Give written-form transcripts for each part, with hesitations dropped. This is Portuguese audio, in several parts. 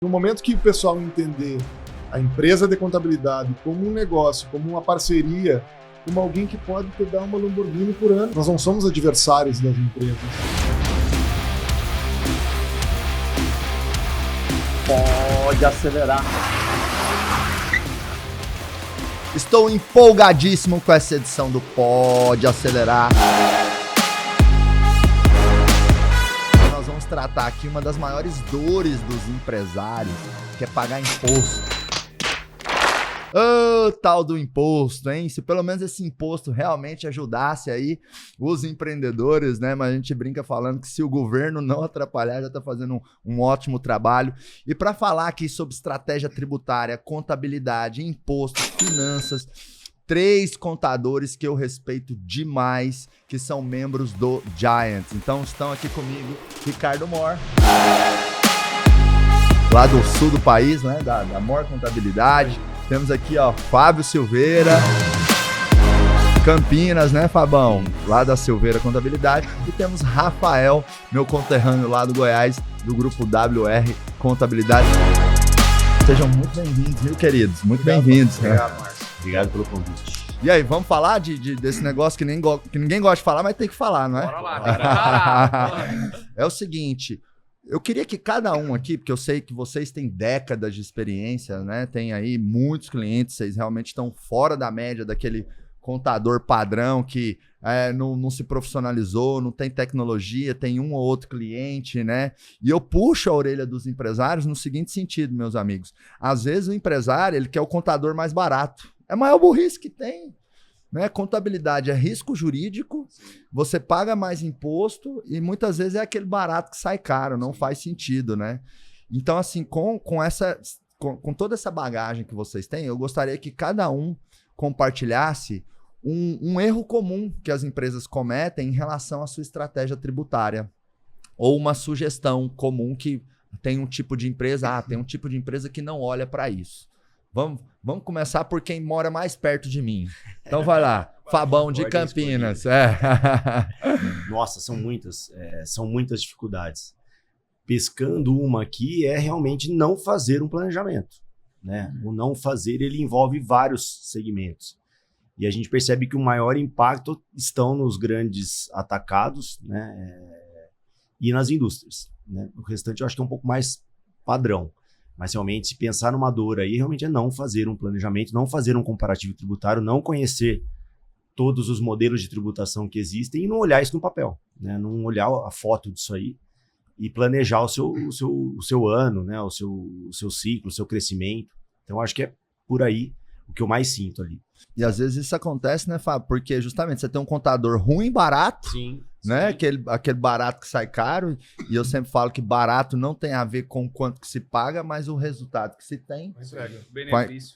No momento que o pessoal entender a empresa de contabilidade como um negócio, como uma parceria, como alguém que pode te dar uma Lamborghini por ano, nós não somos adversários das empresas. Pode acelerar. Estou empolgadíssimo com essa edição do Pode Acelerar. Nós vamos tratar aqui uma das maiores dores dos empresários, que é pagar imposto. Ô, tal do imposto, hein? Se pelo menos esse imposto realmente ajudasse aí os empreendedores, né? Mas a gente brinca falando que se o governo não atrapalhar, já tá fazendo um ótimo trabalho. E para falar aqui sobre estratégia tributária, contabilidade, imposto, finanças, 3 contadores que eu respeito demais, que são membros do Giants. Então estão aqui comigo, Ricardo Mor, lá do sul do país, né? Da Mor Contabilidade. Temos aqui, ó, Fábio Silveira, Campinas, né, Fabão? Lá da Silveira Contabilidade. E temos Rafael, meu conterrâneo lá do Goiás, do grupo WR Contabilidade. Sejam muito bem-vindos, viu, queridos? Muito bem-vindos. Obrigado, Márcio. Obrigado pelo convite. E aí, vamos falar desse negócio que ninguém gosta de falar, mas tem que falar, não é? Bora lá, É o seguinte... Eu queria que cada um aqui, porque eu sei que vocês têm décadas de experiência, né? Tem aí muitos clientes, vocês realmente estão fora da média daquele contador padrão que não se profissionalizou, não tem tecnologia, tem um ou outro cliente, né? E eu puxo a orelha dos empresários no seguinte sentido, meus amigos. Às vezes o empresário, ele quer o contador mais barato. É a maior burrice que tem. Né? Contabilidade é risco jurídico, você paga mais imposto e muitas vezes é aquele barato que sai caro, não faz sentido, né? Então, assim, com toda essa bagagem que vocês têm, eu gostaria que cada um compartilhasse um erro comum que as empresas cometem em relação à sua estratégia tributária. Ou uma sugestão comum que tem um tipo de empresa, tem um tipo de empresa que não olha para isso. Vamos começar por quem mora mais perto de mim. Então vai lá, Fabão de Campinas. Nossa, são muitas dificuldades. Pescando uma aqui é realmente não fazer um planejamento, né? O não fazer, ele envolve vários segmentos. E a gente percebe que o maior impacto estão nos grandes atacados, né? E nas indústrias, né? O restante eu acho que é um pouco mais padrão. Mas realmente, se pensar numa dor aí, realmente é não fazer um planejamento, não fazer um comparativo tributário, não conhecer todos os modelos de tributação que existem e não olhar isso no papel, né? Não olhar a foto disso aí e planejar o seu ano, né? O seu ciclo, o seu crescimento. Então, acho que é por aí o que eu mais sinto ali. E às vezes isso acontece, né, Fábio? Porque justamente você tem um contador ruim, barato, sim, né? Sim. Aquele barato que sai caro. E eu sempre falo que barato não tem a ver com quanto que se paga, mas o resultado que se tem.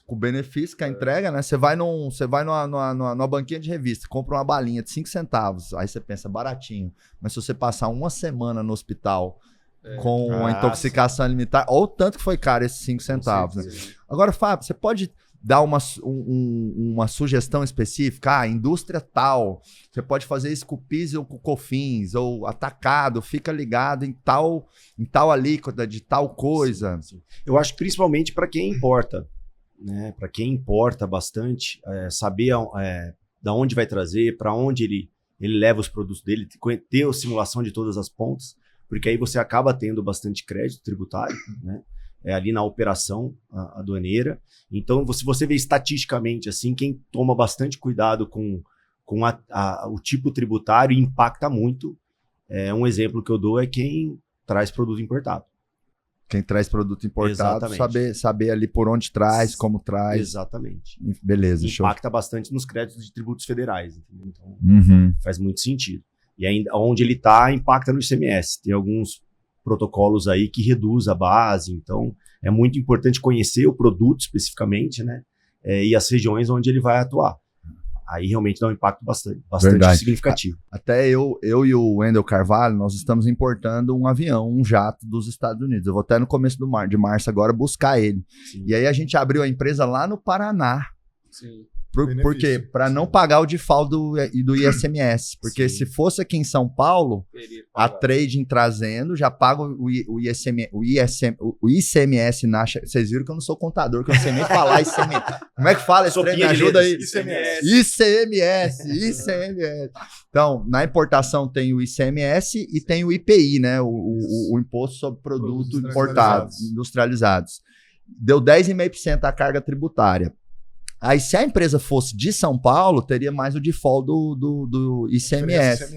Com o benefício que a entrega, né? Você vai numa banquinha de revista, compra uma balinha de 5 centavos. Aí você pensa, baratinho. Mas se você passar uma semana no hospital com uma intoxicação alimentar, olha o tanto que foi caro esses 5 centavos. Né? Agora, Fábio, você pode dar uma sugestão específica, indústria tal, você pode fazer isso com o PIS ou com o COFINS, ou atacado, fica ligado em tal alíquota de tal coisa. Sim. Eu acho que principalmente para quem importa, né? Para quem importa bastante, saber da onde vai trazer, para onde ele leva os produtos dele, ter a simulação de todas as pontas, porque aí você acaba tendo bastante crédito tributário, né? Ali na operação aduaneira. Então, se você vê estatisticamente, assim, quem toma bastante cuidado com o tipo tributário impacta muito. Um exemplo que eu dou é quem traz produto importado. Quem traz produto importado, saber ali por onde traz, como traz. Exatamente. Beleza. Impacta bastante nos créditos de tributos federais. Entendeu? Então, faz muito sentido. E ainda onde ele está, impacta no ICMS. Tem alguns protocolos aí que reduz a base, então é muito importante conhecer o produto especificamente, né? E as regiões onde ele vai atuar. Aí realmente dá um impacto bastante significativo. Até eu e o Wendel Carvalho, nós estamos importando um avião, um jato dos Estados Unidos. Eu vou até no começo de março agora buscar ele. Sim. E aí a gente abriu a empresa lá no Paraná. Sim. Por quê? Para não pagar o default do ICMS. Porque se fosse aqui em São Paulo, a trading trazendo, já paga o ICMS na... Vocês viram que eu não sou contador, que eu não sei nem falar ICMS. Como é que fala esse trem? Me ajuda aí. ICMS. Então, na importação tem o ICMS e tem o IPI, né? O Imposto sobre Produtos Importados, Industrializados. Deu 10,5% a carga tributária. Aí, se a empresa fosse de São Paulo, teria mais o default do ICMS,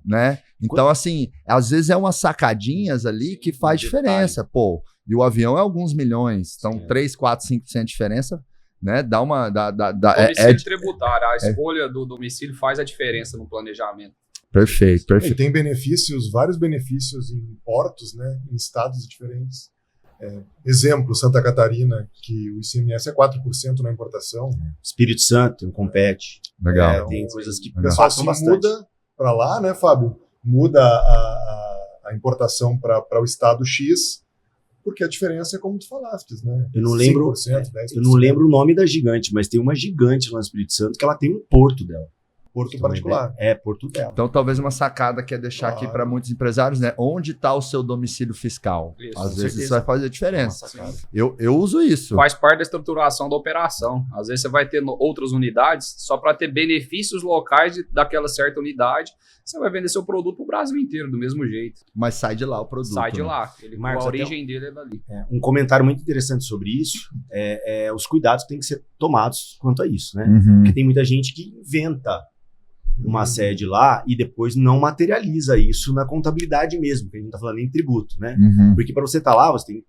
né? Então, assim, às vezes é umas sacadinhas ali que faz diferença, pô. E o avião é alguns milhões, então 3, 4, 5% de diferença, né? Dá uma... Domicílio tributário, a escolha do domicílio faz a diferença no planejamento. Perfeito. E tem vários benefícios em portos, né? Em estados diferentes. Exemplo, Santa Catarina, que o ICMS é 4% na importação. Espírito Santo, compete. Legal. Tem coisas que o pessoal se muda para lá, né, Fábio? Muda a importação para o estado X, porque a diferença é como tu falaste, né? Eu não lembro, 5%, 10%. Eu não lembro o nome da gigante, mas tem uma gigante lá no Espírito Santo que ela tem um porto dela. Porto particular. Porto dela. Então, talvez uma sacada que é deixar aqui para muitos empresários, né? Onde está o seu domicílio fiscal? Isso, Às vezes certeza. isso vai fazer diferença. Eu uso isso. Faz parte da estruturação da operação. Às vezes você vai ter outras unidades só para ter benefícios locais daquela certa unidade. Você vai vender seu produto para o Brasil inteiro, do mesmo jeito. Mas sai de lá o produto. Sai de né? lá. Marcos, a origem dele é dali. Um comentário muito interessante sobre isso é os cuidados que têm que ser tomados quanto a isso, né? Uhum. Porque tem muita gente que inventa uma sede lá e depois não materializa isso na contabilidade mesmo, porque a gente não tá falando nem tributo, né? Uhum. Porque para você estar lá, você tem,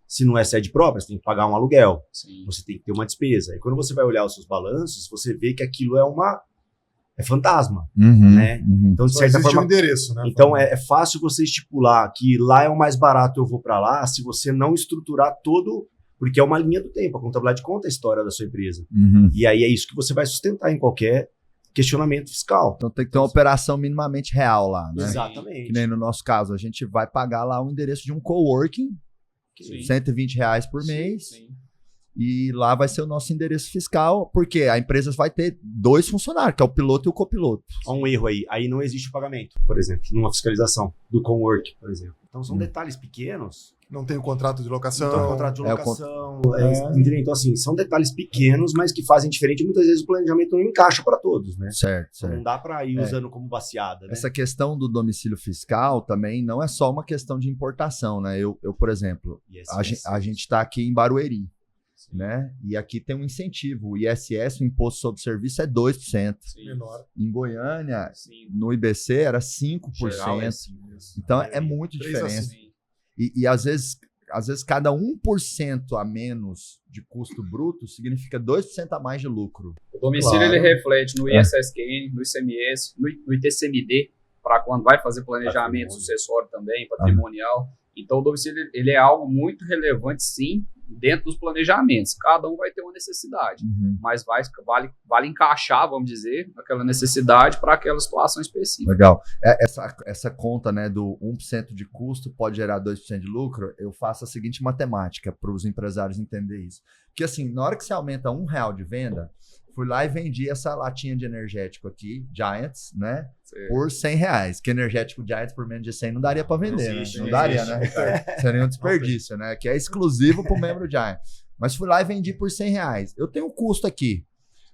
se não é sede própria, você tem que pagar um aluguel, Sim. você tem que ter uma despesa. E quando você vai olhar os seus balanços, você vê que aquilo é fantasma, Uhum. né? Uhum. Então, de Só certa existe forma, um endereço, né? então é fácil você estipular que lá é o mais barato, eu vou para lá, se você não estruturar todo, porque é uma linha do tempo, a contabilidade conta a história da sua empresa. Uhum. E aí é isso que você vai sustentar em qualquer questionamento fiscal. Então tem que ter uma operação minimamente real lá, né? Exatamente. Que nem no nosso caso, a gente vai pagar lá o endereço de um coworking, Sim. R$120 por mês, Sim. e lá vai ser o nosso endereço fiscal, porque a empresa vai ter 2 funcionários, que é o piloto e o copiloto. Há um erro aí não existe o pagamento, por exemplo, numa fiscalização do Cowork, por exemplo. Então são detalhes pequenos. Não tem o contrato de locação. Não tem contrato de É o locação. Entendeu? Então, assim, são detalhes pequenos, mas que fazem diferente. Muitas vezes o planejamento não encaixa para todos, né? Certo, Então, não certo. dá para ir usando como baseada, né? Essa questão do domicílio fiscal também não é só uma questão de importação, né? Eu por exemplo, a gente está aqui em Barueri, né? E aqui tem um incentivo. O ISS, o Imposto sobre Serviço, é 2%. Sim. Menor. Em Goiânia, Sim. no IBC, era 5%. Geral é assim. Então, é muito 3 a diferença. 5. E às vezes cada 1% a menos de custo bruto significa 2% a mais de lucro. O domicílio Claro. ele reflete no ISSQN, no ICMS, no ITCMD, para quando vai fazer planejamento Patrimônio. sucessório também, patrimonial. Então o domicílio ele é algo muito relevante, sim, dentro dos planejamentos. Cada um vai ter uma necessidade, mas vale encaixar, vamos dizer, aquela necessidade para aquela situação específica. Legal. Essa conta, né, do 1% de custo pode gerar 2% de lucro, eu faço a seguinte matemática para os empresários entenderem isso. Porque assim, na hora que você aumenta R$1 de venda, fui lá e vendi essa latinha de energético aqui, Giants, né, por R$100. Que energético Giants por menos de 100 não daria para vender, Não né? existe, Não não daria, existe. né? Seria um desperdício, né? Que é exclusivo para o membro Giants. Mas fui lá e vendi por R$100. Eu tenho um custo aqui.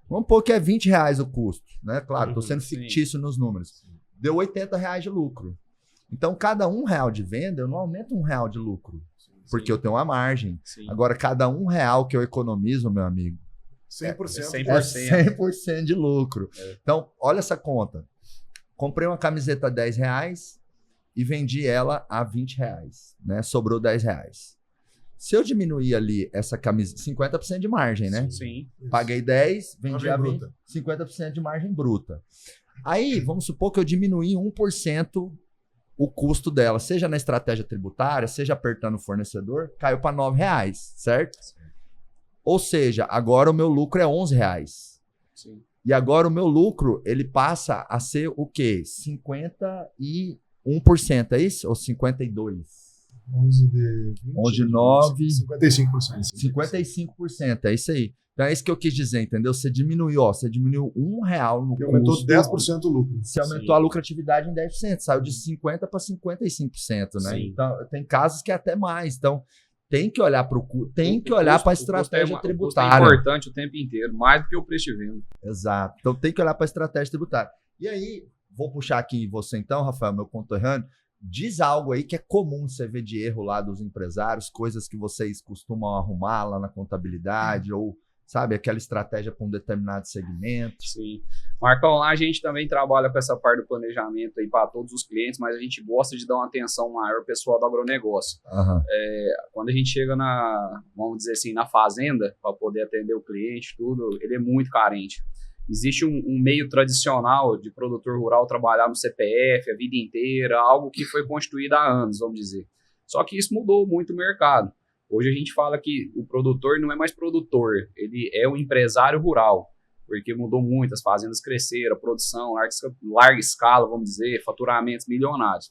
Vamos pôr que é R$20 o custo, né? Claro, estou sendo Sim. fictício nos números. Deu R$80 de lucro. Então, cada R$1 de venda, eu não aumento R$1 de lucro, porque eu tenho uma margem. Sim. Agora, cada R$1 que eu economizo, meu amigo, 100%. é 100% de lucro. Então, olha essa conta. Comprei uma camiseta a R$10 e vendi ela a R$20, né? Sobrou R$10. Se eu diminuir ali essa camiseta, 50% de margem, né? Sim. Paguei 10, vendi Margem a bruta. 50% de margem bruta. Aí, vamos supor que eu diminui 1% o custo dela, seja na estratégia tributária, seja apertando o fornecedor, caiu para R$9, certo? Ou seja, agora o meu lucro é R$11. Sim. E agora o meu lucro, ele passa a ser o quê? 51%, é isso? Ou 52%? 11 de 20, 11 de 9. 55%. 55%, é isso aí. Então é isso que eu quis dizer, entendeu? Você diminuiu R$1 no E aumentou custo. 10% o lucro. Você aumentou a lucratividade em 10%, saiu de 50% para 55%, né? Sim. Então, tem casos que é até mais. Então, tem que olhar para tem que olhar para a estratégia tributária. O custo é importante o tempo inteiro, mais do que o preço de venda. Exato. Então, tem que olhar para a estratégia tributária. E aí, vou puxar aqui você então, Rafael, meu conterrâneo. Diz algo aí que é comum você ver de erro lá dos empresários, coisas que vocês costumam arrumar lá na contabilidade, ou, sabe, aquela estratégia para um determinado segmento. Sim. Marcão, lá a gente também trabalha com essa parte do planejamento aí para todos os clientes, mas a gente gosta de dar uma atenção maior ao pessoal do agronegócio. Uhum. Quando a gente chega vamos dizer assim, na fazenda, para poder atender o cliente, tudo, ele é muito carente. Existe um meio tradicional de produtor rural trabalhar no CPF a vida inteira, algo que foi construído há anos, vamos dizer. Só que isso mudou muito o mercado. Hoje a gente fala que o produtor não é mais produtor, ele é um empresário rural, porque mudou muito, as fazendas cresceram, a produção, larga escala, vamos dizer, faturamentos milionários.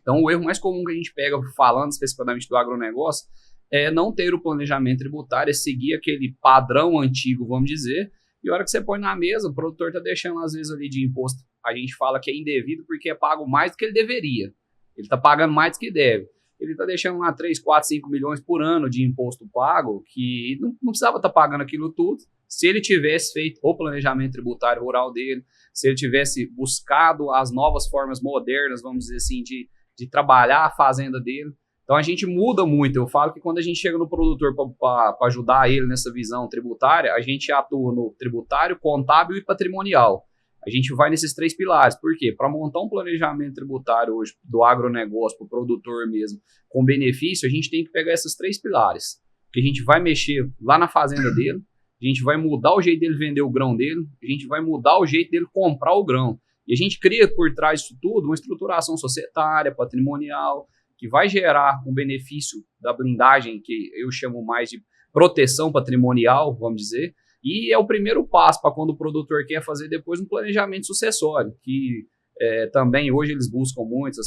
Então o erro mais comum que a gente pega, falando especificamente do agronegócio, é não ter o planejamento tributário, é seguir aquele padrão antigo, vamos dizer. E a hora que você põe na mesa, o produtor está deixando, às vezes, ali de imposto. A gente fala que é indevido porque é pago mais do que ele deveria. Ele está pagando mais do que deve. Ele está deixando lá 3, 4, 5 milhões por ano de imposto pago, que não precisava estar pagando aquilo tudo. Se ele tivesse feito o planejamento tributário rural dele, se ele tivesse buscado as novas formas modernas, vamos dizer assim, de trabalhar a fazenda dele. Então a gente muda muito. Eu falo que quando a gente chega no produtor para ajudar ele nessa visão tributária, a gente atua no tributário, contábil e patrimonial. A gente vai nesses 3 pilares. Por quê? Para montar um planejamento tributário hoje do agronegócio, para o produtor mesmo, com benefício, a gente tem que pegar esses 3 pilares. Porque a gente vai mexer lá na fazenda dele, a gente vai mudar o jeito dele vender o grão dele, a gente vai mudar o jeito dele comprar o grão. E a gente cria por trás disso tudo uma estruturação societária, patrimonial, que vai gerar um benefício da blindagem, que eu chamo mais de proteção patrimonial, vamos dizer, e é o primeiro passo para quando o produtor quer fazer depois um planejamento sucessório, que também hoje eles buscam muito,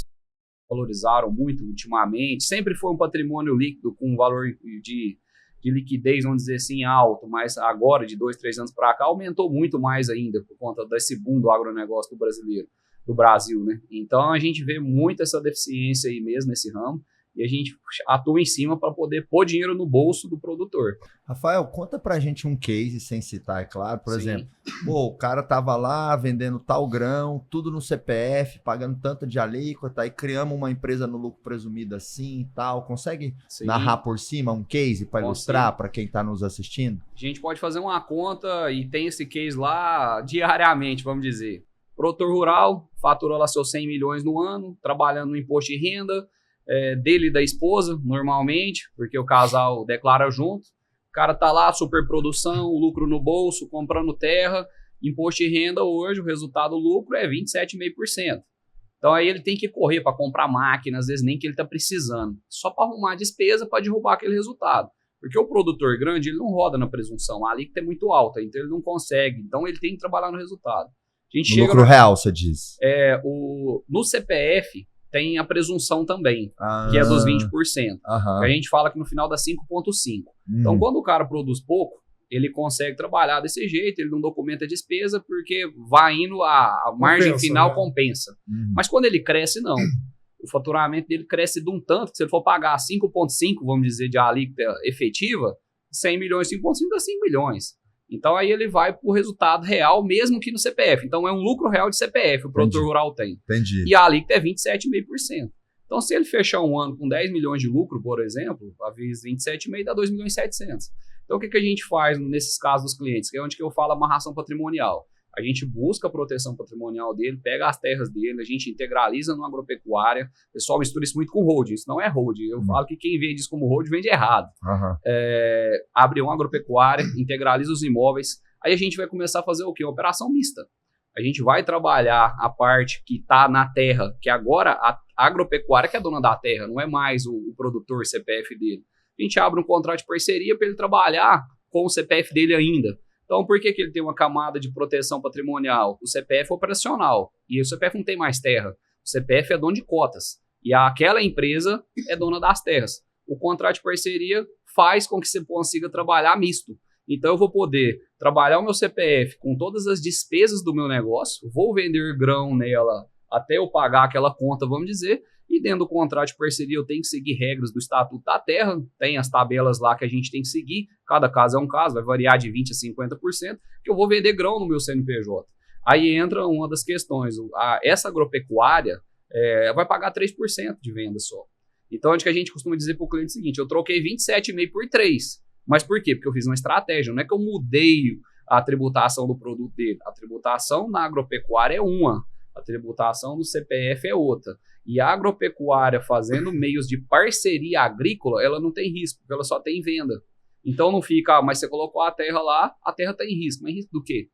valorizaram muito ultimamente, sempre foi um patrimônio líquido com um valor de liquidez, vamos dizer assim, alto, mas agora, de 2, 3 anos para cá, aumentou muito mais ainda por conta desse boom do agronegócio do Brasil, né? Então a gente vê muito essa deficiência aí mesmo nesse ramo e a gente atua em cima para poder pôr dinheiro no bolso do produtor. Rafael, conta pra gente um case, sem citar, é claro, por Sim. exemplo, o cara tava lá vendendo tal grão, tudo no CPF, pagando tanto de alíquota, aí criamos uma empresa no lucro presumido assim e tal. Consegue narrar por cima um case para ilustrar para quem tá nos assistindo? A gente pode fazer uma conta e tem esse case lá diariamente, vamos dizer. Produtor rural, faturou lá seus 100 milhões no ano, trabalhando no imposto de renda, dele e da esposa, normalmente, porque o casal declara junto. O cara tá lá, superprodução, lucro no bolso, comprando terra, imposto de renda hoje, o resultado do lucro é 27,5%. Então aí ele tem que correr para comprar máquina, às vezes nem que ele tá precisando, só para arrumar a despesa para derrubar aquele resultado. Porque o produtor grande, ele não roda na presunção, a alíquota é muito alta, então ele não consegue, então ele tem que trabalhar no resultado. A gente no lucro real, você diz? No CPF tem a presunção também, que é dos 20%. A gente fala que no final dá 5,5%. Então, quando o cara produz pouco, ele consegue trabalhar desse jeito, ele não documenta a despesa, porque vai indo, a margem final compensa. Mas quando ele cresce, não. O faturamento dele cresce de um tanto, que se ele for pagar 5,5%, vamos dizer, de alíquota efetiva, 100 milhões, 5,5% dá 5 milhões. Então aí ele vai para o resultado real, mesmo que no CPF. Então é um lucro real de CPF, o produtor rural tem. Entendi. E a alíquota é 27,5%. Então se ele fechar um ano com 10 milhões de lucro, por exemplo, a vezes 27,5 dá 2 milhões e 700. Então o que a gente faz nesses casos dos clientes? Que é onde que eu falo amarração patrimonial. A gente busca a proteção patrimonial dele, pega as terras dele, a gente integraliza numa agropecuária. O pessoal mistura isso muito com holding. Isso não é holding. Eu falo que quem vende isso como holding vende errado. Abre uma agropecuária, integraliza os imóveis. Aí a gente vai começar a fazer o quê? Uma operação mista. A gente vai trabalhar a parte que está na terra, que agora a agropecuária que é dona da terra, não é mais o produtor CPF dele. A gente abre um contrato de parceria para ele trabalhar com o CPF dele ainda. Então, por que ele tem uma camada de proteção patrimonial? O CPF é operacional e o CPF não tem mais terra. O CPF é dono de cotas. E aquela empresa é dona das terras. O contrato de parceria faz com que você consiga trabalhar misto. Então eu vou poder trabalhar o meu CPF com todas as despesas do meu negócio, vou vender grão nela até eu pagar aquela conta, vamos dizer, e dentro do contrato de parceria eu tenho que seguir regras do Estatuto da Terra, tem as tabelas lá que a gente tem que seguir, cada caso é um caso, vai variar de 20% a 50%, que eu vou vender grão no meu CNPJ. Aí entra uma das questões, essa agropecuária vai pagar 3% de venda só. Então, onde que a gente costuma dizer para o cliente o seguinte, eu troquei 27,5 por 3. Mas por quê? Porque eu fiz uma estratégia, não é que eu mudei a tributação do produto dele. A tributação na agropecuária é uma, a tributação do CPF é outra. E a agropecuária fazendo meios de parceria agrícola, ela não tem risco, porque ela só tem venda. Então não fica, mas você colocou a terra lá, a terra está em risco. Mas em risco do quê?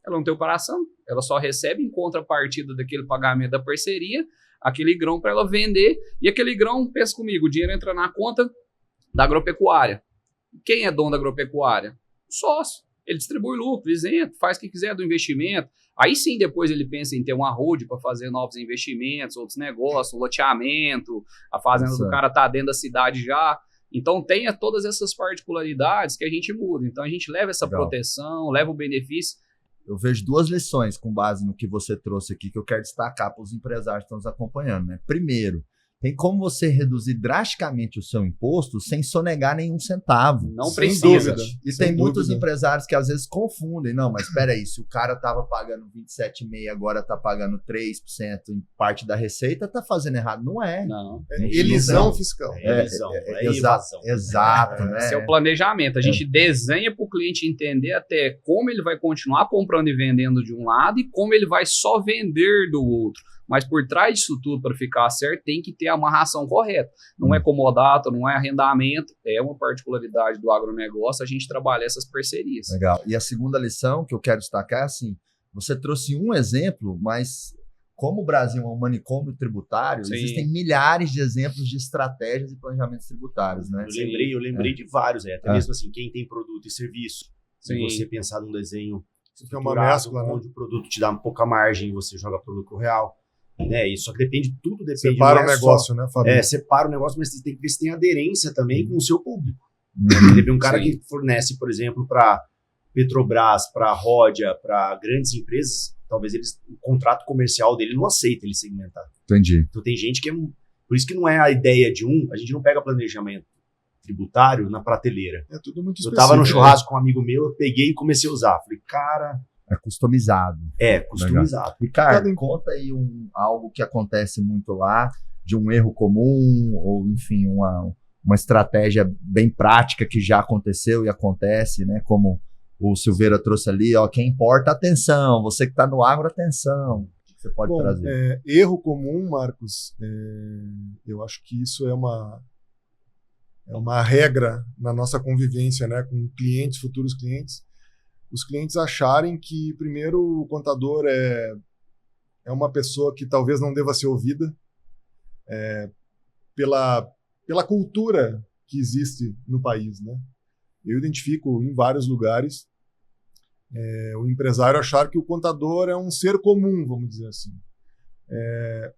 Ela não tem operação, ela só recebe em contrapartida daquele pagamento da parceria, aquele grão para ela vender, e aquele grão, pensa comigo, o dinheiro entra na conta da agropecuária. Quem é dono da agropecuária? O sócio. Ele distribui lucro, isento, faz o que quiser do investimento. Aí sim, depois ele pensa em ter uma holding para fazer novos investimentos, outros negócios, loteamento, a fazenda do cara tá dentro da cidade já. Então tem todas essas particularidades que a gente muda. Então a gente leva essa proteção, leva o benefício. Eu vejo duas lições com base no que você trouxe aqui que eu quero destacar para os empresários que estão nos acompanhando, né? Primeiro, tem como você reduzir drasticamente o seu imposto sem sonegar nenhum centavo. Não precisa. E tem muitos empresários que às vezes confundem. Não, mas espera aí, se o cara estava pagando 27,5% agora está pagando 3% em parte da receita, está fazendo errado. Não é. Não. É elisão fiscal. É evasão. Exato. Né? Esse é o planejamento. A gente desenha para o cliente entender até como ele vai continuar comprando e vendendo de um lado e como ele vai só vender do outro. Mas por trás disso tudo, para ficar certo, tem que ter a amarração correta. Não é comodato, não é arrendamento, é uma particularidade do agronegócio a gente trabalhar essas parcerias. Legal. E a segunda lição que eu quero destacar é assim, você trouxe um exemplo, mas como o Brasil é um manicômio tributário, existem milhares de exemplos de estratégias e planejamentos tributários, né? Eu lembrei de vários, até mesmo assim, quem tem produto e serviço. Se você pensar num desenho que é uma mescla, onde o produto te dá um pouca margem, você joga para o lucro real. Né? Isso só que tudo depende. Separa o negócio, né, Fábio? Separa o negócio, mas você tem que ver se tem aderência também com o seu público. Teve um cara que fornece, por exemplo, para Petrobras, para Ródia, para grandes empresas, talvez o contrato comercial dele não aceita ele segmentar. Entendi. Então tem gente que por isso que não é a ideia de a gente não pega planejamento tributário na prateleira. É tudo muito específico. Eu tava no churrasco com um amigo meu, eu peguei e comecei a usar. Falei, cara... É customizado. Customizado. Ricardo, conta aí algo que acontece muito lá, de um erro comum, ou enfim, uma estratégia bem prática que já aconteceu e acontece, né? Como o Silveira trouxe ali, quem importa, atenção, você que está no agro, atenção. O que você pode trazer? Erro comum, Marcos, eu acho que isso é uma regra na nossa convivência, né, com clientes, futuros clientes. Os clientes acharem que, primeiro, o contador é uma pessoa que talvez não deva ser ouvida pela cultura que existe no país, né? Eu identifico em vários lugares o empresário achar que o contador é um ser comum, vamos dizer assim.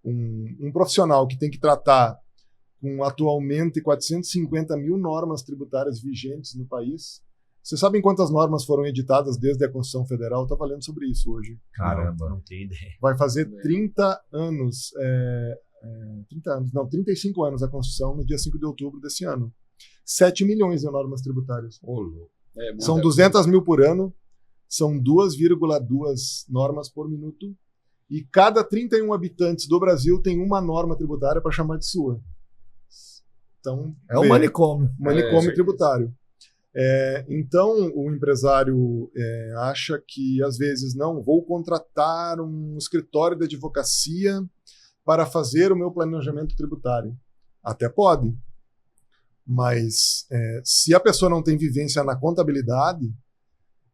Um profissional que tem que tratar com atualmente 450 mil normas tributárias vigentes no país. Vocês sabem quantas normas foram editadas desde a Constituição Federal? Eu estava lendo sobre isso hoje. Caramba. Não tenho ideia. Vai fazer 30 anos, 35 anos a Constituição no dia 5 de outubro desse ano. 7 milhões de normas tributárias. São 200 mil por ano, são 2,2 normas por minuto, e cada 31 habitantes do Brasil tem uma norma tributária para chamar de sua. Então, é um manicômio. Manicômio tributário. Então, o empresário acha que, às vezes, não, vou contratar um escritório de advocacia para fazer o meu planejamento tributário. Até pode, mas se a pessoa não tem vivência na contabilidade,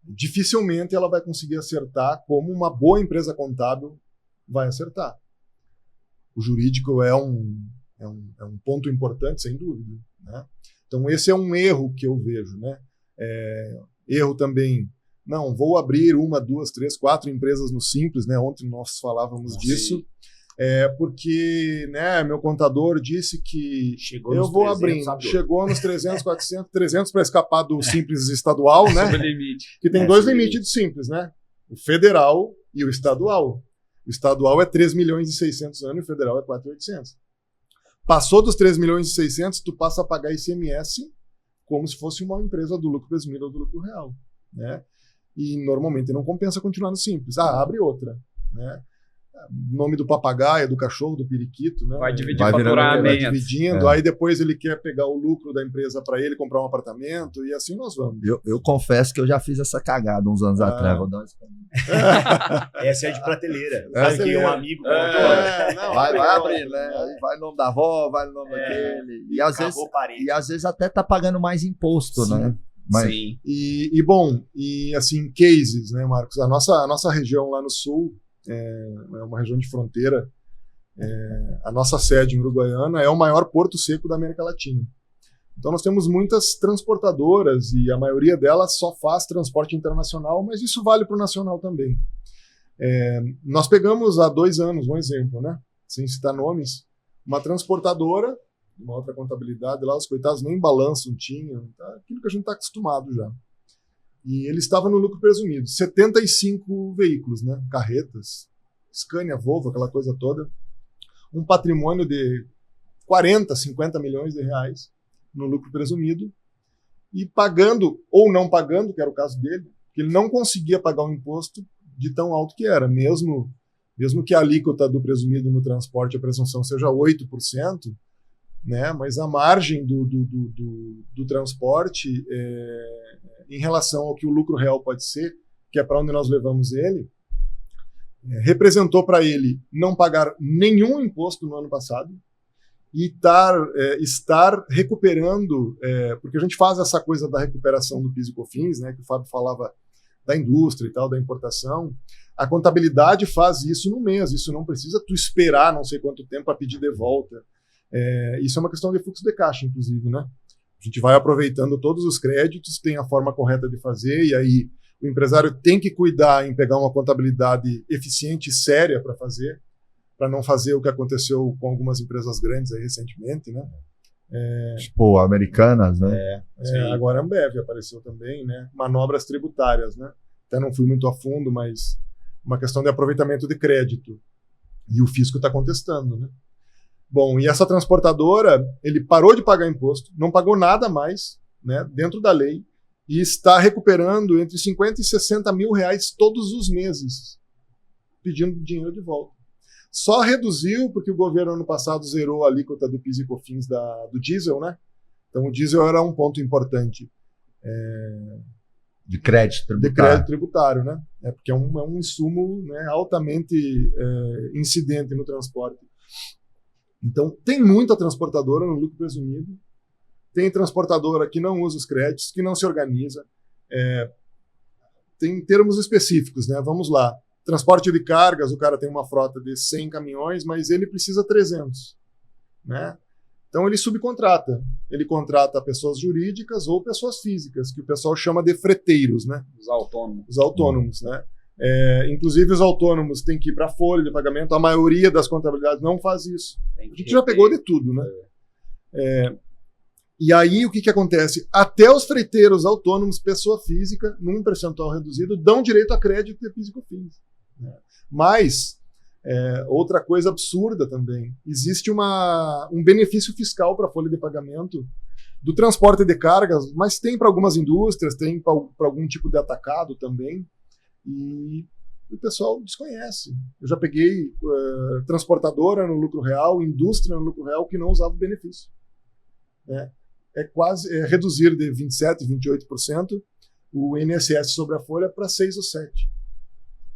dificilmente ela vai conseguir acertar como uma boa empresa contábil vai acertar. O jurídico é um ponto importante, sem dúvida, né? Então, esse é um erro que eu vejo, né? Erro também, não, vou abrir 1, 2, 3, 4 empresas no Simples, né? Ontem nós falávamos disso. Porque, né, meu contador disse que Chegou eu nos vou 300, abrindo. sabe? Chegou nos 300, 400, 300 para escapar do simples estadual, né? Sobre o limite. Que tem dois limites do simples, né? O federal e o estadual. O estadual é 3 milhões e 600 anos e o federal é 4.800. Passou dos 3 milhões e 600, tu passa a pagar ICMS como se fosse uma empresa do lucro presumido ou do lucro real, né? E normalmente não compensa continuar no simples. Abre outra, né? Nome do papagaio, do cachorro, do periquito, né? Vai dividir Vai virando- faturamento. Vai dividindo, aí depois ele quer pegar o lucro da empresa para ele comprar um apartamento e assim nós vamos. Eu confesso que eu já fiz essa cagada uns anos atrás. Vou dar uma Essa é de prateleira. Essa Sabe que é- um amigo contou? Não, vai abre, abrir, né? Aí vai o nome da avó, vai o nome daquele. E às, vezes, Acabou parede. e às vezes até tá pagando mais imposto, Sim. né? Mas Sim. E assim, cases, né, Marcos? A nossa região lá no sul é uma região de fronteira. A nossa sede em Uruguaiana é o maior porto seco da América Latina. Então nós temos muitas transportadoras e a maioria delas só faz transporte internacional, mas isso vale para o nacional também. Nós pegamos há 2 anos, um exemplo, né? Sem citar nomes, uma transportadora, uma outra contabilidade lá, os coitados nem balanço tinham, tá? Aquilo que a gente está acostumado já. E ele estava no lucro presumido, 75 veículos, né? Carretas, Scania, Volvo, aquela coisa toda, um patrimônio de 40, 50 milhões de reais no lucro presumido, e pagando ou não pagando, que era o caso dele, que ele não conseguia pagar o imposto de tão alto que era, mesmo que a alíquota do presumido no transporte, a presunção seja 8%, né, mas a margem do transporte em relação ao que o lucro real pode ser, que é para onde nós levamos ele, representou para ele não pagar nenhum imposto no ano passado e estar recuperando, porque a gente faz essa coisa da recuperação do PIS e COFINS, né, que o Fábio falava da indústria e tal, da importação. A contabilidade faz isso no mês, isso não precisa tu esperar não sei quanto tempo para pedir de volta. Isso é uma questão de fluxo de caixa, inclusive, né? A gente vai aproveitando todos os créditos, tem a forma correta de fazer, e aí o empresário tem que cuidar em pegar uma contabilidade eficiente e séria para fazer, para não fazer o que aconteceu com algumas empresas grandes aí recentemente, né? tipo, americanas, né? Agora a Ambev apareceu também, né? Manobras tributárias, né? Até não fui muito a fundo, mas uma questão de aproveitamento de crédito. E o fisco está contestando, né? Bom, e essa transportadora, ele parou de pagar imposto, não pagou nada mais, né, dentro da lei, e está recuperando entre 50 e 60 mil reais todos os meses, pedindo dinheiro de volta. Só reduziu porque o governo ano passado zerou a alíquota do PIS e COFINS do diesel, né? Então o diesel era um ponto importante. De crédito tributário. De crédito tributário, né? Porque é um insumo, né, altamente incidente no transporte. Então, tem muita transportadora no lucro presumido, tem transportadora que não usa os créditos, que não se organiza. Tem termos específicos, né? Vamos lá. Transporte de cargas, o cara tem uma frota de 100 caminhões, mas ele precisa 300, né? Então ele subcontrata. Ele contrata pessoas jurídicas ou pessoas físicas, que o pessoal chama de freteiros, né? Os autônomos. Os autônomos, né? Inclusive os autônomos têm que ir para a folha de pagamento. A maioria das contabilidades não faz isso. A gente já pegou de tudo, né? E aí o que acontece? Até os freiteiros autônomos, pessoa física, num percentual reduzido, dão direito a crédito de PIS e COFINS. Mas outra coisa absurda também, existe um benefício fiscal para a folha de pagamento do transporte de cargas, mas tem para algumas indústrias, tem para algum tipo de atacado também, e o pessoal desconhece. Eu já peguei transportadora no lucro real, indústria no lucro real que não usava o benefício. É reduzir de 27%, 28% o INSS sobre a folha para 6 ou 7%.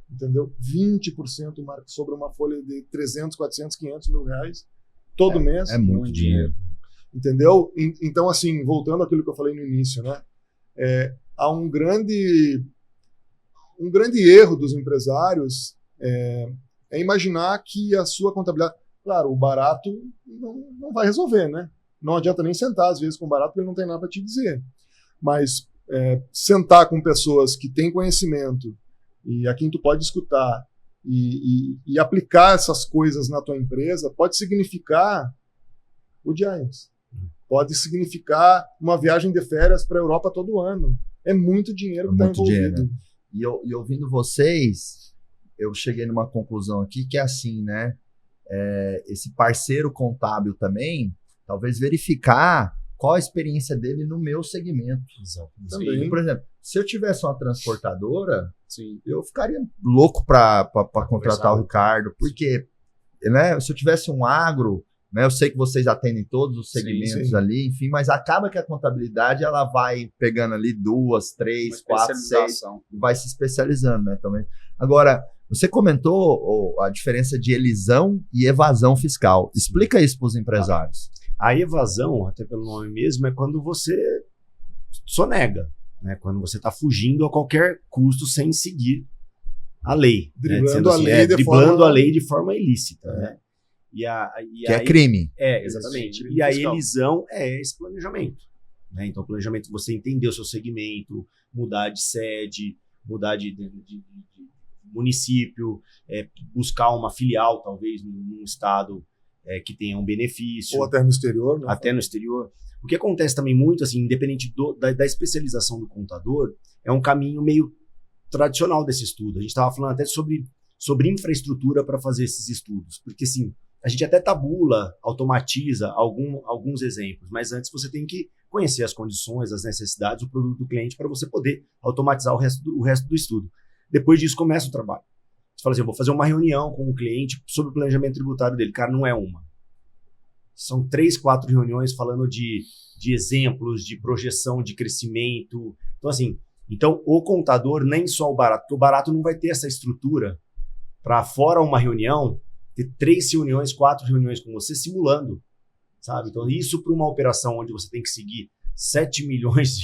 Entendeu? 20%, Marcos, sobre uma folha de 300, 400, 500 mil reais todo mês. É muito dinheiro. Entendeu? Então, assim, voltando àquilo que eu falei no início, né? Há um grande erro dos empresários é imaginar que a sua contabilidade... Claro, o barato não vai resolver, né? Não adianta nem sentar, às vezes, com o barato, porque ele não tem nada para te dizer. Mas sentar com pessoas que têm conhecimento e a quem tu pode escutar e aplicar essas coisas na tua empresa pode significar o Giants. Pode significar uma viagem de férias para a Europa todo ano. É muito dinheiro que está envolvido. Dinheiro. E ouvindo vocês, eu cheguei numa conclusão aqui que é assim, né? Esse parceiro contábil também, talvez verificar qual a experiência dele no meu segmento. Também. Por exemplo, se eu tivesse uma transportadora, Sim. eu ficaria louco para contratar o Ricardo, porque, né, se eu tivesse um agro, né, eu sei que vocês atendem todos os segmentos ali, enfim, mas acaba que a contabilidade ela vai pegando ali 2, 3, 4, 6, vai se especializando, né, também. Agora, você comentou a diferença de elisão e evasão fiscal. Explica isso para os empresários. A evasão, até pelo nome mesmo, é quando você sonega, né? Quando você está fugindo a qualquer custo sem seguir a lei. Driblando, né? Driblando a lei de forma ilícita. Né? Que é crime. Exatamente. Crime e a fiscal. elisão é esse planejamento. Né? Então, o planejamento, você entender o seu segmento, mudar de sede, mudar de município, buscar uma filial, talvez, num estado que tenha um benefício. Ou até no exterior. Né? Até no exterior. O que acontece também muito, assim, independente da especialização do contador, é um caminho meio tradicional desse estudo. A gente estava falando até sobre infraestrutura para fazer esses estudos. Porque, assim, a gente até tabula, automatiza alguns exemplos, mas antes você tem que conhecer as condições, as necessidades, o produto do cliente para você poder automatizar o resto do estudo. Depois disso, começa o trabalho. Você fala assim, eu vou fazer uma reunião com o cliente sobre o planejamento tributário dele. Cara, não é uma. São 3, 4 reuniões falando de exemplos, de projeção de crescimento. Então, assim, o contador, nem só o barato, porque o barato não vai ter essa estrutura para, fora uma reunião, ter 3 reuniões, 4 reuniões com você simulando, sabe? Então, isso para uma operação onde você tem que seguir 7 milhões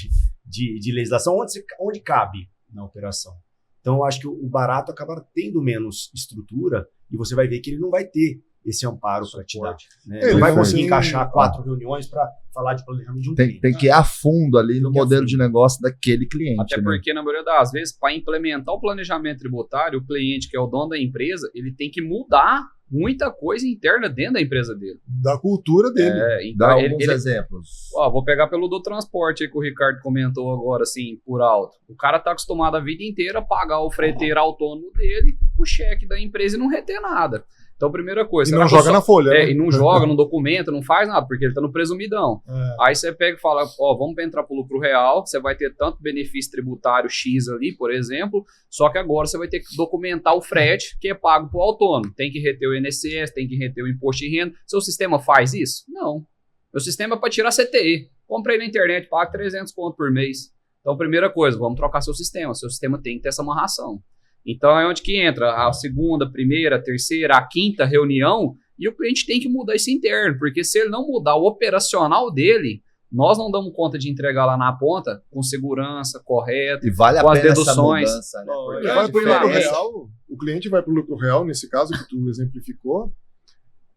de legislação, onde cabe na operação. Então, eu acho que o barato acaba tendo menos estrutura e você vai ver que ele não vai ter esse amparo para te dar. Né? Ele não vai conseguir encaixar 4 reuniões para falar de planejamento de um cliente. Tem que ir a fundo ali no modelo de negócio daquele cliente. Até porque, na maioria das vezes, para implementar o planejamento tributário, o cliente, que é o dono da empresa, ele tem que mudar muita coisa interna dentro da empresa dele. Da cultura dele. Então dá alguns exemplos. Vou pegar pelo do transporte aí que o Ricardo comentou agora, assim, por alto. O cara tá acostumado a vida inteira a pagar o freteiro autônomo dele, o cheque da empresa e não reter nada. Então, primeira coisa... E não joga na folha. Né? E não joga, não documenta, não faz nada, porque ele tá no presumidão. Aí você pega e fala, vamos entrar pro lucro real, você vai ter tanto benefício tributário X ali, por exemplo, só que agora você vai ter que documentar o frete que é pago pro autônomo. Tem que reter o INSS, tem que reter o imposto de renda. Seu sistema faz isso? Não. Meu sistema é para tirar CTI. Comprei na internet, pago 300 conto por mês. Então, primeira coisa, vamos trocar seu sistema. Seu sistema tem que ter essa amarração. Então é onde que entra a segunda, primeira, terceira, a quinta reunião e o cliente tem que mudar isso interno, porque se ele não mudar o operacional dele, nós não damos conta de entregar lá na ponta com segurança, correto, e vale com a as pena deduções. Essa mudança, né? Vai pro lucro real, o cliente vai para o lucro real, nesse caso que tu exemplificou,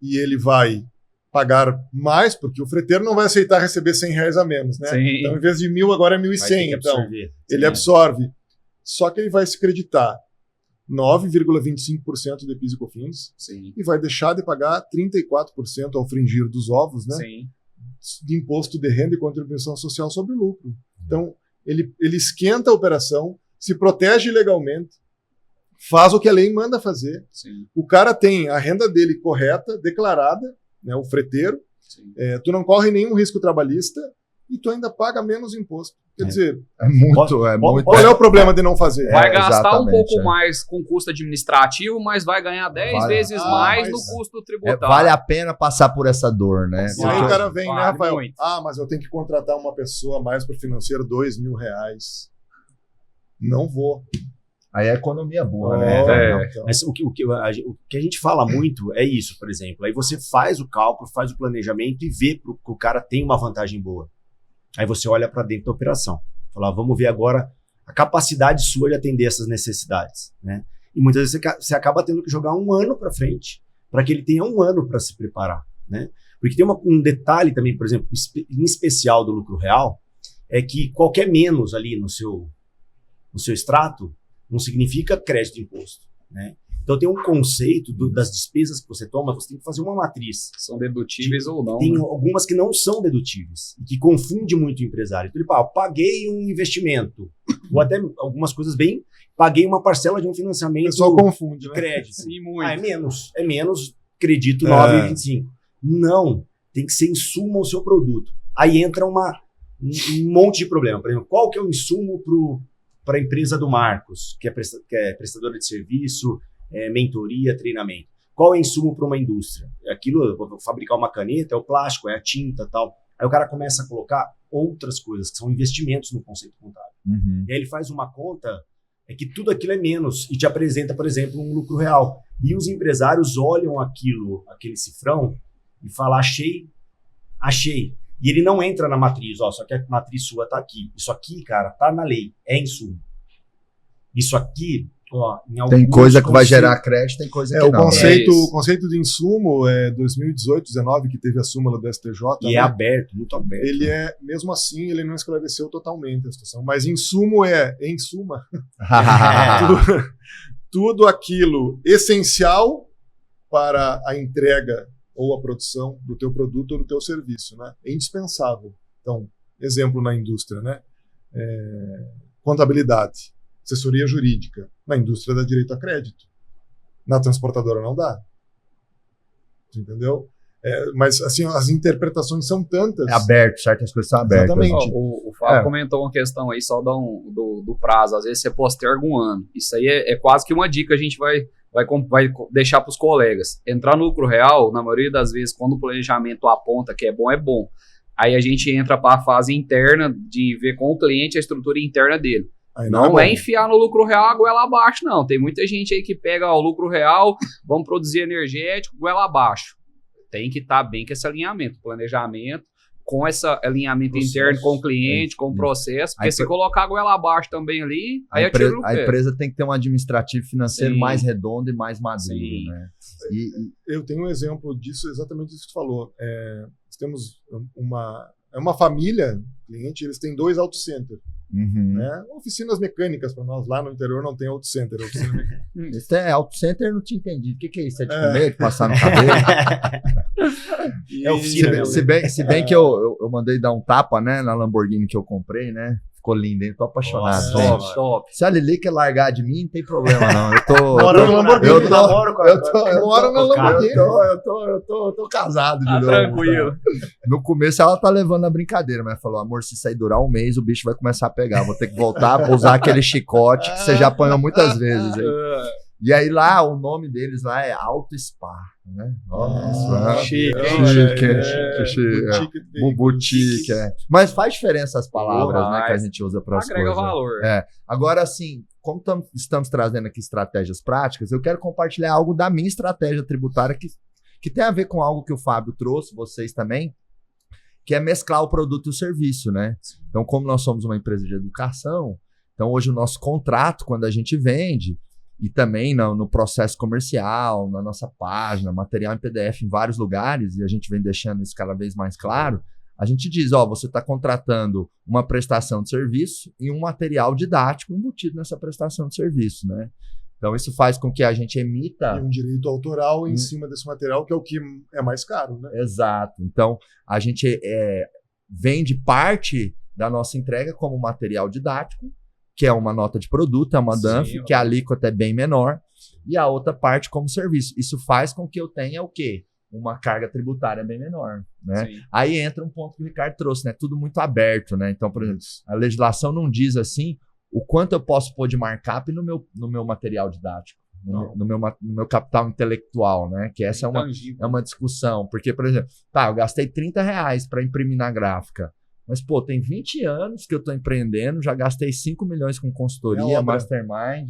e ele vai pagar mais, porque o freteiro não vai aceitar receber R$100 a menos, né? Sim. Então, em vez de 1.000, agora é 1.100. Então, ele absorve. Só que ele vai se creditar 9,25% de PIS e COFINS. Sim. E vai deixar de pagar 34% ao fringir dos ovos, né? Sim. De imposto de renda e contribuição social sobre o lucro. Então, ele esquenta a operação, se protege legalmente, faz o que a lei manda fazer. Sim. O cara tem a renda dele correta, declarada, né, o freteiro, tu não corre nenhum risco trabalhista e tu ainda paga menos imposto. Quer dizer, qual é o problema de não fazer? Vai gastar um pouco mais com custo administrativo, mas vai ganhar 10 vezes mais no custo tributário. Vale a pena passar por essa dor, né? E aí o cara vem, né, Rafael? Muito. Mas eu tenho que contratar uma pessoa mais para o financeiro, R$2.000. Não vou. Aí é economia boa, né? Então. Mas o que a gente fala muito é isso, por exemplo. Aí você faz o cálculo, faz o planejamento e vê que o cara tem uma vantagem boa. Aí você olha para dentro da operação. Fala, vamos ver agora a capacidade sua de atender essas necessidades. Né? E muitas vezes você acaba tendo que jogar um ano para frente para que ele tenha um ano para se preparar. Né? Porque tem um detalhe também, por exemplo, em especial do lucro real, é que qualquer menos ali no seu extrato não significa crédito de imposto. Né? Então tem um conceito das despesas que você toma, você tem que fazer uma matriz. São dedutíveis ou não. Tem né? algumas que não são dedutíveis, e que confunde muito o empresário. Então ele fala, paguei um investimento, ou até algumas coisas bem, paguei uma parcela de um financiamento. O pessoal confunde, de né? crédito. Sim, muito. É menos, acredito, 9,25. Não, tem que ser insumo ao seu produto. Aí entra um monte de problema. Por exemplo, qual que é o insumo para a empresa do Marcos, que é prestadora de serviço, mentoria, treinamento? Qual é o insumo para uma indústria? Aquilo, eu vou fabricar uma caneta, é o plástico, é a tinta, tal. Aí o cara começa a colocar outras coisas, que são investimentos no conceito contábil. E aí ele faz uma conta, que tudo aquilo é menos, e te apresenta, por exemplo, um lucro real. E os empresários olham aquele cifrão, e falam, achei. E ele não entra na matriz, só que a matriz sua tá aqui. Isso aqui, cara, tá na lei, é insumo. Isso aqui, em alguns tem coisa que vai gerar crédito, tem coisa que o não. O conceito de insumo é 2018, 19, que teve a súmula do STJ. E é aberto, muito aberto. Ele mesmo assim, ele não esclareceu totalmente a situação. Mas insumo em suma, tudo aquilo essencial para a entrega ou a produção do teu produto ou do teu serviço, né? É indispensável. Então, exemplo na indústria, né? Contabilidade, assessoria jurídica. Na indústria dá direito a crédito. Na transportadora não dá. Entendeu? Mas, assim, as interpretações são tantas. É aberto, certas coisas são abertas. Exatamente. O Fábio comentou uma questão aí só do prazo. Às vezes você posterga um ano. Isso aí é quase que uma dica que a gente vai deixar para os colegas. Entrar no lucro real, na maioria das vezes, quando o planejamento aponta que é bom, é bom. Aí a gente entra para a fase interna de ver com o cliente a estrutura interna dele. Não é enfiar no lucro real a goela abaixo, não. Tem muita gente aí que pega o lucro real, vamos produzir energético, goela abaixo. Tem que estar bem com esse alinhamento, planejamento, com esse alinhamento processo interno com o cliente, com o processo, porque se colocar a goela abaixo também ali, aí a empresa tem que ter um administrativo financeiro mais redondo e mais maduro, né? Eu tenho um exemplo disso, exatamente isso que você falou. Nós temos uma família, cliente, eles têm 2 auto center. Né? Oficinas mecânicas para nós, lá no interior não tem auto center. Isso é auto center, eu não tinha entendido. O que é isso? É de comer, de passar no cabelo? Oficina. Se bem que eu mandei dar um tapa, né, na Lamborghini que eu comprei, né? Ficou lindo, hein? Tô apaixonado. Nossa, top. Se a Lili quer largar de mim, não tem problema, não. Eu tô. Moro na Lamborghini. Eu moro na Lamborghini. Eu tô casado de novo. Tranquilo. No começo ela tá levando na brincadeira, mas falou: amor, se isso aí durar um mês, o bicho vai começar a pegar. Vou ter que voltar a usar aquele chicote que você já apanhou muitas vezes. Aí. E aí lá, o nome deles lá é Auto Spa, né? Chique. Boutique. Mas faz diferença as palavras, né, que a gente usa para as coisas. Agrega valor. Agora, assim, como estamos trazendo aqui estratégias práticas, eu quero compartilhar algo da minha estratégia tributária que tem a ver com algo que o Fábio trouxe, vocês também, que é mesclar o produto e o serviço, né? Então, como nós somos uma empresa de educação, então hoje o nosso contrato, quando a gente vende, e também no processo comercial, na nossa página, material em PDF em vários lugares, e a gente vem deixando isso cada vez mais claro, a gente diz, você está contratando uma prestação de serviço e um material didático embutido nessa prestação de serviço, né? Então isso faz com que a gente emita... E um direito autoral em cima desse material, que é o que é mais caro, né? Exato. Então a gente vende parte da nossa entrega como material didático, que é uma nota de produto, é uma DANF, que a alíquota é bem menor, e a outra parte como serviço. Isso faz com que eu tenha o quê? Uma carga tributária bem menor, né? Sim. Aí entra um ponto que o Ricardo trouxe, né? Tudo muito aberto, né? Então, por exemplo, a legislação não diz assim o quanto eu posso pôr de markup no meu material didático, no meu capital intelectual, né? Que essa é uma discussão. Porque, por exemplo, eu gastei R$30 para imprimir na gráfica. Mas, tem 20 anos que eu estou empreendendo, já gastei 5 milhões com consultoria, mastermind,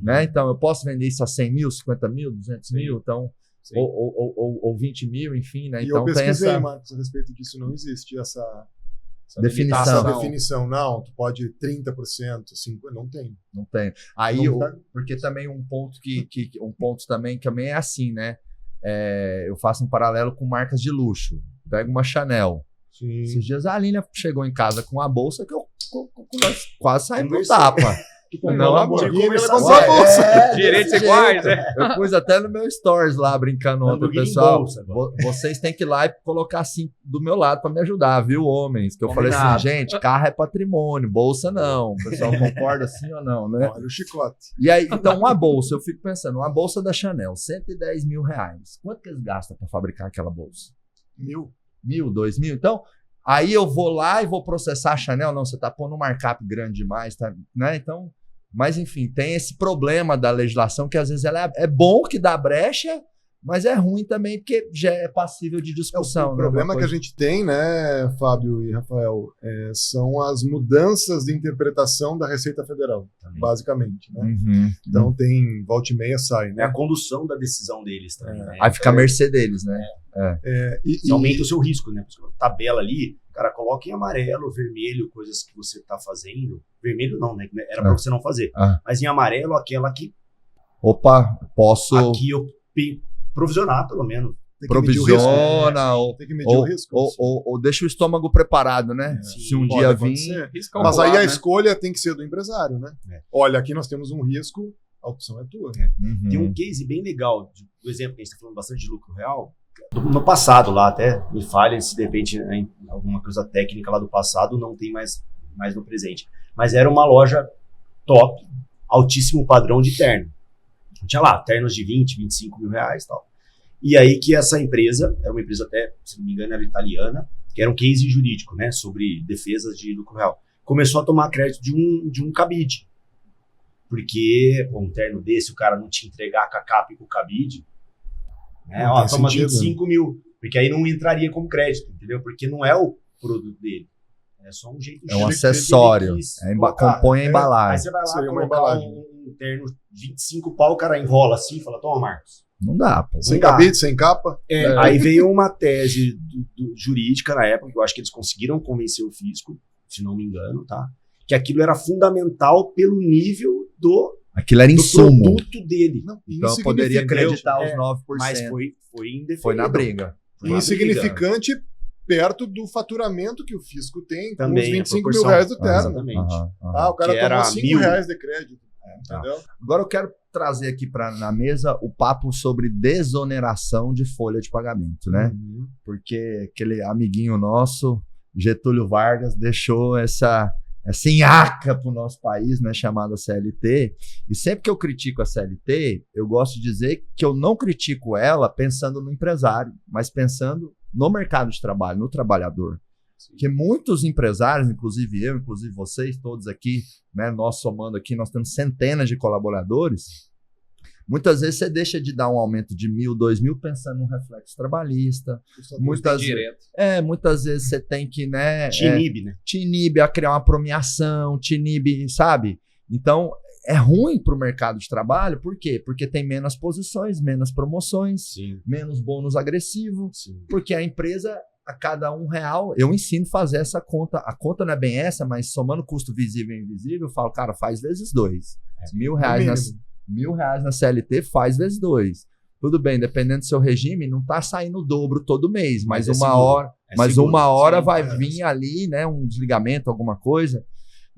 né? Então, eu posso vender isso a 100 mil, 50 mil, 200 mil, então, ou 20 mil, enfim, né? E então, eu pesquisei, tem Marcos, a respeito disso, não existe essa definição. Não, tu pode 30%, 50%, não tem. Não tem. Aí, porque também um ponto também é assim, né? Eu faço um paralelo com marcas de luxo. Pego uma Chanel. Sim. Esses dias a Aline chegou em casa com a bolsa que eu quase saí pro tapa. Tu comprou Não, uma amor. Lamborghini, ele Ué, comprou a bolsa. Direitos desse iguais, jeito. né? Eu pus até no meu stories lá, brincando ontem, Lamborghini em pessoal. bolsa agora. Vocês têm que ir lá e colocar assim do meu lado pra me ajudar, viu, homens? Que eu falei assim, Combinado. gente, carro é patrimônio, bolsa não. O pessoal concorda assim ou não, né? Olha o chicote. E aí, então, uma bolsa, eu fico pensando, uma bolsa da Chanel, R$110 mil. Quanto que eles gastam pra fabricar aquela bolsa? 1.000. 1.000, 2.000? Então, aí eu vou lá e vou processar a Chanel. Não, você tá pondo um markup grande demais, tá, né? Então, mas enfim, tem esse problema da legislação que às vezes ela é bom que dá brecha, mas é ruim também porque já é passível de discussão. O né? problema Uma que a coisa- gente tem, né, Fábio e Rafael, são as mudanças de interpretação da Receita Federal, Também. basicamente. Né? Uhum. Então tem volta e meia sai, É né? a condução da decisão deles também, né? Aí fica a mercê deles, né? Você aumenta o seu risco, né? Porque a tabela ali, o cara coloca em amarelo, vermelho, coisas que você tá fazendo. Vermelho não, né? Era pra você não fazer. Ah. Mas em amarelo, aquela que Opa, posso aqui eu provisionar, pelo menos. Tem que medir o risco, né? provisiona ou, Tem que medir o ou, risco. ou deixa o estômago preparado, né? Sim, Se um Pode dia acontecer. vir... Risco Mas aí calculado, a né? escolha tem que ser do empresário, né? É. Olha, aqui nós temos um risco, a opção é tua. Uhum. Tem um case bem legal, do exemplo que a gente está falando bastante de lucro real. No passado lá, até me falha se de repente né, alguma coisa técnica lá do passado não tem mais no presente. Mas era uma loja top, altíssimo padrão de terno. Tinha lá ternos de 20, 25 mil reais e tal. E aí que essa empresa, era uma empresa até, se não me engano, era italiana, que era um case jurídico, né, sobre defesas de lucro real. Começou a tomar crédito de um cabide. Porque pô, um terno desse, o cara não te entregar com a capa e com o cabide, né, Não ó, tem toma sentido. 25 mil. Porque aí não entraria como crédito, entendeu? Porque não é o produto dele. É só um jeito É um chique acessório. que ele quis É colocar. compõe a Aí embalagem. você vai lá Seria uma colocar embalagem. um terno 25 pau, o cara enrola assim e fala, toma, Marcos. Não dá, pô. Sem dá. cabide, sem capa. Aí veio uma tese jurídica na época, que eu acho que eles conseguiram convencer o fisco, se não me engano, tá? Que aquilo era fundamental pelo nível do Aquilo era insumo. produto dele. Não, Então eu poderia insignificante. acreditar os É, 9%. Mas foi indeferido. Foi na briga. Foi na briga. Insignificante perto do faturamento que o fisco tem com Também, os a 25 mil proporção. reais do terno. Exatamente. Aham, aham. Ah, o cara Que tomou era 5 1.000. reais de crédito. Tá. Entendeu? Agora eu quero trazer aqui na mesa o papo sobre desoneração de folha de pagamento, né? Uhum. Porque aquele amiguinho nosso, Getúlio Vargas, deixou essa nhaca para o nosso país, né, chamada CLT. E sempre que eu critico a CLT, eu gosto de dizer que eu não critico ela pensando no empresário, mas pensando no mercado de trabalho, no trabalhador. Porque muitos empresários, inclusive eu, inclusive vocês, todos aqui, né, nós somando aqui, nós temos centenas de colaboradores. Muitas vezes você deixa de dar um aumento de 1.000, 2.000 pensando no reflexo trabalhista. Muitas vezes você tem que, né, Te inibe, né? te inibe a criar uma premiação, te inibe, sabe? Então, é ruim para o mercado de trabalho, por quê? Porque tem menos posições, menos promoções, Sim, menos bônus agressivo, sim. porque a empresa, a cada R$1, eu ensino a fazer essa conta. A conta não é bem essa, mas somando custo visível e invisível, eu falo, cara, faz vezes 2. R$1.000 na CLT faz vezes 2. Tudo bem, dependendo do seu regime, não está saindo o dobro todo mês, mas é uma seguro. hora, É seguro, uma hora sim, vai é. vir ali, né, um desligamento, alguma coisa.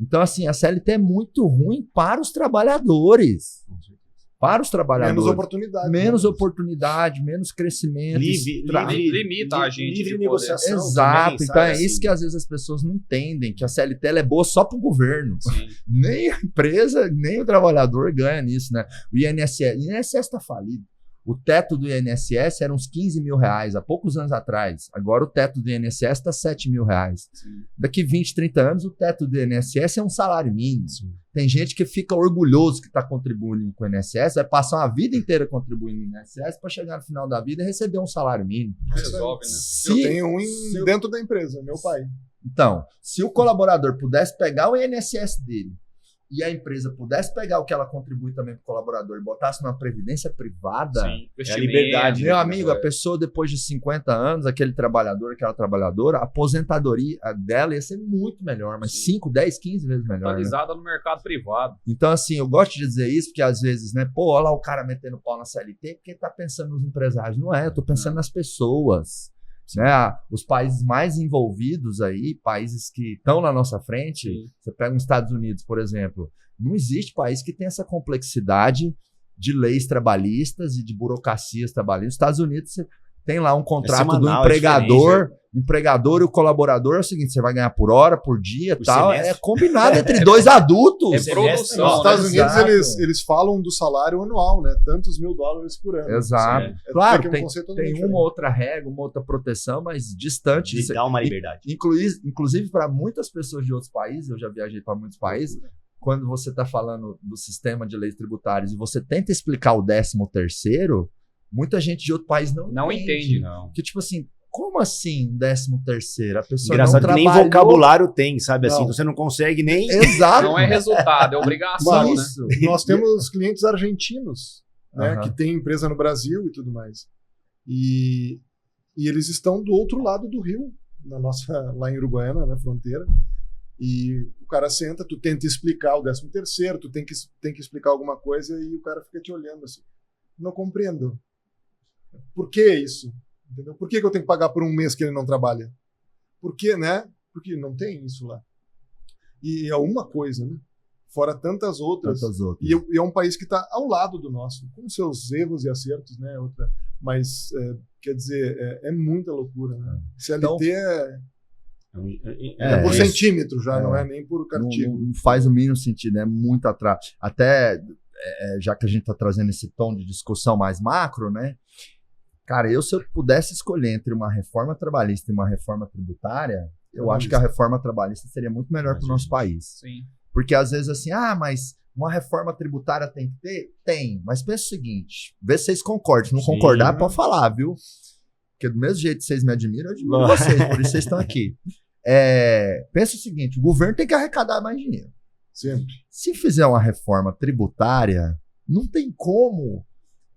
Então, assim, a CLT é muito ruim para os trabalhadores. Para os trabalhadores. Menos oportunidade. Menos né? oportunidade, menos crescimento. Limita a gente de livre poder. negociação. Exato, também, então sabe, é assim. isso que às vezes as pessoas não entendem, que a CLT ela é boa só para o governo. Sim. Nem a empresa, nem o trabalhador ganha nisso, né? O INSS está falido. O teto do INSS era uns R$15.000 há poucos anos atrás. Agora o teto do INSS está R$7.000. Sim. Daqui 20, 30 anos o teto do INSS é um salário mínimo. Sim. Tem gente que fica orgulhoso que está contribuindo com o INSS, vai passar uma vida inteira contribuindo no INSS para chegar no final da vida e receber um salário mínimo. Resolve, né? Eu tenho um dentro da empresa, meu pai. Então, se o colaborador pudesse pegar o INSS dele e a empresa pudesse pegar o que ela contribui também para o colaborador e botasse numa previdência privada, Sim, É a investimento, liberdade, meu né? amigo, a pessoa depois de 50 anos, aquele trabalhador, aquela trabalhadora, a aposentadoria dela ia ser muito melhor, mas 5, 10, 15 vezes melhor. Né? atualizada no mercado privado. Então, assim, eu gosto de dizer isso, porque às vezes, né, pô, olha lá o cara metendo pau na CLT, porque tá pensando nos empresários. Não é, eu tô pensando nas pessoas. Né? Os países mais envolvidos aí, países que estão na nossa frente, você pega os Estados Unidos, por exemplo, não existe país que tenha essa complexidade de leis trabalhistas e de burocracias trabalhistas. Nos Estados Unidos, você tem lá um contrato do empregador e o colaborador. É o seguinte, você vai ganhar por hora, por dia e tal. semestre. É combinado entre dois adultos. É produção. Nos Estados né? Unidos, Exato. eles falam do salário anual, né? Tantos $1.000 por ano. Exato. É Claro, que é um tem conceito totalmente uma outra regra, uma outra proteção, mas distante. De dar uma liberdade. Inclusive, para muitas pessoas de outros países, eu já viajei para muitos países, quando você está falando do sistema de leis tributárias e você tenta explicar o 13º, muita gente de outro país não entende, não. Porque, tipo assim, como assim 13º? A pessoa Engraçado não que nem trabalhou... vocabulário tem, sabe? Assim, Não. então você não consegue nem... Exato. Não é resultado, é obrigação, né? Isso. Nós temos clientes argentinos, né, Aham. que têm empresa no Brasil e tudo mais. E eles estão do outro lado do rio, lá em Uruguaiana, na fronteira. E o cara senta, tu tenta explicar o 13º, tu tem que explicar alguma coisa e o cara fica te olhando assim. Não compreendo. Por que isso? Entendeu? Por que eu tenho que pagar por um mês que ele não trabalha? Por quê, né? Porque não tem isso lá. E é uma coisa, né? Fora tantas outras. E é um país que está ao lado do nosso, com seus erros e acertos, né? Mas, quer dizer, é muita loucura, né? CLT é por centímetro já, não é nem por cartigo. Não faz o mínimo sentido, é muito atrás. Até, já que a gente está trazendo esse tom de discussão mais macro, né? Cara, se eu pudesse escolher entre uma reforma trabalhista e uma reforma tributária, eu acho que a reforma trabalhista seria muito melhor para o nosso país. Sim. Porque às vezes assim, mas uma reforma tributária tem que ter? Tem, mas pensa o seguinte, vê se vocês concordam. Se não concordar, pode falar, viu? Porque do mesmo jeito que vocês me admiram, eu admiro vocês, por isso vocês estão aqui. Pensa o seguinte, o governo tem que arrecadar mais dinheiro. Sempre. Se fizer uma reforma tributária, não tem como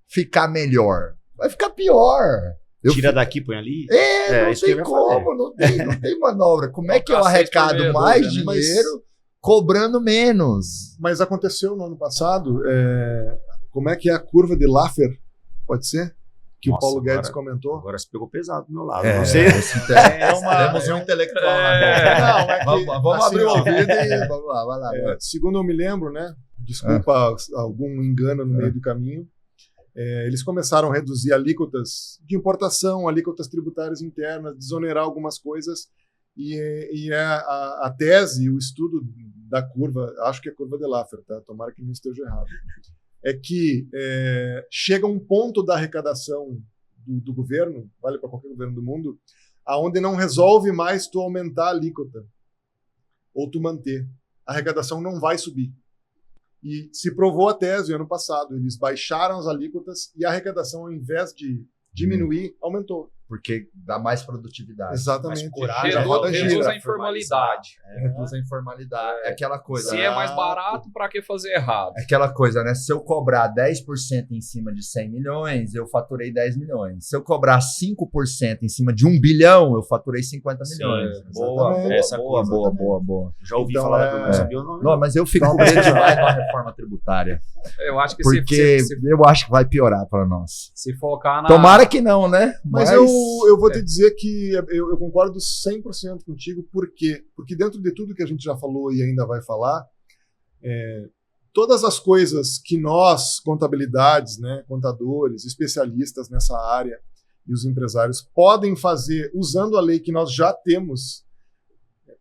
ficar melhor. Vai ficar pior. Tira daqui, põe ali. Não tem como, não tem manobra. Como é que eu arrecado mais dinheiro cobrando menos? Mas aconteceu no ano passado, como é que é a curva de Laffer? Pode ser? Que o Paulo Guedes comentou. Agora você pegou pesado do meu lado. Não sei. Temos um intelectual lá. Vamos abrir o ouvido e vamos lá, vai lá. Segundo eu me lembro, né? Desculpa algum engano no meio do caminho. Eles começaram a reduzir alíquotas de importação, alíquotas tributárias internas, desonerar algumas coisas, e a tese, o estudo da curva, acho que é a curva de Laffer, tá? Tomara que não esteja errado, é que chega um ponto da arrecadação do governo, vale para qualquer governo do mundo, aonde não resolve mais tu aumentar a alíquota ou tu manter. A arrecadação não vai subir. E se provou a tese ano passado. Eles baixaram as alíquotas e a arrecadação, ao invés de diminuir, aumentou. Porque dá mais produtividade. Exatamente. Reduz a informalidade. Reduz a informalidade. É aquela coisa. Se é mais barato, para que fazer errado? É aquela coisa, né? Se eu cobrar 10% em cima de 100 milhões, eu faturei 10 milhões. Se eu cobrar 5% em cima de 1 bilhão, eu faturei 50 milhões. Boa. Já ouvi falar, não sabia o nome. Não, mas eu fico com medo demais na reforma tributária. Eu acho que porque eu acho que vai piorar para nós. Se focar na... Tomara que não, né? Mas eu vou te dizer que eu concordo 100% contigo. Por quê? Porque dentro de tudo que a gente já falou e ainda vai falar, todas as coisas que nós, contabilidades, né, contadores, especialistas nessa área e os empresários podem fazer usando a lei que nós já temos,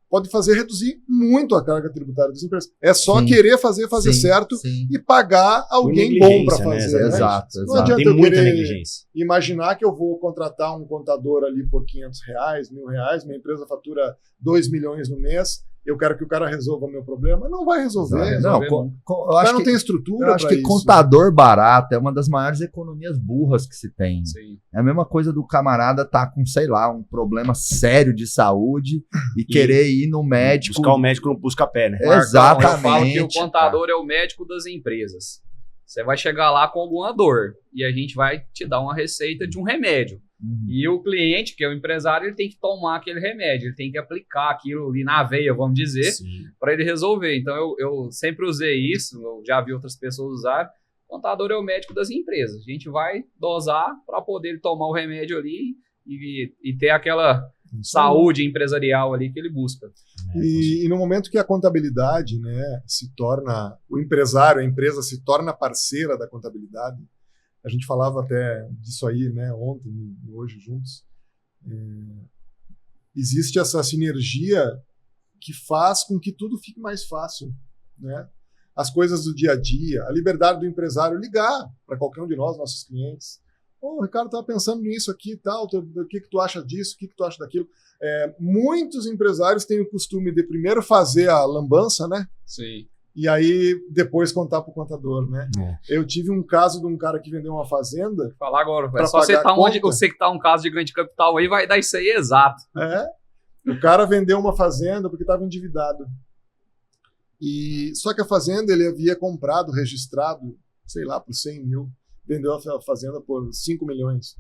pode fazer reduzir muito a carga tributária das empresas. É só querer fazer certo e pagar alguém bom para fazer. Né? Exato. Não adianta tem muita querer negligência. Imaginar que eu vou contratar um contador ali por R$500, R$1.000, minha empresa fatura 2 milhões no mês, eu quero que o cara resolva o meu problema. Não vai resolver. Eu acho não tem estrutura. Eu acho que contador barato é uma das maiores economias burras que se tem. Sim. É a mesma coisa do camarada tá com, sei lá, um problema sério de saúde e querer ir no médico. Buscar o médico não busca pé, né? Exatamente. Eu falo que o contador é o médico das empresas. Você vai chegar lá com alguma dor e a gente vai te dar uma receita de um remédio. E o cliente, que é o empresário, ele tem que tomar aquele remédio, ele tem que aplicar aquilo ali na veia, vamos dizer, para ele resolver. Então eu sempre usei isso, eu já vi outras pessoas usar. O contador é o médico das empresas. A gente vai dosar para poder tomar o remédio ali e ter aquela saúde empresarial ali que ele busca. E no momento que a contabilidade, né, se torna, o empresário, a empresa se torna parceira da contabilidade, a gente falava até disso aí, né, ontem e hoje juntos, existe essa sinergia que faz com que tudo fique mais fácil, né? As coisas do dia a dia, a liberdade do empresário ligar para qualquer um de nós, nossos clientes. O Ricardo estava pensando nisso aqui e tal, o que tu acha disso, o que tu acha daquilo? Muitos empresários têm o costume de primeiro fazer a lambança, né? Sim. E aí depois contar para o contador, né? Eu tive um caso de um cara que vendeu uma fazenda. Vou falar agora, é só você que tá um caso de ganho de capital aí, vai dar isso aí exato. O cara vendeu uma fazenda porque estava endividado. Só que a fazenda ele havia comprado, registrado, sei lá, por 100 mil. Vendeu a fazenda por 5 milhões.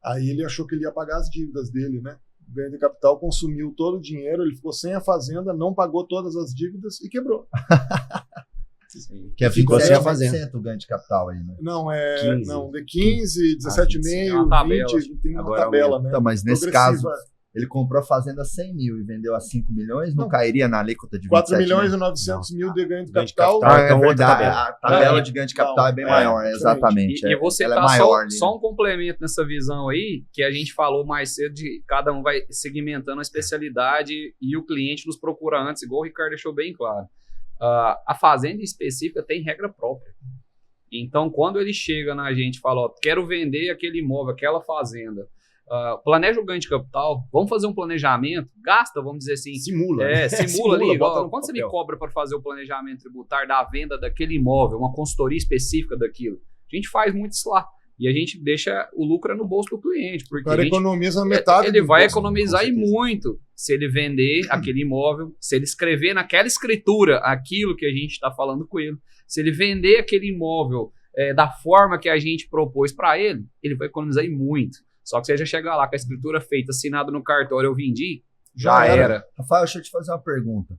Aí ele achou que ele ia pagar as dívidas dele, né? O ganho de capital consumiu todo o dinheiro, ele ficou sem a fazenda, não pagou todas as dívidas e quebrou. Que ficou sem a fazenda. O ganho de capital aí, né? Não, 15. Não, de 15, 17,5, 20, tem uma tabela, né? Então, mas nesse caso, ele comprou a fazenda 100 mil e vendeu a 5 milhões, não cairia na alíquota de 4 27 milhões mil? e 900 mil de ganho de capital. É verdade. A tabela de ganho de capital é bem maior, exatamente. E você ela tá é maior, só um complemento nessa visão aí, que a gente falou mais cedo, de cada um vai segmentando a especialidade e o cliente nos procura antes, igual o Ricardo deixou bem claro. A fazenda específica tem regra própria. Então, quando ele chega na gente e fala, quero vender aquele imóvel, aquela fazenda, planeja o ganho de capital, vamos fazer um planejamento, gasta, vamos dizer assim. Simula. Simula ali. Quando você me cobra para fazer o planejamento tributário da venda daquele imóvel, uma consultoria específica daquilo? A gente faz muito isso lá. E a gente deixa o lucro no bolso do cliente. Porque o cara economiza metade. Ele vai economizar e muito se ele vender aquele imóvel, se ele escrever naquela escritura aquilo que a gente está falando com ele, se ele vender aquele imóvel da forma que a gente propôs para ele, ele vai economizar e muito. Só que você já chega lá com a escritura feita, assinado no cartório, eu vendi, já era. Rafael, deixa eu te fazer uma pergunta.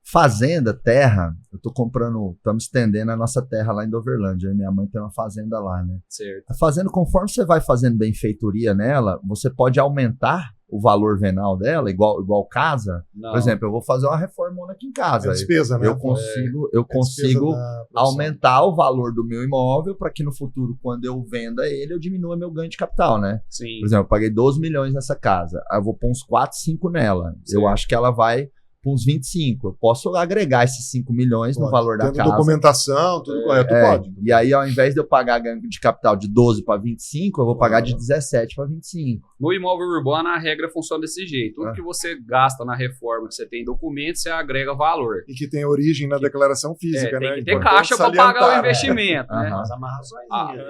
Fazenda, terra, eu tô comprando, estamos estendendo a nossa terra lá em Doverlândia. Minha mãe tem uma fazenda lá, né? Certo. A fazenda, conforme você vai fazendo benfeitoria nela, você pode aumentar o valor venal dela, igual casa. Não. Por exemplo, eu vou fazer uma reforma aqui em casa. É despesa, né? Eu consigo aumentar o valor do meu imóvel para que no futuro, quando eu venda ele, eu diminua meu ganho de capital, né? Sim. Por exemplo, eu paguei 12 milhões nessa casa. Aí eu vou pôr uns 4, 5 nela. Sim. Eu acho que ela vai para uns 25. Eu posso agregar esses 5 milhões no valor da casa. Documentação, tudo correto, pode. E aí, ao invés de eu pagar ganho de capital de 12 para 25, eu vou pagar de 17 para 25. No imóvel urbano, a regra funciona desse jeito. Tudo que você gasta na reforma, que você tem documento, você agrega valor. E que tem origem na declaração física, né? Tem que ter caixa para pagar o investimento, né? As amarrações.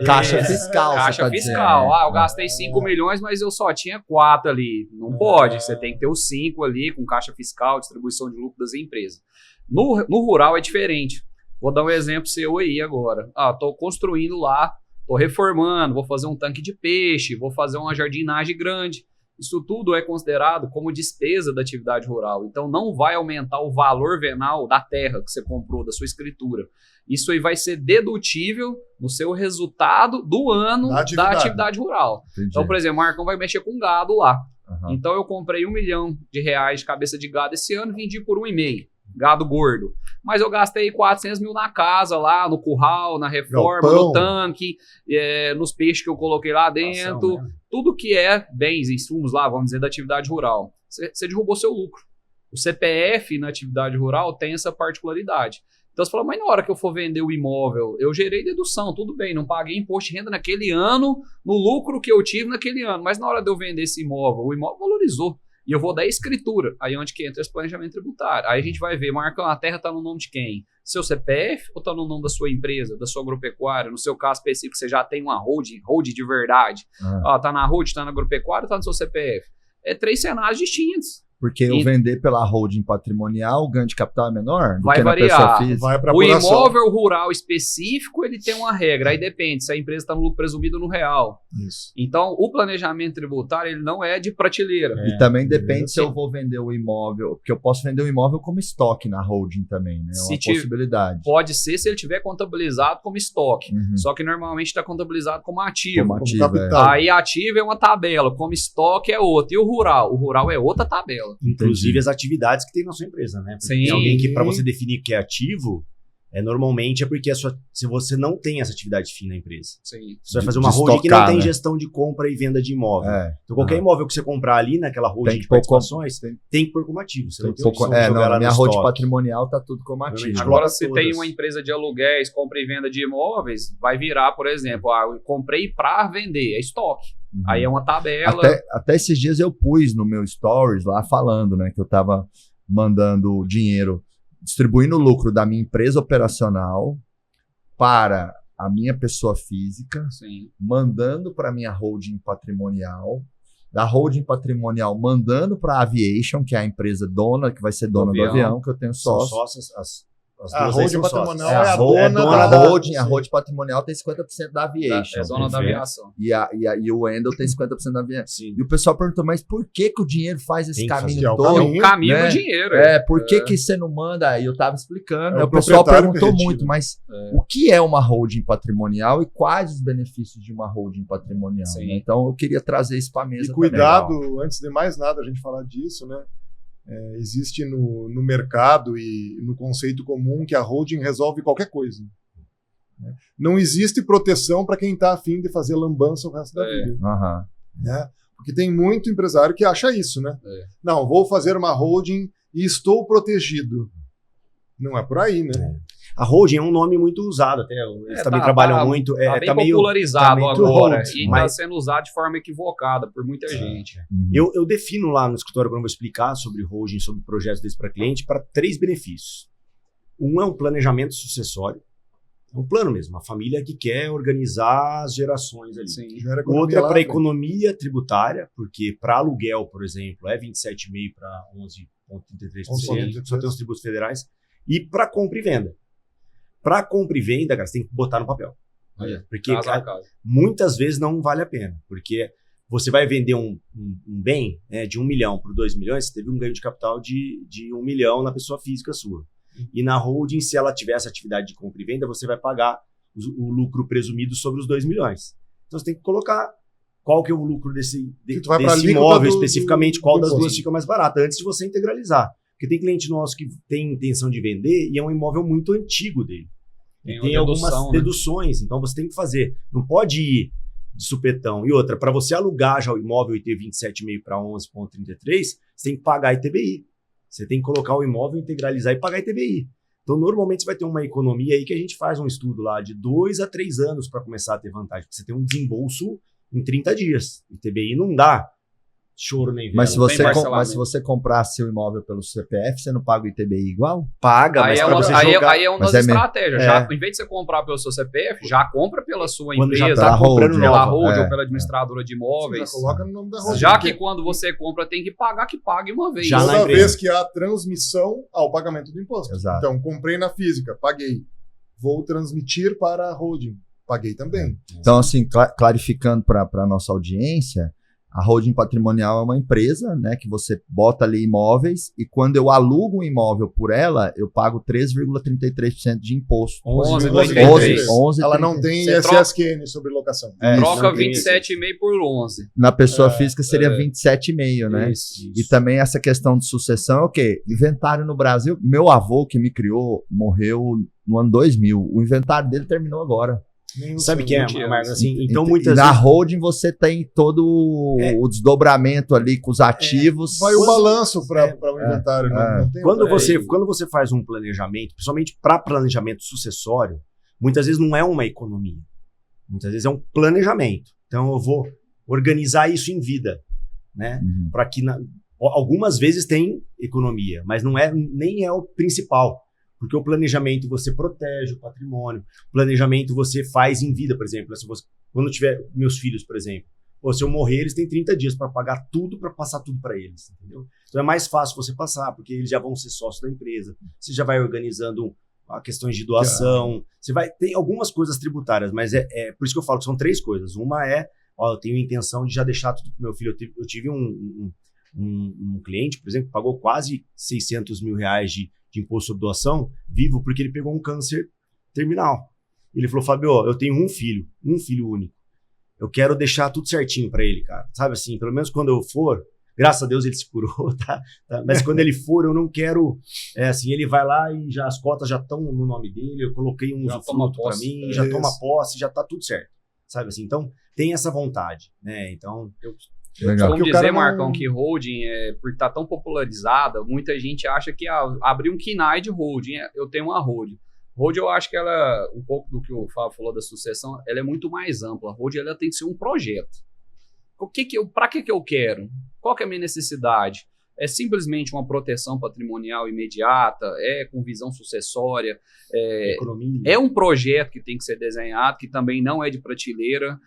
Caixa fiscal. Caixa fiscal. Eu gastei 5 milhões, mas eu só tinha 4 ali. Não pode. Você tem que ter os 5 ali com caixa fiscal, distribuição de lucro das empresas. No rural é diferente. Vou dar um exemplo seu aí agora. Tô construindo lá, tô reformando, vou fazer um tanque de peixe, vou fazer uma jardinagem grande. Isso tudo é considerado como despesa da atividade rural. Então não vai aumentar o valor venal da terra que você comprou, da sua escritura. Isso aí vai ser dedutível no seu resultado do ano da atividade rural. Entendi. Então, por exemplo, o Marcão vai mexer com gado lá. Uhum. Então eu comprei R$1 milhão de cabeça de gado esse ano, vendi por 1,5. Gado gordo. Mas eu gastei 400 mil na casa lá, no curral, na reforma, no tanque, nos peixes que eu coloquei lá dentro. Tudo que é bens, insumos lá, vamos dizer, da atividade rural. Você derrubou seu lucro. O CPF na atividade rural tem essa particularidade. Então você fala, mas na hora que eu for vender o imóvel, eu gerei dedução, tudo bem, não paguei imposto de renda naquele ano, no lucro que eu tive naquele ano. Mas na hora de eu vender esse imóvel, o imóvel valorizou. E eu vou dar escritura, aí onde que entra esse planejamento tributário. Aí a gente vai ver, Marcão, a terra está no nome de quem? Seu CPF ou está no nome da sua empresa, da sua agropecuária? No seu caso específico, você já tem uma holding de verdade. Está na holding, está na agropecuária ou está no seu CPF? É 3 cenários distintos. Porque eu vender pela holding patrimonial, o ganho de capital é menor do Vai que na variar. pessoa física. Vai para O apuração. imóvel rural específico, ele tem uma regra, aí depende se a empresa está no lucro presumido no real. Isso. Então, o planejamento tributário, ele não é de prateleira. E também depende se Sim. eu vou vender o imóvel, porque eu posso vender o imóvel como estoque na holding também, né? É Se uma tiver- possibilidade. Pode ser se ele tiver contabilizado como estoque. Uhum. Só que normalmente está contabilizado como ativo. Como ativo, capital. Aí ativo é uma tabela, como estoque é outra. E o rural? O rural é outra tabela. Inclusive as atividades que tem na sua empresa, né? Porque Sim. tem alguém que, para você definir o que é ativo, normalmente é porque se você não tem essa atividade fim na empresa. Sim. Você vai De- fazer uma de holding que não estocar, tem né? gestão de compra e venda de imóvel. É. Então, qualquer imóvel que você comprar ali naquela holding Tem de que pôr como- participações, tem que pôr como ativo. Você Tem não tem pouco- opção de jogar não, lá na minha no holding estoque. patrimonial tá tudo como ativo. Agora, se todas. tem uma empresa de aluguéis, compra e venda de imóveis, vai virar, por exemplo, eu comprei para vender, é estoque. Uhum. Aí é uma tabela. Até esses dias eu pus no meu stories lá falando, né, que eu tava mandando dinheiro, distribuindo o lucro da minha empresa operacional para a minha pessoa física, Sim. mandando para minha holding patrimonial, da holding patrimonial mandando para a Aviation, que é a empresa dona, que vai ser dona do avião, que eu tenho São sócio. sócias, as A duas aí holding são patrimonial sócias. é a a dona da da- holding, a sim. holding patrimonial tem 50% da Aviation. É dona da perfeito. aviação. E o Wendel tem 50% da Aviation. Sim. E o pessoal perguntou, mas por que o dinheiro faz esse Tem que caminho fazer. todo? É o caminho né? do dinheiro. Por que que você não manda? Aí eu tava explicando. É Aí o o pessoal proprietário que perguntou retira. muito, mas o que é uma holding patrimonial e quais os benefícios de uma holding patrimonial? Sim. Né? Então eu queria trazer isso para a mesa. E cuidado, antes de mais nada a gente falar disso, né? Existe no mercado e no conceito comum que a holding resolve qualquer coisa. Né? Não existe proteção para quem está afim de fazer lambança o resto da vida. Também. Aham. Né? Porque tem muito empresário que acha isso, né? É. Não, vou fazer uma holding e estou protegido. Não é por aí, né? A holding é um nome muito usado até. Eles também trabalham muito. Tá bem tá meio popularizado tá meio agora. hold, E está mas- sendo usado de forma equivocada por muita gente. Uhum. Eu defino lá no escritório, quando eu vou explicar sobre holding, sobre projetos desse para cliente, para 3 benefícios. Um é um planejamento sucessório. É um plano mesmo, uma família que quer organizar as gerações ali. Sim. Gera O economia outro é lá para na frente. economia tributária, porque para aluguel, por exemplo, é 27,5% para 11,33%, 11,33%. só tem os tributos federais. E para compra e venda. Para compra e venda, cara, você tem que botar no papel. Porque Caso a caso. muitas vezes não vale a pena, porque você vai vender um bem, né, de 1 milhão por 2 milhões, você teve um ganho de capital de 1 milhão na pessoa física sua. E na holding, se ela tiver essa atividade de compra e venda, você vai pagar o lucro presumido sobre os 2 milhões. Então você tem que colocar qual que é o lucro desse tu vai pra desse alíquota imóvel do- especificamente, do qual das imposto. duas fica mais barata, antes de você integralizar. Porque tem cliente nosso que tem intenção de vender e é um imóvel muito antigo dele. Tem E tem uma algumas dedução, né? deduções, então você tem que fazer. Não pode ir de supetão. E outra, para você alugar já o imóvel e ter 27,5 para 11,33, você tem que pagar ITBI. Você tem que colocar o imóvel, integralizar e pagar ITBI. Então, normalmente, você vai ter uma economia aí que a gente faz um estudo lá de 2 a 3 anos para começar a ter vantagem. Porque você tem um desembolso em 30 dias. ITBI não dá choro nem vela. Mas se, Não tem você parcelamento. mas se você comprasse o imóvel pelo CPF, você não paga o ITBI igual? paga, Aí mas é, para uma, você aí, jogar... aí é uma Mas das é mesmo. estratégias. É. Já, em vez de você comprar pelo seu CPF, já compra pela sua Quando já empresa, tá Pela comprando holding, pela nova. holding É, ou pela administradora de Você imóveis. já coloca no nome da holding. Já que quando você compra tem que pagar, que pague uma vez. Já na Toda empresa. vez que há transmissão ao pagamento do imposto. Exato. Então, comprei na física, paguei. Vou transmitir para a holding, paguei também. Então, assim, clarificando para a nossa audiência, a holding patrimonial é uma empresa, né, que você bota ali imóveis e quando eu alugo um imóvel por ela, eu pago 3,33% de imposto. 11,33. 11, Ela não tem Você ISSQN sobre locação. Troca não tem 27,5 por 11. Na pessoa física seria 27,5, né? Isso. E também essa questão de sucessão é o quê? Inventário no Brasil. Meu avô que me criou morreu no ano 2000. O inventário dele terminou agora. Nem o Sabe seu. que é, Mentira. Marcos? Assim, então, E muitas na vezes... holding você tem todo o desdobramento ali com os ativos. Vai o balanço para É, o inventário. Não tem Quando outra- você faz um planejamento, principalmente para planejamento sucessório, muitas vezes não é uma economia. Muitas vezes é um planejamento. Então eu vou organizar isso em vida, né? Uhum. Para que algumas vezes tem economia, mas nem é o principal. Porque o planejamento você protege o patrimônio, o planejamento você faz em vida, por exemplo. Se você, quando eu tiver meus filhos, por exemplo, Pô, se eu morrer, eles têm 30 dias para pagar tudo, para passar tudo para eles, entendeu? Então é mais fácil você passar, porque eles já vão ser sócios da empresa. Você já vai organizando questões de doação. Você vai ter algumas coisas tributárias, mas por isso que eu falo que são 3 coisas. Uma é, eu tenho a intenção de já deixar tudo pro meu filho. Eu tive um cliente, por exemplo, que pagou quase 600 mil reais de imposto sobre doação, vivo, porque ele pegou um câncer terminal. Ele falou, Fábio, eu tenho um filho único. Eu quero deixar tudo certinho para ele, cara. Sabe assim, pelo menos quando eu for, graças a Deus ele se curou, tá? Mas quando ele for, eu não quero, assim, ele vai lá e já as cotas já estão no nome dele, eu coloquei um usufruto para mim, já toma posse, já tá tudo certo. Sabe assim, então tem essa vontade, né? Então, Legal. Vamos dizer, Marcão, que holding, por estar tão popularizada, muita gente acha que abrir um KNAI de holding, eu tenho uma holding. Holding, eu acho que ela, um pouco do que o Fábio falou da sucessão, ela é muito mais ampla. Holding, ela tem que ser um projeto. Para que eu quero? Qual que é a minha necessidade? É simplesmente uma proteção patrimonial imediata? É com visão sucessória? É um projeto que tem que ser desenhado, que também não é de prateleira.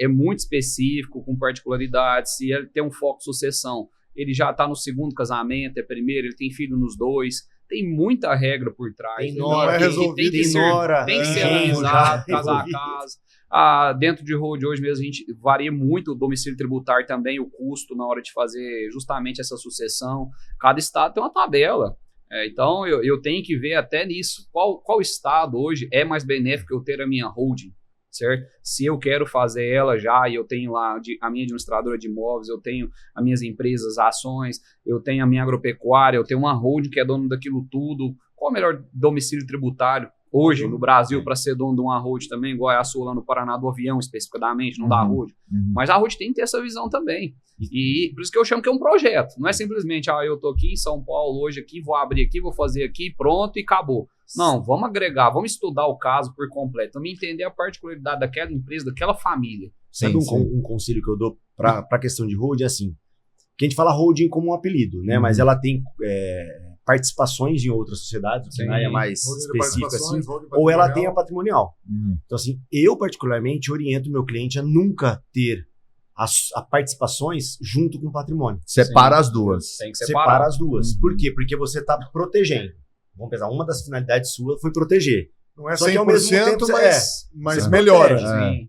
É muito específico, com particularidades. Se ele tem um foco sucessão, ele já está no segundo casamento, é primeiro, ele tem filho nos 2. Tem muita regra por trás. Tem nora, tem que ser analisado, caso a caso. Dentro de hold hoje mesmo, a gente varia muito o domicílio tributário também, o custo na hora de fazer justamente essa sucessão. Cada estado tem uma tabela. Então, eu tenho que ver até nisso. Qual estado hoje é mais benéfico eu ter a minha holding? Certo? Se eu quero fazer ela já, e eu tenho lá a minha administradora de imóveis, eu tenho as minhas empresas, ações, eu tenho a minha agropecuária, eu tenho uma holding que é dono daquilo tudo. Qual é o melhor domicílio tributário hoje no Brasil para ser dono de uma holding também, igual é a sua lá no Paraná do avião, especificadamente, não da holding? Mas a holding tem que ter essa visão também. E por isso que eu chamo que é um projeto. Não é simplesmente, eu tô aqui em São Paulo hoje, aqui, vou abrir aqui, vou fazer aqui, pronto e acabou. Não, vamos agregar, vamos estudar o caso por completo, vamos entender a particularidade daquela empresa, daquela família. Sabe um conselho que eu dou para a questão de holding? Assim, que a gente fala holding como um apelido, né? Mas ela tem participações em outras sociedades, que é mais específica assim, ou ela tem a patrimonial. Então, assim, eu particularmente oriento o meu cliente a nunca ter as participações junto com o patrimônio. Separa as duas. Tem que separar as duas. Por quê? Porque você está protegendo. Vamos pensar, uma das finalidades sua foi proteger. Não é 100%, só que ao mesmo tempo, mas melhora.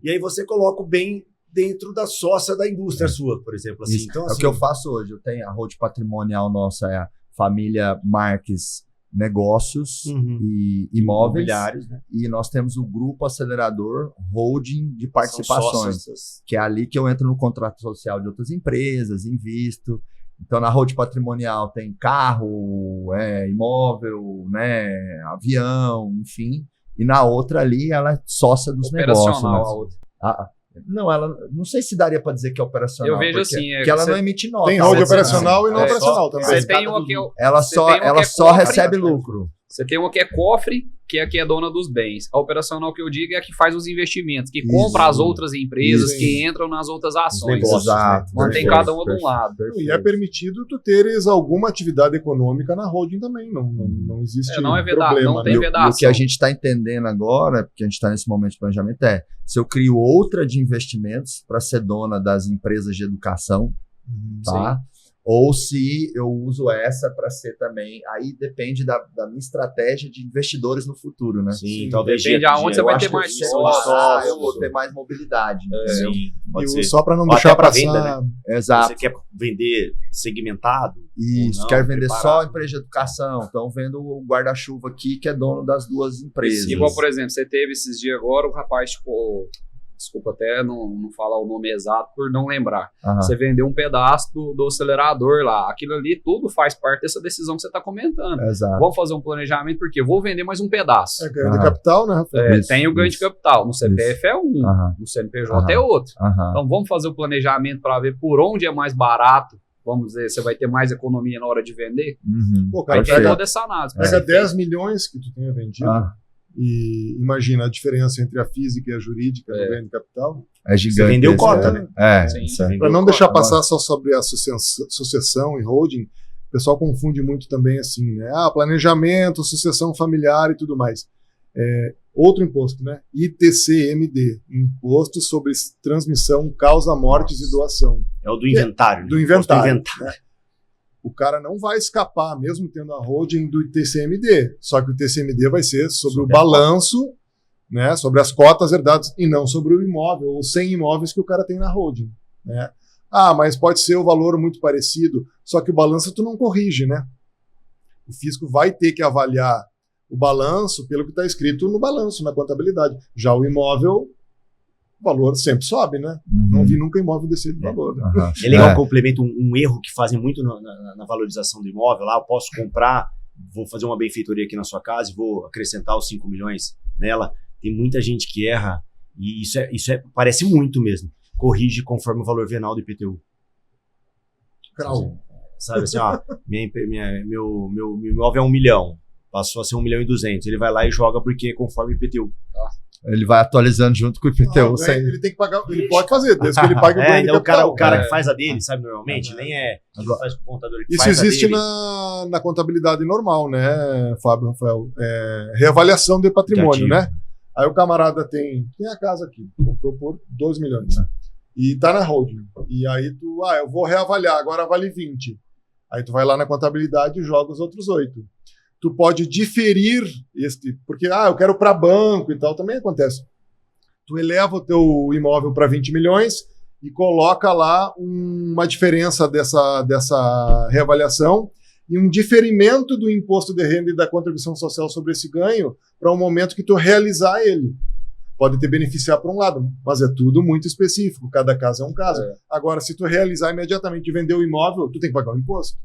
E aí você coloca o bem dentro da sócia da indústria sua, por exemplo. Assim. Então, assim, é o que eu faço hoje. Eu tenho a holding patrimonial nossa, é a família Marques Negócios e Imóveis. Né? E nós temos o grupo acelerador holding de participações, que é ali que eu entro no contrato social de outras empresas, invisto. Então, na holding patrimonial tem carro, imóvel, né, avião, enfim. E na outra ali, ela é sócia dos negócios. A outra. Não, ela não sei se daria para dizer que é operacional. Eu vejo assim, porque ela não emite nota. Tem holding operacional e não operacional também. Você tem uma que ela só recebe lucro. Você tem uma que é cofre, que é a que é dona dos bens. A operacional que eu digo é a que faz os investimentos, que compra as outras empresas, que entram nas outras ações. Exato. Mantém cada uma de um lado. E é permitido tu teres alguma atividade econômica na holding também. Não existe não é vedado, problema. não tem vedação. O que a gente está entendendo agora, porque a gente está nesse momento de planejamento, se eu crio outra de investimentos para ser dona das empresas de educação, tá? Sim. Ou se eu uso essa para ser também, aí depende da minha estratégia de investidores no futuro, né? Sim, talvez depende aonde você vai ter mais sócio, eu vou ter mais mobilidade. Sim, pode ser. Só para não deixar para passar... venda, né? Exato. Você quer vender segmentado? Isso, quer vender só empresa de educação. Então, vendo o guarda-chuva aqui, que é dono das duas empresas. Igual, por exemplo, você teve esses dias agora, o rapaz, desculpa até não falar o nome exato por não lembrar. Você vendeu um pedaço do acelerador lá. Aquilo ali tudo faz parte dessa decisão que você está comentando. Exato. Vamos fazer um planejamento porque eu vou vender mais um pedaço. Ganho de capital, né? Tem o ganho de capital. No CPF é um, no CNPJ é outro. Então vamos fazer o planejamento para ver por onde é mais barato. Vamos dizer, você vai ter mais economia na hora de vender. Pô, cara, aí tem toda essa análise. Pega 10 milhões que tu tenha vendido. E imagina a diferença entre a física e a jurídica no ganho de capital. É gigante. Você vendeu cota, né? Para não deixar passar só sobre a sucessão e holding, o pessoal confunde muito também assim, né? Planejamento, sucessão familiar e tudo mais. Outro imposto, né? ITCMD, Imposto sobre Transmissão, Causa, Mortes e Doação. É o do inventário. Do inventário. Né? O cara não vai escapar, mesmo tendo a holding, do ITCMD. Só que o ITCMD vai ser sobre o balanço, né? Sobre as cotas herdadas e não sobre o imóvel ou 100 imóveis que o cara tem na holding. Né? Ah, mas pode ser o valor muito parecido, só que o balanço tu não corrige, né? O fisco vai ter que avaliar o balanço pelo que está escrito no balanço, na contabilidade. Já o imóvel, o valor sempre sobe, né? Não vi nunca imóvel descer de valor. Né? É legal, complemento um erro que fazem muito na valorização do imóvel. Lá eu posso comprar, vou fazer uma benfeitoria aqui na sua casa e vou acrescentar os 5 milhões nela. Tem muita gente que erra e parece muito mesmo. Corrige conforme o valor venal do IPTU. Sabe assim, ó, meu imóvel é 1 milhão, passou a ser 1.200.000. Ele vai lá e joga porque conforme o IPTU. Ele vai atualizando junto com o IPTU. Ele tem que pagar, ele pode fazer, desde que ele pague o ganho de capital. O cara que faz a dele, sabe, normalmente, nem faz com o contador que isso faz existe a dele. na contabilidade normal, né, Fábio, Rafael? Reavaliação de patrimônio, né? Aí o camarada tem a casa aqui, comprou por 2 milhões. E tá na holding. E aí eu vou reavaliar, agora vale 20. Aí tu vai lá na contabilidade e joga os outros 8. Tu pode diferir porque eu quero para banco e tal, também acontece. Tu eleva o teu imóvel para 20 milhões e coloca lá uma diferença dessa reavaliação e um diferimento do imposto de renda e da contribuição social sobre esse ganho para um momento que tu realizar ele. Pode te beneficiar por um lado, mas é tudo muito específico, cada caso é um caso. Agora, se tu realizar imediatamente e vender o imóvel, tu tem que pagar o imposto.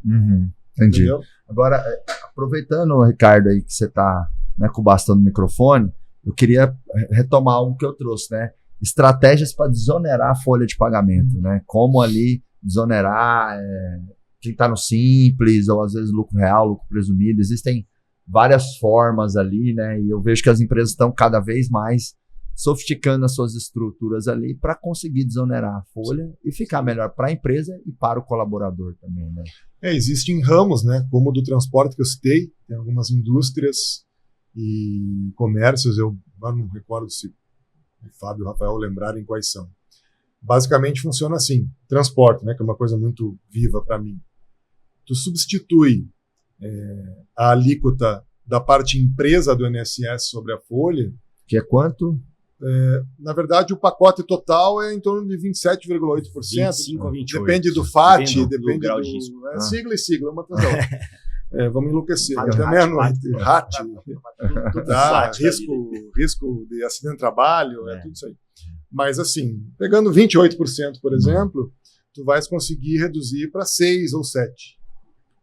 Entendi. Entendeu? Agora, aproveitando, Ricardo, aí que você está, né, com o bastão no microfone, eu queria retomar algo que eu trouxe, né? Estratégias para desonerar a folha de pagamento, né? Como ali desonerar quem está no simples, ou às vezes lucro real, lucro presumido. Existem várias formas ali, né? E eu vejo que as empresas estão cada vez mais sofisticando as suas estruturas ali para conseguir desonerar a folha e ficar melhor para a empresa e para o colaborador também, né? Existem ramos, né, como o do transporte que eu citei, tem algumas indústrias e comércios, eu não recordo se o Fábio e o Rafael lembrarem quais são. Basicamente funciona assim, transporte, né, que é uma coisa muito viva para mim. Tu substitui a alíquota da parte empresa do INSS sobre a folha. Que é quanto? Na verdade, o pacote total é em torno de 27,8%. 25 a 28. Depende do FAT, depende do grau de risco. Sigla e sigla, uma coisa. Vamos enlouquecer. Até meia-noite. Risco de acidente de trabalho, tudo isso aí. Mas assim, pegando 28%, por exemplo, tu vais conseguir reduzir para 6 ou 7%.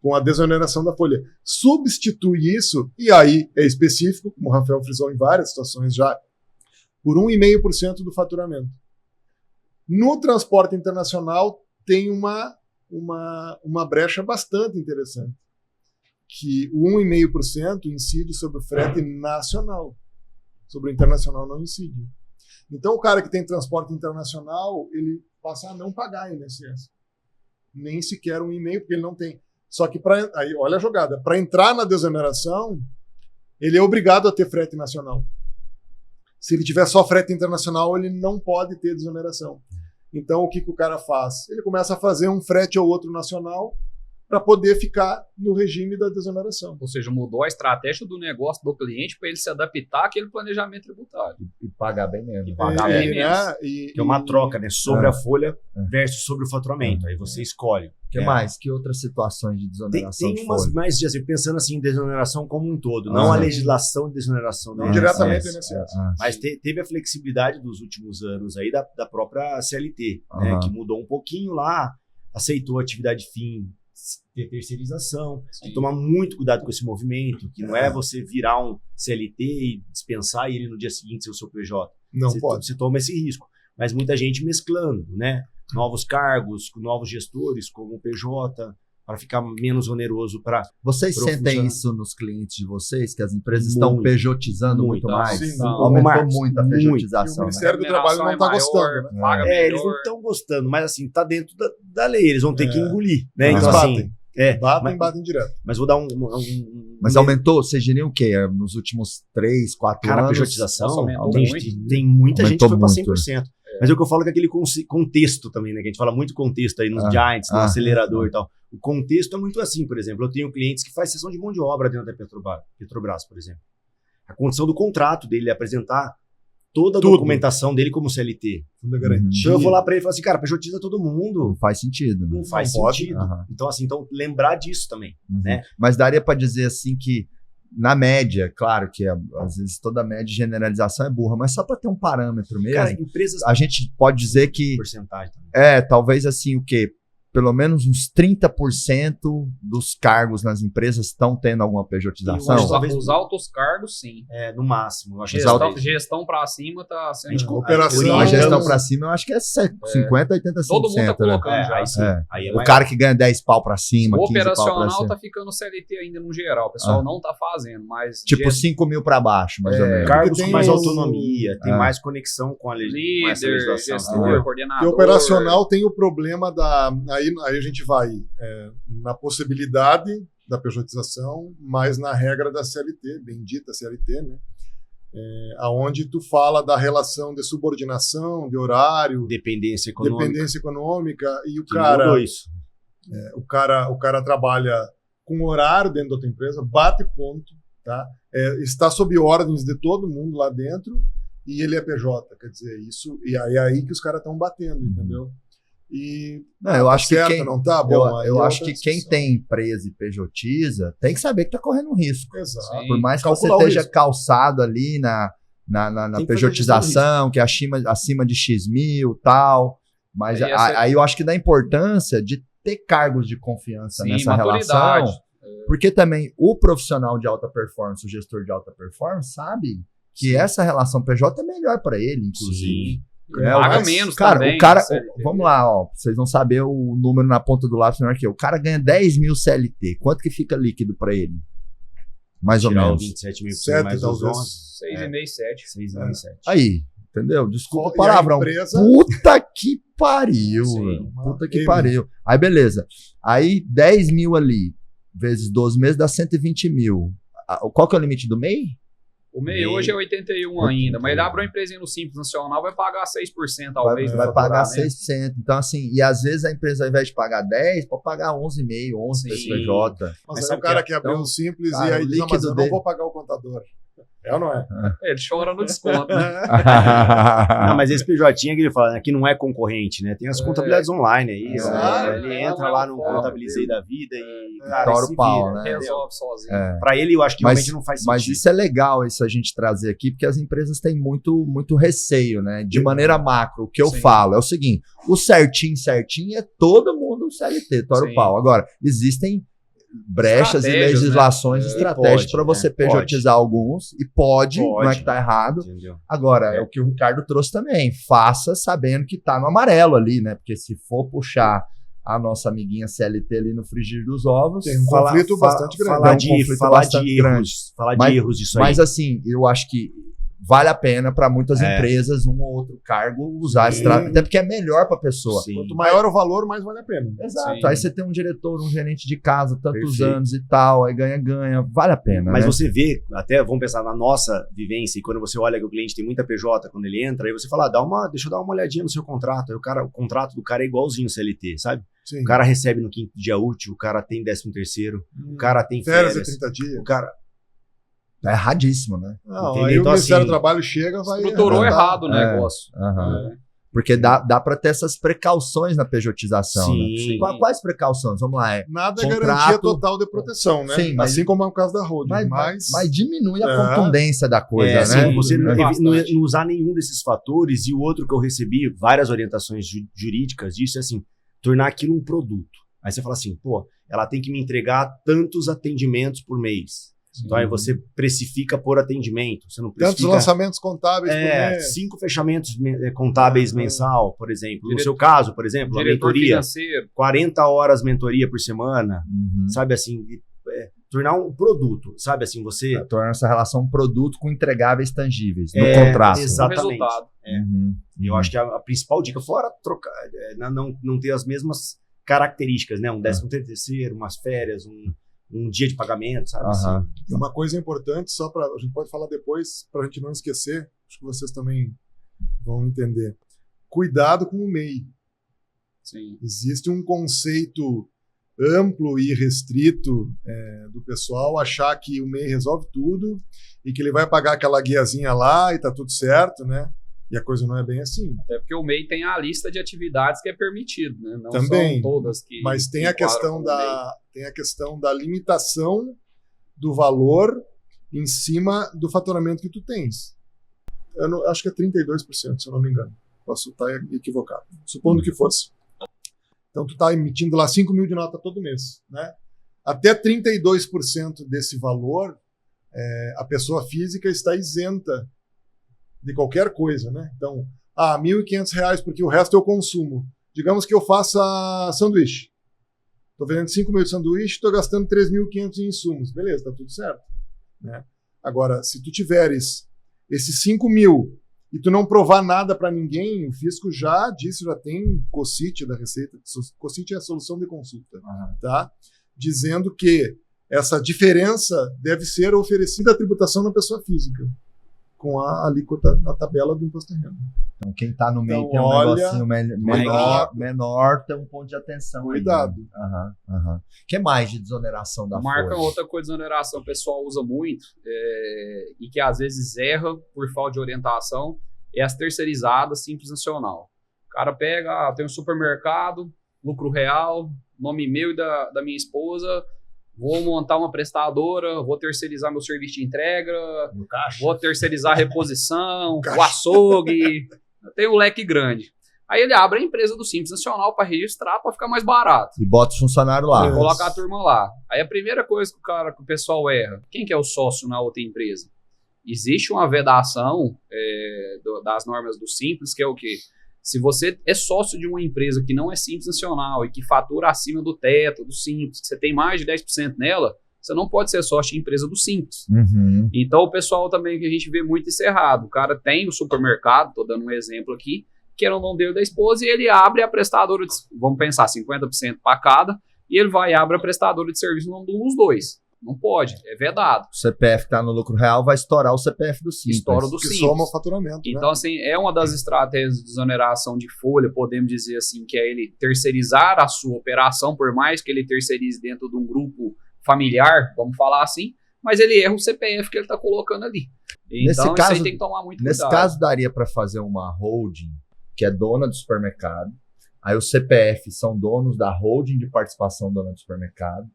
Com a desoneração da folha. Substitui isso, e aí é específico, como o Rafael frisou em várias situações já, por 1,5% do faturamento. No transporte internacional tem uma brecha bastante interessante, que o 1,5% incide sobre o frete nacional, sobre o internacional não incide. Então o cara que tem transporte internacional, ele passa a não pagar INSS. Nem sequer 1,5%, porque ele não tem. Só que, aí, olha a jogada, para entrar na desoneração, ele é obrigado a ter frete nacional. Se ele tiver só frete internacional, ele não pode ter desoneração. Então, o que o cara faz? Ele começa a fazer um frete ou outro nacional para poder ficar no regime da desoneração. Ou seja, mudou a estratégia do negócio do cliente para ele se adaptar àquele planejamento tributário. E pagar bem menos. E pagar bem menos. Que é uma troca, né? Sobre a folha versus sobre o faturamento. Aí você escolhe. O que mais? Que outras situações de desoneração tem umas mais, pensando assim, em desoneração como um todo. Não a legislação de desoneração. Não diretamente do INSS. Mas teve a flexibilidade dos últimos anos aí da própria CLT, né? Que mudou um pouquinho lá, aceitou a atividade fim, ter terceirização, tem que tomar muito cuidado com esse movimento, que não é você virar um CLT e dispensar e ele no dia seguinte ser o seu PJ. Não pode. Você toma esse risco. Mas muita gente mesclando, né? Novos cargos, novos gestores, como o PJ, para ficar menos oneroso para. Vocês sentem isso nos clientes de vocês, que as empresas estão pejotizando muito mais? Sim, aumentou muito a pejotização. O Ministério do Trabalho não está gostando. Né? Eles não estão gostando, mas assim, está dentro da lei, eles vão ter que engolir. Né? Eles então, batem. assim, Batem direto. Mas vou dar Mas aumentou, vocês diriam o quê? Nos últimos 3, 4 anos? Cara, a pejotização, muito. tem muita gente que foi para muito. 100%. Mas é o que eu falo que é aquele contexto também, né? Que a gente fala muito contexto aí nos Giants, no acelerador e tal. O contexto é muito assim, por exemplo. Eu tenho clientes que fazem sessão de mão de obra dentro da Petrobras, por exemplo. A condição do contrato dele é apresentar toda a documentação dele como CLT. Fundo de garantia. Então eu vou lá para ele e falo assim, cara, pejotiza todo mundo. Não faz sentido. Né? Não faz sentido. Então, assim, lembrar disso também, né? Mas daria para dizer assim que, na média, claro que às vezes toda média de generalização é burra, mas só para ter um parâmetro mesmo, cara, empresas... a gente pode dizer que... Porcentagem também. Talvez assim, o quê? Pelo menos uns 30% dos cargos nas empresas estão tendo alguma pejotização. Os altos cargos, sim. No máximo. Eu acho gestão para cima tá sendo... Operação. A gestão para cima, eu acho que é 50%, 80%. Todo mundo tá colocando já. Aí o cara que ganha 10 pau para cima, o 15 pau pra operacional cima. tá ficando CLT ainda no geral. O pessoal não tá fazendo, mas... Tipo 5 mil para baixo, mais ou menos. Cargos com mais autonomia, tem mais conexão com a legislação. Líder, gestor, coordenador. E operacional tem o problema da... Aí a gente vai na possibilidade da pejotização, mas na regra da CLT, bendita CLT, né? Aonde tu fala da relação de subordinação, de horário, dependência econômica e o cara, o cara trabalha com horário dentro da tua empresa, bate ponto, tá? Está sob ordens de todo mundo lá dentro e ele é PJ, quer dizer, isso, e é aí que os caras estão batendo, entendeu? E eu acho que quem, não tá bom. Eu acho que quem tem empresa e pejotiza tem que saber que está correndo um risco. Exato. Por mais que você esteja calçado ali na pejotização, que é acima de X mil e tal. Mas aí eu acho que dá importância de ter cargos de confiança nessa relação. Porque também o profissional de alta performance, o gestor de alta performance, sabe que essa relação PJ é melhor para ele, inclusive. Sim. Paga menos cara, também. O cara, vamos lá, vocês vão saber o número na ponta do lápis melhor que eu. O cara ganha 10 mil CLT. Quanto que fica líquido para ele? Mais ou menos. 27 mil, 7, mais talvez. 11. 6,5, 7. 6,5, 7. Aí, entendeu? Desculpa o E palavrão. empresa... Puta que pariu. Sim. Puta que pariu. Aí, beleza. Aí, 10 mil ali, vezes 12 meses, dá 120 mil. Qual que é o limite do MEI? O MEI hoje é 81 ainda, mas ele abre uma empresinha no Simples Nacional, vai pagar 6% talvez. Vai pagar 6%. Então, assim, e às vezes a empresa, ao invés de pagar 10, pode pagar 11,5%, 11% PJ. Mas aí o cara que abriu um Simples e aí diz, mas eu não vou pagar o contador. É ou não é? Ele chora no desconto. Não, mas esse PJ que ele fala, que não é concorrente, né? Tem as contabilidades online aí. Ele entra lá no Contabilizei da vida e, cara, o pau, né? Resolve sozinho. Pra ele, eu acho que realmente não faz sentido. Mas isso é legal, isso a gente trazer aqui, porque as empresas têm muito receio, né? De maneira macro, o que eu falo é o seguinte, o certinho é todo mundo CLT, tora o pau. Agora, existem brechas e legislações, estratégias para você pejotizar alguns, e pode, não é que tá errado. Entendeu? Agora, é o que o Ricardo trouxe também, faça sabendo que tá no amarelo ali, né? Porque se for puxar a nossa amiguinha CLT ali no frigir dos ovos, tem um conflito bastante grande. Falar de erros disso aí. Mas assim, eu acho que vale a pena para muitas empresas um ou outro cargo usar esse trabalho, até porque é melhor para a pessoa. Sim. Quanto maior o valor, mais vale a pena. Exato. Sim. Aí você tem um diretor, um gerente de casa, tantos anos e tal, aí ganha, vale a pena. Mas né? você vê, até vamos pensar na nossa vivência, e quando você olha que o cliente tem muita PJ, quando ele entra, aí você fala, deixa eu dar uma olhadinha no seu contrato. Aí o contrato do cara é igualzinho o CLT, sabe? Sim. O cara recebe no 5º dia útil, o cara tem 13º, o cara tem férias de 30 dias. O cara... Tá erradíssimo, né? Não, aí então, o Ministério do Trabalho chega, vai... Estruturou errado o negócio. Porque dá para ter essas precauções na pejotização. Sim. Né? Quais precauções? Vamos lá. Nada é garantia total de proteção, né? Sim, assim como é o caso da holding. Mas diminui a contundência da coisa, né? Sim, você não usar nenhum desses fatores. E o outro que eu recebi, várias orientações jurídicas disso, é assim, tornar aquilo um produto. Aí você fala assim, ela tem que me entregar tantos atendimentos por mês. Então aí você precifica por atendimento. Você não precifica... Tantos lançamentos contábeis por mês. 5 fechamentos contábeis mensal, por exemplo. No seu caso, por exemplo, a mentoria. Financeiro. 40 horas mentoria por semana. Sabe assim, tornar um produto. Sabe assim, você... Tornar essa relação um produto com entregáveis tangíveis no contrato. Exatamente. Resultado. Eu acho que a principal dica, fora trocar, não ter as mesmas características, né? Um 13º, umas férias, um dia de pagamento, sabe? Assim. E uma coisa importante, só para a gente pode falar depois, para a gente não esquecer, acho que vocês também vão entender. Cuidado com o MEI. Sim. Existe um conceito amplo e restrito do pessoal achar que o MEI resolve tudo e que ele vai pagar aquela guiazinha lá e tá tudo certo, né? E a coisa não é bem assim. Até porque o MEI tem a lista de atividades que é permitido, né? Não também, são todas que... mas tem a questão da limitação do valor em cima do faturamento que tu tens. Acho que é 32%, se eu não me engano. Posso estar equivocado. Supondo que fosse. Então, tu está emitindo lá 5 mil de nota todo mês, né? Até 32% desse valor, a pessoa física está isenta de qualquer coisa, né? Então, R$ 1.500 porque o resto eu consumo. Digamos que eu faça sanduíche. Estou vendendo 5 mil de sanduíche, estou gastando 3.500 em insumos. Beleza, está tudo certo, né? Agora, se tu tiveres esses 5 mil e tu não provar nada para ninguém, o fisco já disse, já tem COCIT da Receita. COCIT é a solução de consulta, tá? Dizendo que essa diferença deve ser oferecida à tributação na pessoa física, com a alíquota na tabela do imposto de renda. Então, quem está no meio Então, tem um olha, negocinho menor, tem um ponto de atenção. Cuidado. Aí, né? O que mais de desoneração da Marca folha? outra coisa de desoneração, o pessoal usa muito e que às vezes erra por falta de orientação, é as terceirizadas simples nacional. O cara pega, tem um supermercado, lucro real, nome meu e da minha esposa, vou montar uma prestadora, vou terceirizar meu serviço de entrega, vou terceirizar a reposição, o açougue, tem um leque grande. Aí ele abre a empresa do Simples Nacional para registrar, para ficar mais barato. E bota os funcionários lá. E coloca a turma lá. Aí a primeira coisa que o pessoal erra, quem que é o sócio na outra empresa? Existe uma vedação das normas do Simples, que é o quê? Se você é sócio de uma empresa que não é Simples Nacional e que fatura acima do teto do Simples, que você tem mais de 10% nela, você não pode ser sócio de empresa do Simples. Uhum. Então o pessoal também, que a gente vê muito isso errado. O cara tem o supermercado, estou dando um exemplo aqui, que era o nome dele da esposa, e ele abre a prestadora, vamos pensar, 50% para cada, e ele vai e abre a prestadora de serviço no nome dos dois. Não pode, é vedado. O CPF que está no lucro real vai estourar o CPF do Simples. Estoura do Que Simples. soma o faturamento. Então, assim, é uma das estratégias de desoneração de folha, podemos dizer assim, que é ele terceirizar a sua operação, por mais que ele terceirize dentro de um grupo familiar, vamos falar assim, mas ele erra o CPF que ele está colocando ali. Então, isso aí tem que tomar muito cuidado. Nesse caso, daria para fazer uma holding que é dona do supermercado, aí os CPF são donos da holding de participação dona do supermercado,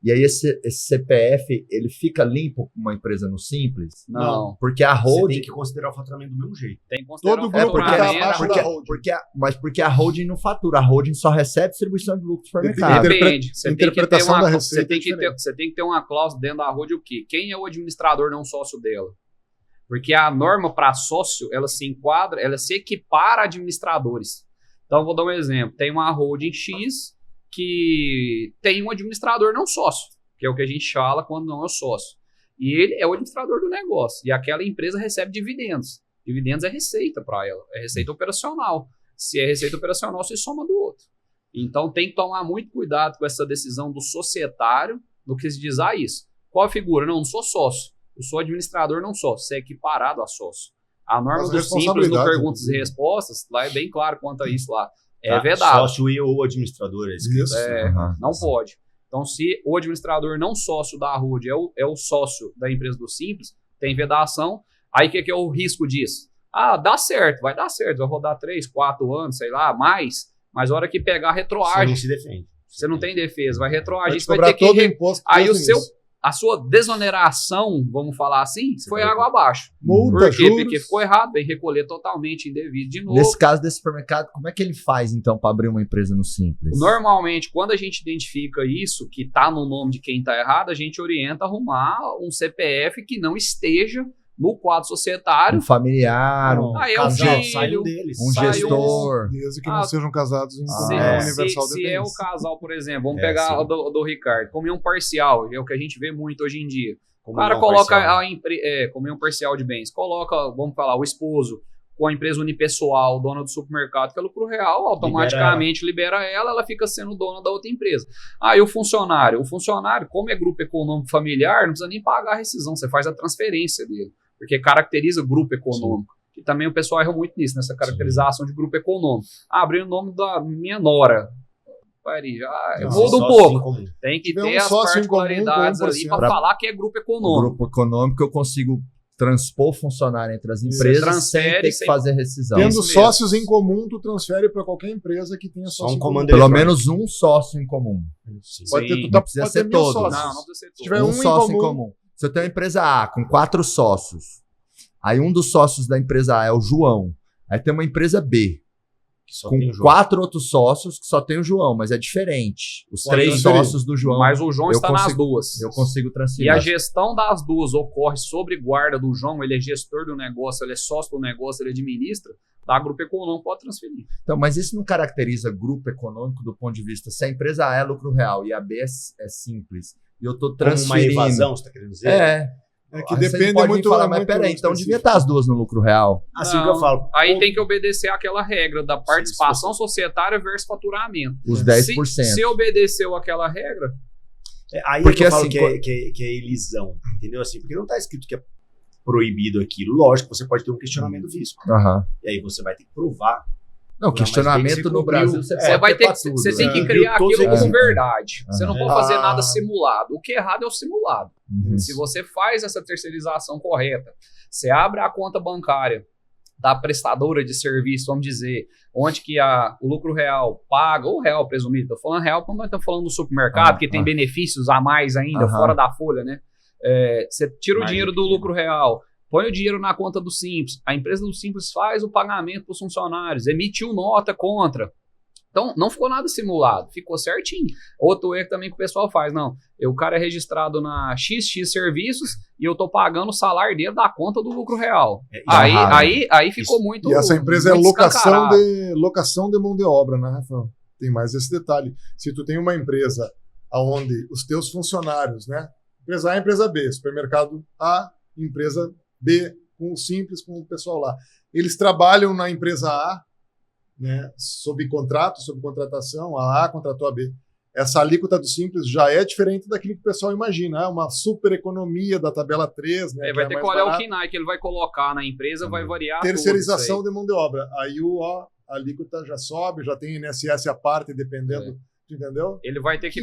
e aí esse CPF, ele fica limpo com uma empresa no Simples? Não. Porque a Você holding... tem que considerar o faturamento do mesmo jeito. Tem que considerar Todo o grupo que faturamento. tá abaixo da holding. Porque a holding não fatura, a holding só recebe distribuição de lucro do supermercado. Depende. Você interpretação da tem receita você tem que ter uma cláusula dentro da holding o quê? Quem é o administrador não sócio dela? Porque a norma para sócio, ela se enquadra, ela se equipara a administradores. Então, vou dar um exemplo. Tem uma holding X que tem um administrador não sócio, que é o que a gente fala quando não é sócio. E ele é o administrador do negócio. E aquela empresa recebe dividendos. Dividendos é receita para ela, é receita operacional. Se é receita operacional, se soma do outro. Então tem que tomar muito cuidado com essa decisão do societário, no que se diz isso. Qual a figura? Não sou sócio. Eu sou administrador, não sócio. Você é equiparado a sócio. A norma do Simples, no Perguntas e Respostas, lá é bem claro quanto a isso lá. É vedado. Sócio e ou administrador. Isso. Não pode. Então, se o administrador não sócio da holding é o sócio da empresa do Simples, tem vedação, aí o que é o risco disso? Dá certo, vai dar certo, vai rodar 3, 4 anos, sei lá, mais, mas a hora que pegar retroage, você não se defende. Você não tem defesa, vai retroagir, você vai vai ter que... todo o imposto. Aí a sua desoneração, vamos falar assim, foi água abaixo. Multa, Por quê? juros. Porque ficou errado, vai recolher totalmente indevido de novo. Nesse caso desse supermercado, como é que ele faz, então, para abrir uma empresa no Simples? Normalmente, quando a gente identifica isso, que está no nome de quem está errado, a gente orienta a arrumar um CPF que não esteja no quadro societário. Um familiar, um Aí é casal, o filho, sai um deles. um sai gestor. Desde que não sejam casados em Se, comunhão universal de se é o bens. casal, por exemplo, vamos pegar o do Ricardo, comunhão parcial, é o que a gente vê muito hoje em dia. O cara coloca comunhão parcial de bens, coloca, vamos falar, o esposo com a empresa unipessoal, dona do supermercado, que é lucro real, automaticamente libera ela fica sendo dona da outra empresa. Aí o funcionário, como é grupo econômico familiar, não precisa nem pagar a rescisão, você faz a transferência dele, porque caracteriza grupo econômico. Sim. Que também o pessoal erra muito nisso, nessa caracterização de grupo econômico. Abri o nome da minha nora. Muda um pouco. Tem que ter as particularidades ali para falar que é grupo econômico. O grupo econômico eu consigo transpor funcionário entre as empresas sem ter que fazer rescisão. Tendo sócios em comum, tu transfere para qualquer empresa que tenha sócio em comum. Pelo menos um sócio em comum. Pode ter, não precisa ser todos. Não precisa ser todos. Se tiver um sócio em comum. Se eu tenho uma empresa A com 4 sócios, aí um dos sócios da empresa A é o João, aí tem uma empresa B com 4 outros sócios que só tem o João, mas é diferente. Os 3 sócios do João. Mas o João está nas duas. Eu consigo transferir. E a gestão das duas ocorre sob guarda do João, ele é gestor do negócio, ele é sócio do negócio, ele administra, da grupo econômico pode transferir. Então, mas isso não caracteriza grupo econômico do ponto de vista, se a empresa A é lucro real e a B é simples, e eu estou transferindo... Como uma evasão, você está querendo dizer? É que depende muito... Falar, mas peraí, então devia estar as duas no lucro real. Assim que eu falo. Aí tem que obedecer àquela regra da participação societária versus faturamento. Os 10%. Se obedeceu àquela regra... Aí porque eu falo que é elisão, entendeu? Assim, porque não está escrito que é proibido aquilo. Lógico que você pode ter um questionamento fiscal. E aí você vai ter que provar. Não, questionamento no Brasil você vai ter que, você tem que criar aquilo como verdade. Você não pode fazer nada simulado. O que é errado é o simulado. Se você faz essa terceirização correta, você abre a conta bancária da prestadora de serviço, vamos dizer, onde que o lucro real paga, ou real presumido, estou falando real quando nós estamos falando do supermercado, que tem benefícios a mais ainda, fora da folha, né? Você tira o dinheiro do lucro real, põe o dinheiro na conta do Simples. A empresa do Simples faz o pagamento para os funcionários, emitiu nota contra. Então, não ficou nada simulado, ficou certinho. Outro erro também que o pessoal faz, não. O cara é registrado na XX Serviços e eu estou pagando o salário dele da conta do lucro real. Aí ficou muito. E essa empresa é locação de mão de obra, né, Rafael? Tem mais esse detalhe. Se tu tem uma empresa onde os teus funcionários, né? Empresa A, empresa B, supermercado A, empresa B, com o Simples, com o pessoal lá. Eles trabalham na empresa A, né, sob contrato, sob contratação, a A contratou a B. Essa alíquota do Simples já é diferente daquilo que o pessoal imagina, uma super economia da tabela 3. Né, vai ter que olhar o KINAI que ele vai colocar na empresa, vai variar. Terceirização de mão de obra. Aí a alíquota já sobe, já tem INSS à parte, dependendo... Entendeu? Ele vai ter que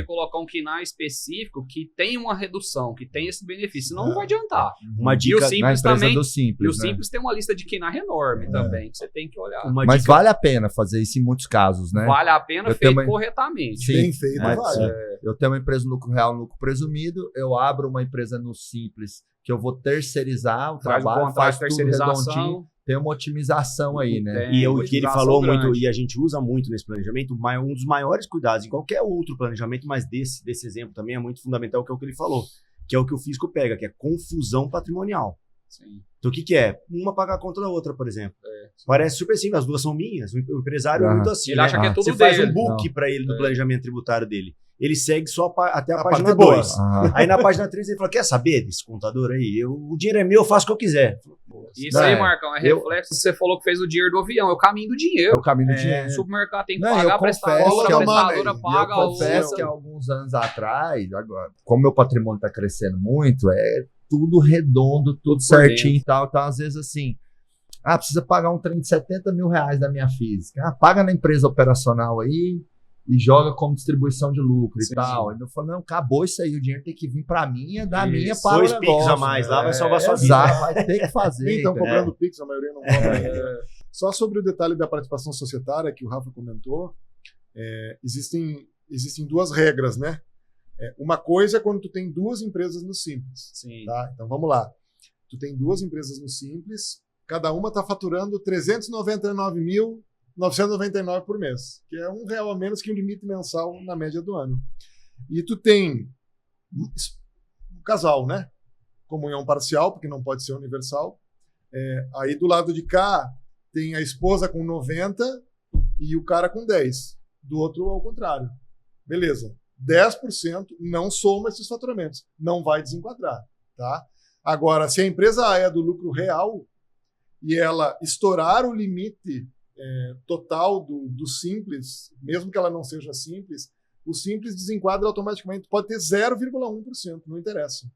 colocar um KINAI específico que tem uma redução, que tem esse benefício, senão não vai adiantar. Uma dica e o Simples também, do Simples, e o Simples tem uma lista de KINAI enorme também, que você tem que olhar. Mas vale a pena fazer isso em muitos casos, né? Vale a pena feito corretamente. Sim, bem feito, vale. Eu tenho uma empresa no lucro real, no lucro presumido, eu abro uma empresa no Simples, que eu vou terceirizar o trabalho, faz tudo redondinho. Tem uma otimização aí, né? E o que ele falou muito, e a gente usa muito nesse planejamento, um dos maiores cuidados em qualquer outro planejamento, mas desse exemplo também é muito fundamental, que é o que ele falou, que é o que o fisco pega, que é confusão patrimonial. Sim. Então o que é? Uma paga a conta da outra, por exemplo. Parece super simples, as duas são minhas, o empresário é muito assim, ele acha que é tudo você dele. faz um book para ele do planejamento tributário dele. Ele segue só até a página 2. Aí na página 3 ele fala, quer saber desse contador aí? O dinheiro é meu, eu faço o que eu quiser. Isso aí, Marcão, é reflexo. Você falou que fez o dinheiro do avião, é o caminho do dinheiro. É o caminho do dinheiro. O supermercado tem que pagar, a prestadora paga. Eu confesso que há alguns anos atrás, agora, como meu patrimônio está crescendo muito, é tudo redondo, tudo certinho e tal. Então, às vezes, assim, precisa pagar um trem de R$70 mil da minha física. Paga na empresa operacional aí e joga como distribuição de lucro e tal. E eu falo, não, acabou isso aí, o dinheiro tem que vir para mim, da minha para o negócio. 2 Pix a mais, lá vai salvar sua vida. Vai ter que fazer. Estão comprando Pix, a maioria não compra ainda. Só sobre o detalhe da participação societária que o Rafa comentou, existem 2 regras, né? Uma coisa é quando tu tem 2 empresas no Simples. Sim. Tá? Então vamos lá. Tu tem 2 empresas no Simples, cada uma está faturando 399.999 por mês, que é R$1 a menos que o limite mensal na média do ano. E tu tem um casal, né? Comunhão parcial, porque não pode ser universal. Aí do lado de cá tem a esposa com 90 e o cara com 10. Do outro ao contrário. Beleza. 10% não soma esses faturamentos. Não vai desenquadrar. Tá? Agora, se a empresa A é do lucro real, e ela estourar o limite total do Simples, mesmo que ela não seja simples, o Simples desenquadra automaticamente, pode ter 0,1%, não interessa.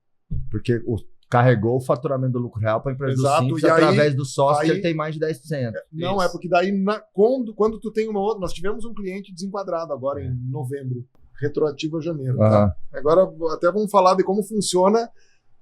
Porque carregou o faturamento do lucro real para a empresa Exato, do Simples e aí- através do sócio, que aí- ele tem mais de 10%. Não, Isso. é porque daí, quando tu tem uma outra... Nós tivemos um cliente desenquadrado agora em novembro, retroativo a janeiro. Tá? Aham. Agora até vamos falar de como funciona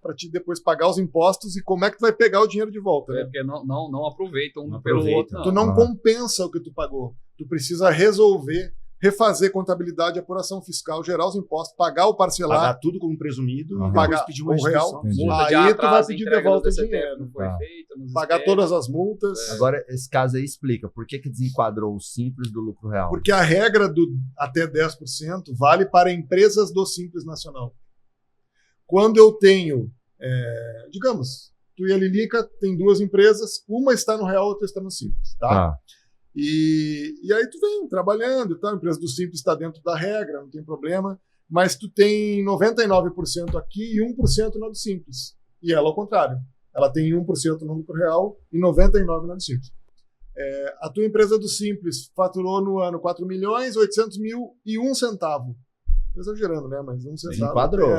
para te depois pagar os impostos e como é que tu vai pegar o dinheiro de volta. Né? Porque não aproveitam um Não pelo aproveitam. outro. Tu não Ah. compensa o que tu pagou. Tu precisa resolver, refazer contabilidade, apuração fiscal, gerar os impostos, pagar o parcelar, Pagar tudo como presumido Aham. e depois Pagar pedir uma o real. restituição. Entendi. Multa de Aí tu atraso, vai pedir de entrega no volta o DCT, dinheiro. Não foi Tá. feito, nos pagar esquece. todas as multas. Agora, esse caso aí explica por que desenquadrou o Simples do lucro real. Porque a regra do até 10% vale para empresas do Simples Nacional. Quando eu tenho, digamos, tu e a Lilica tem duas empresas, uma está no real, outra está no Simples, tá? Tá. E aí tu vem trabalhando e tal, a empresa do Simples está dentro da regra, não tem problema, mas tu tem 99% aqui e 1% na do Simples. E ela ao contrário, ela tem 1% no lucro real e 99% na do Simples. A tua empresa do Simples faturou no ano 4.800.000 e 1 centavo. Tô exagerando, né? Mas 1 centavo. Desenquadrou.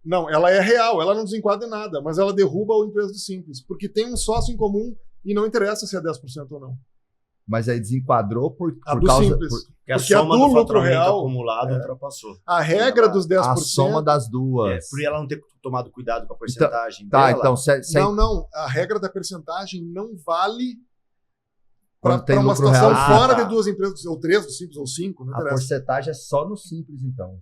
Não, ela é real, ela não desenquadra em nada, mas ela derruba a empresa do Simples, porque tem um sócio em comum e não interessa se é 10% ou não. Mas aí desenquadrou por A do causa... Simples. Porque a Porque a soma do do lucro faturamento real acumulado ultrapassou. A regra dos 10%. A soma das duas. Por ela não ter tomado cuidado com a porcentagem Tá, dela. então... Não, a regra da percentagem não vale Quando tem para uma lucro situação real. fora tá. de duas empresas, ou três do Simples, ou cinco, não A interessa. porcentagem é só no Simples, então.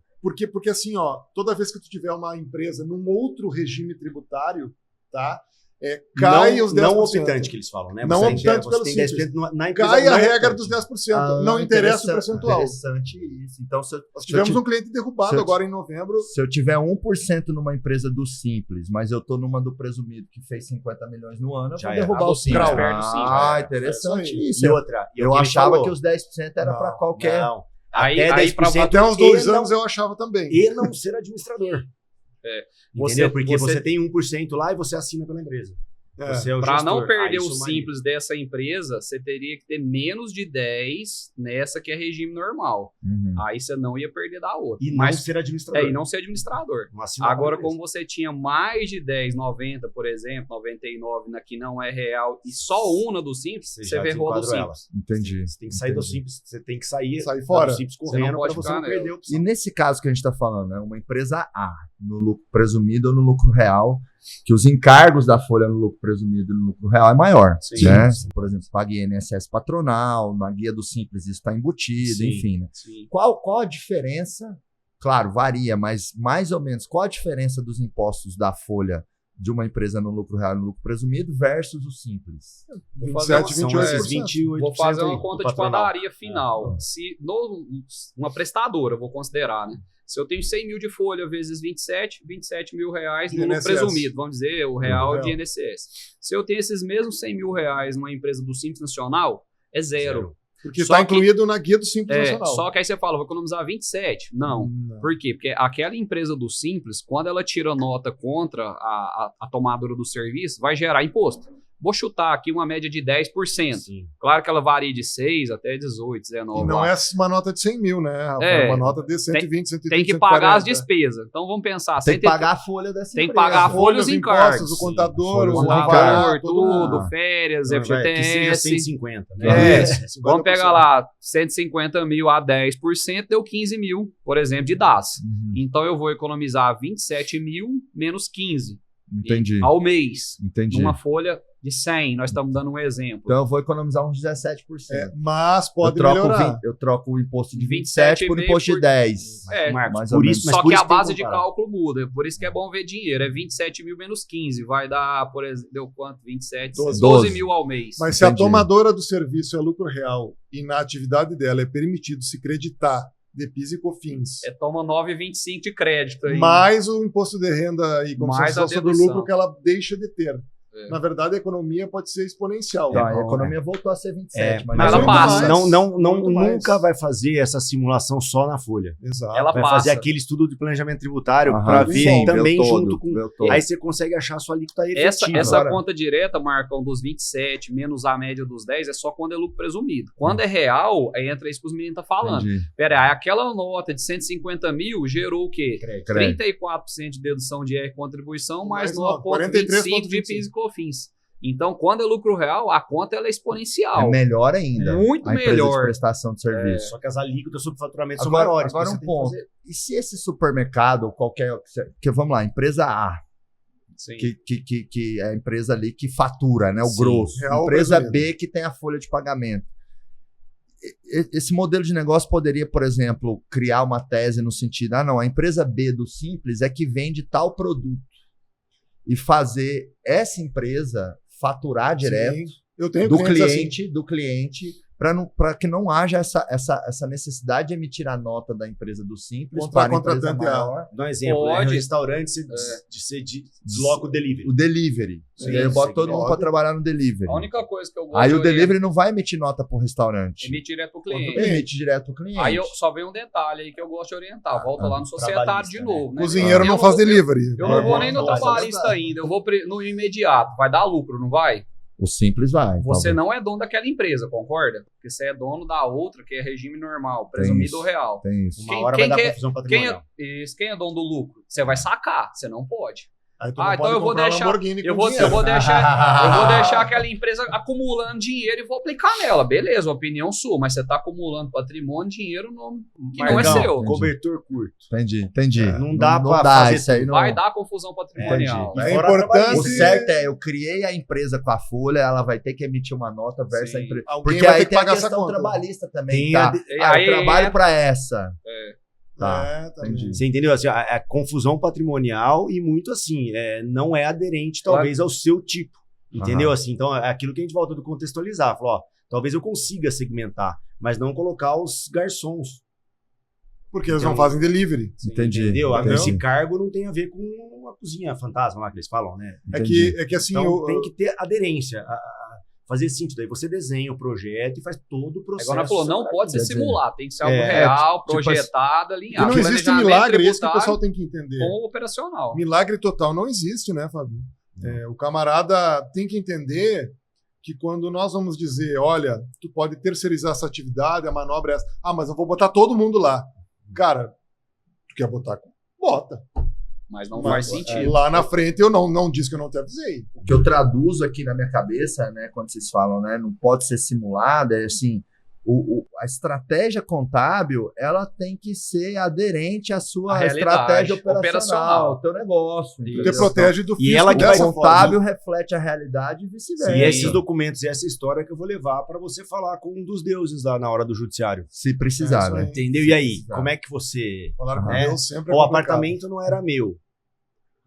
Porque assim, ó, toda vez que tu tiver uma empresa num outro regime tributário, tá? Cai não, os 10%. não optante que eles falam, né? Não Você optante você pelo tem Simples. 10% na empresa Cai a não regra optante. dos 10%. Não interessa o percentual. Interessante isso. Então, Nós tivemos um cliente derrubado se eu- agora em novembro. Se eu tiver 1% numa empresa do Simples, mas eu tô numa do Presumido que fez 50 milhões no ano, eu Já vou era. derrubar A o do Simples. Simples, perde o Simples. Interessante É isso. E outra. e é o Eu que ele achava falou. que os 10% era para qualquer... Não. Aí- Até aí pra 10% Até uns 2 e não- anos eu achava também. E não ser administrador. Você- Entendeu? Porque você- você tem 1% lá e você assina pela empresa. É. Você é o Para gestor. não perder Aí o isso é maneiro. Simples dessa empresa, você teria que ter menos de 10 nessa que é regime normal. Uhum. Aí você não ia perder da outra. E não Mas, ser administrador. e não ser administrador. Não assinar pela Agora, empresa. como você tinha mais de 10, 90, por exemplo, 99 na que não é real e só uma do Simples, Você você já ferrou do desenquadrou Simples. Entendi. Você tem que sair do Entendi. Simples. Você tem que sair Sair fora. do Simples Você não correndo pode para você ficar não perder a E opção. nesse caso que a gente está falando, né, uma empresa A, no lucro presumido ou no lucro real, que os encargos da folha no lucro presumido e no lucro real é maior. Sim. Né? Por exemplo, paga INSS patronal, na guia do Simples isso está embutido, Sim. enfim. Né? Sim. Qual a diferença? Claro, varia, mas mais ou menos qual a diferença dos impostos da folha de uma empresa no lucro real e no lucro presumido versus o Simples? Vou fazer 27, São 28%. esses 28%. Vou fazer aí, uma conta do de patronal. padaria final. Se uma prestadora, vou considerar, né? Se eu tenho 100 mil de folha vezes 27 mil reais no lucro INSS. presumido, vamos dizer, o real Real. de INSS. Se eu tenho esses mesmos 100 mil reais numa empresa do Simples Nacional, é zero. Porque Só está que- incluído na guia do Simples Nacional. Só que aí você fala, vou economizar 27. Não. Por quê? Porque aquela empresa do Simples, quando ela tira nota contra a tomadora do serviço, vai gerar imposto. Vou chutar aqui uma média de 10%. Sim. Claro que ela varia de 6 até 18, 19. E não lá. é uma nota de 100 mil, né, Rafa? É. É uma nota de 120, 130, Tem que pagar as 140. despesas. Então vamos pensar. Tem que 130 pagar a folha dessa Tem que empresa. pagar a folha e os encargos. o contador, Folha, o os contador, encargos. tudo, férias, Que seja FGTS. 150, né? É, 50%. Vamos pegar lá 150 mil a 10%, deu 15 mil, por exemplo, de DAS. Uhum. Então eu vou economizar 27 mil menos 15 Entendi. ao mês. Entendi. Numa folha de 100, nós estamos dando um exemplo. Então eu vou economizar uns 17%. Mas pode eu, troco melhorar. eu troco o imposto de 27 por 27,5 imposto de 10. É, Marcos, mais ou por menos. isso, mas Só por que isso a tem base de comparar. cálculo muda, por isso que é bom ver dinheiro. É 27 mil menos 15, vai dar, por exemplo, deu quanto? 27, 12. 12 mil ao mês. Mas se a Entendi. tomadora do serviço é lucro real e na atividade dela é permitido se creditar de PIS e COFINS, Toma 9,25 de crédito aí. mais o imposto de renda e Mais a compensação sobre o dedução. lucro que ela deixa de ter. Na verdade, a economia pode ser exponencial. Então, a economia voltou a ser 27. Mas ela passa. Nunca vai fazer essa simulação só na folha. Exato. Ela Vai passa. fazer aquele estudo de planejamento tributário Aham, para ver sim, também vê o todo, junto com... vê o todo. Aí você consegue achar a sua alíquota efetiva. Essa conta direta, Marcão, dos 27 menos a média dos 10 é só quando é lucro presumido. Quando é real, aí entra isso que os meninos estão falando. Entendi. Pera aí, aquela nota de 150 mil gerou o quê? Crédito. 34% de dedução de IR contribuição, mais Mais 9,25% de PIS e COFINS. Então, quando é lucro real, a conta ela é exponencial. É melhor ainda. Muito a empresa melhor. de prestação de serviço. Só que as alíquotas sobre faturamento são Agora, maiores. agora você um tem que ponto. fazer- E se esse supermercado ou qualquer... Que, vamos lá, empresa A, Sim. que é a empresa ali que fatura, né? O Sim. grosso. Real Empresa brasileiro. B que tem a folha de pagamento. Esse modelo de negócio poderia, por exemplo, criar uma tese no sentido, não, a empresa B do Simples é que vende tal produto e fazer essa empresa faturar direto Sim. Eu tenho do clientes cliente, para que não haja essa necessidade de emitir a nota da empresa do Simples Contra a para a empresa contratante A. maior. Dá um exemplo, né? Pode. No restaurante você desloca o delivery. O delivery. Sim, E aí eu boto sim, todo mundo pode. para trabalhar no delivery. A única coisa que eu gosto Aí de o delivery não vai emitir nota pro restaurante. emite direto pro Quanto cliente. bem. Emite direto pro cliente. Aí eu só venho um detalhe aí que eu gosto de orientar. Volta lá no societário trabalhista, de novo. Né? Cozinheiro Eu não faz delivery. Eu não vou nem no Não, trabalhista ainda, eu vou no imediato. Vai dar lucro, não vai? O Simples vai. Você talvez. não é dono daquela empresa, concorda? Porque você é dono da outra, que é regime normal, presumido isso. ou real. Tem isso. Uma Quem- hora quem vai dar que é- confusão Quem patrimonial. quem é dono do lucro? Você vai sacar, você não pode. Aí tu Ah, não então pode eu vou comprar deixar- Lamborghini Eu com vou dinheiro. deixar aquela empresa acumulando dinheiro e vou aplicar nela. Beleza, opinião sua, mas você está acumulando patrimônio, dinheiro que não é Marcão, seu. Cobertor curto. Entendi. Não dá pra fazer isso aí tudo. não. Vai dar confusão patrimonial. Entendi. É Fora importante- O certo é, eu criei a empresa com a folha, ela vai ter que emitir uma nota versus Sim. a empresa. Alguém Porque vai aí ter que tem a pagar essa questão conta. trabalhista também, Tem tá? a Aí eu trabalho entra- pra essa. Tá. É, também. Entendi. Você entendeu? Assim, a confusão patrimonial e muito assim, não é aderente talvez ao seu tipo. Entendeu? Aham. Assim, então é aquilo que a gente volta do contextualizar. Falou, ó, talvez eu consiga segmentar, mas não colocar os garçons. Porque eles não fazem delivery. Entendi. Entendeu? Entendi. Esse cargo não tem a ver com a cozinha fantasma lá que eles falam, né? Entendi. É que assim, Então tem que ter aderência. Fazer sentido. Aí você desenha o projeto e faz todo o processo. Agora falou, não pode ser Quer dizer, simulado, tem que ser algo é, real, tipo projetado, e alinhado. não existe Planejamento milagre, isso que o tributário pessoal tem que entender. com o operacional. Milagre total não existe, né, Fábio? O camarada tem que entender que quando nós vamos dizer, olha, tu pode terceirizar essa atividade, a manobra é essa. Ah, mas eu vou botar todo mundo lá. Cara, tu quer botar? Bota. Mas não Mas, faz sentido. Lá na frente eu não disse que eu não te avisei. O que eu traduzo aqui na minha cabeça, né, quando vocês falam, né, não pode ser simulada, é assim, a estratégia contábil, ela tem que ser aderente à sua A realidade, estratégia operacional, operacional. ao teu negócio. Isso. Te entendeu? protege do E fisco ela que dessa O forma. contábil reflete a realidade e vice-versa. E esses documentos e essa história que eu vou levar para você falar com um dos deuses lá na hora do judiciário. Se precisar, É isso né? aí. Entendeu? E aí, Exato. como é que você... Falaram com É. Deus sempre é O complicado. apartamento não era meu,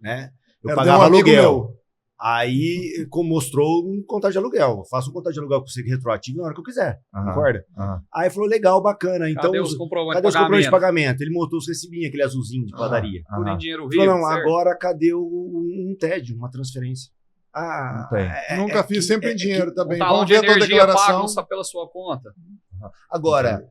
né? Eu Era de pagava um amigo aluguel. meu. Aí mostrou um contrato de aluguel. Eu faço um contrato de aluguel com você retroativo na hora que eu quiser. Aham, Concorda? aham. Aí falou, legal, bacana. Então, Cadê os comprovantes cadê os de comprovantes de pagamento? pagamento? Ele montou os recibinhos, aquele azulzinho de padaria. Tudo em Aham. dinheiro Falou, vivo, não, certo? agora cadê um TED, uma transferência? Ah, Não tem. Nunca fiz, sempre em dinheiro Um também. talão Vamos de ver a tua energia declaração. pago só pela sua conta. Agora,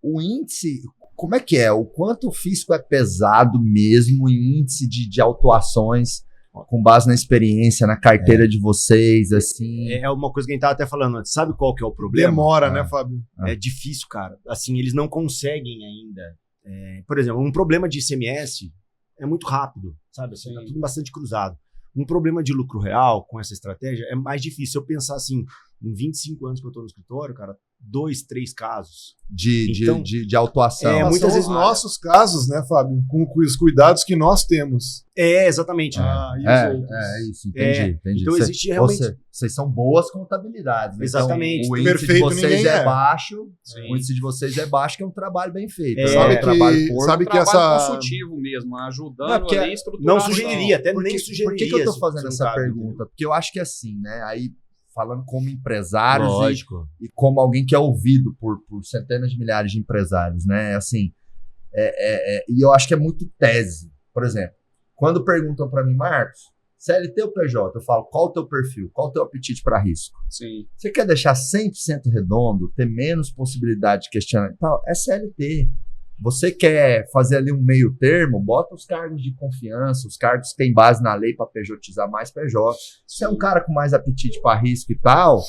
o índice, como é que é? O quanto o fisco é pesado mesmo em índice de autuações, com base na experiência, na carteira de vocês, assim? é uma coisa que a gente tava até falando antes. Sabe qual que é o problema? Demora, Ah. né, Fábio? É difícil, cara. Assim, eles não conseguem ainda. Por exemplo, um problema de ICMS é muito rápido, sabe? Assim, tá tudo bastante cruzado. Um problema de lucro real com essa estratégia é mais difícil. Eu pensar assim, em 25 anos que eu tô no escritório, cara, 2, 3 casos. De autuação. É, Mas muitas são vezes- os nossos casos, né, Fábio? Com os cuidados que nós temos. Exatamente. E os É outros. isso, entendi. Então existe realmente- Vocês são boas contabilidades. né? Exatamente. Então, o índice Perfeito de vocês ninguém é é. baixo, Sim. o índice de vocês é baixo, que é um trabalho bem feito. É, né? Sabe um trabalho que, porco. sabe que Trabalho essa... consultivo mesmo, ajudando Não, porque ali a Não estruturação. sugeriria, até Por nem que, sugeriria. por que eu tô se fazendo você essa não sabe, pergunta? Porque eu acho que assim, né? Aí, falando como empresários Lógico. e como alguém que é ouvido por centenas de milhares de empresários, né? Assim, e eu acho que é muito tese. Por exemplo, quando perguntam para mim, Marcos, CLT ou PJ? Eu falo, qual o teu perfil? Qual o teu apetite para risco? Sim. Você quer deixar 100% redondo, ter menos possibilidade de questionar e tal? É CLT. Você quer fazer ali um meio termo? Bota os cargos de confiança, os cargos que têm base na lei para PJizar mais PJ. Se é um cara com mais apetite para risco e tal,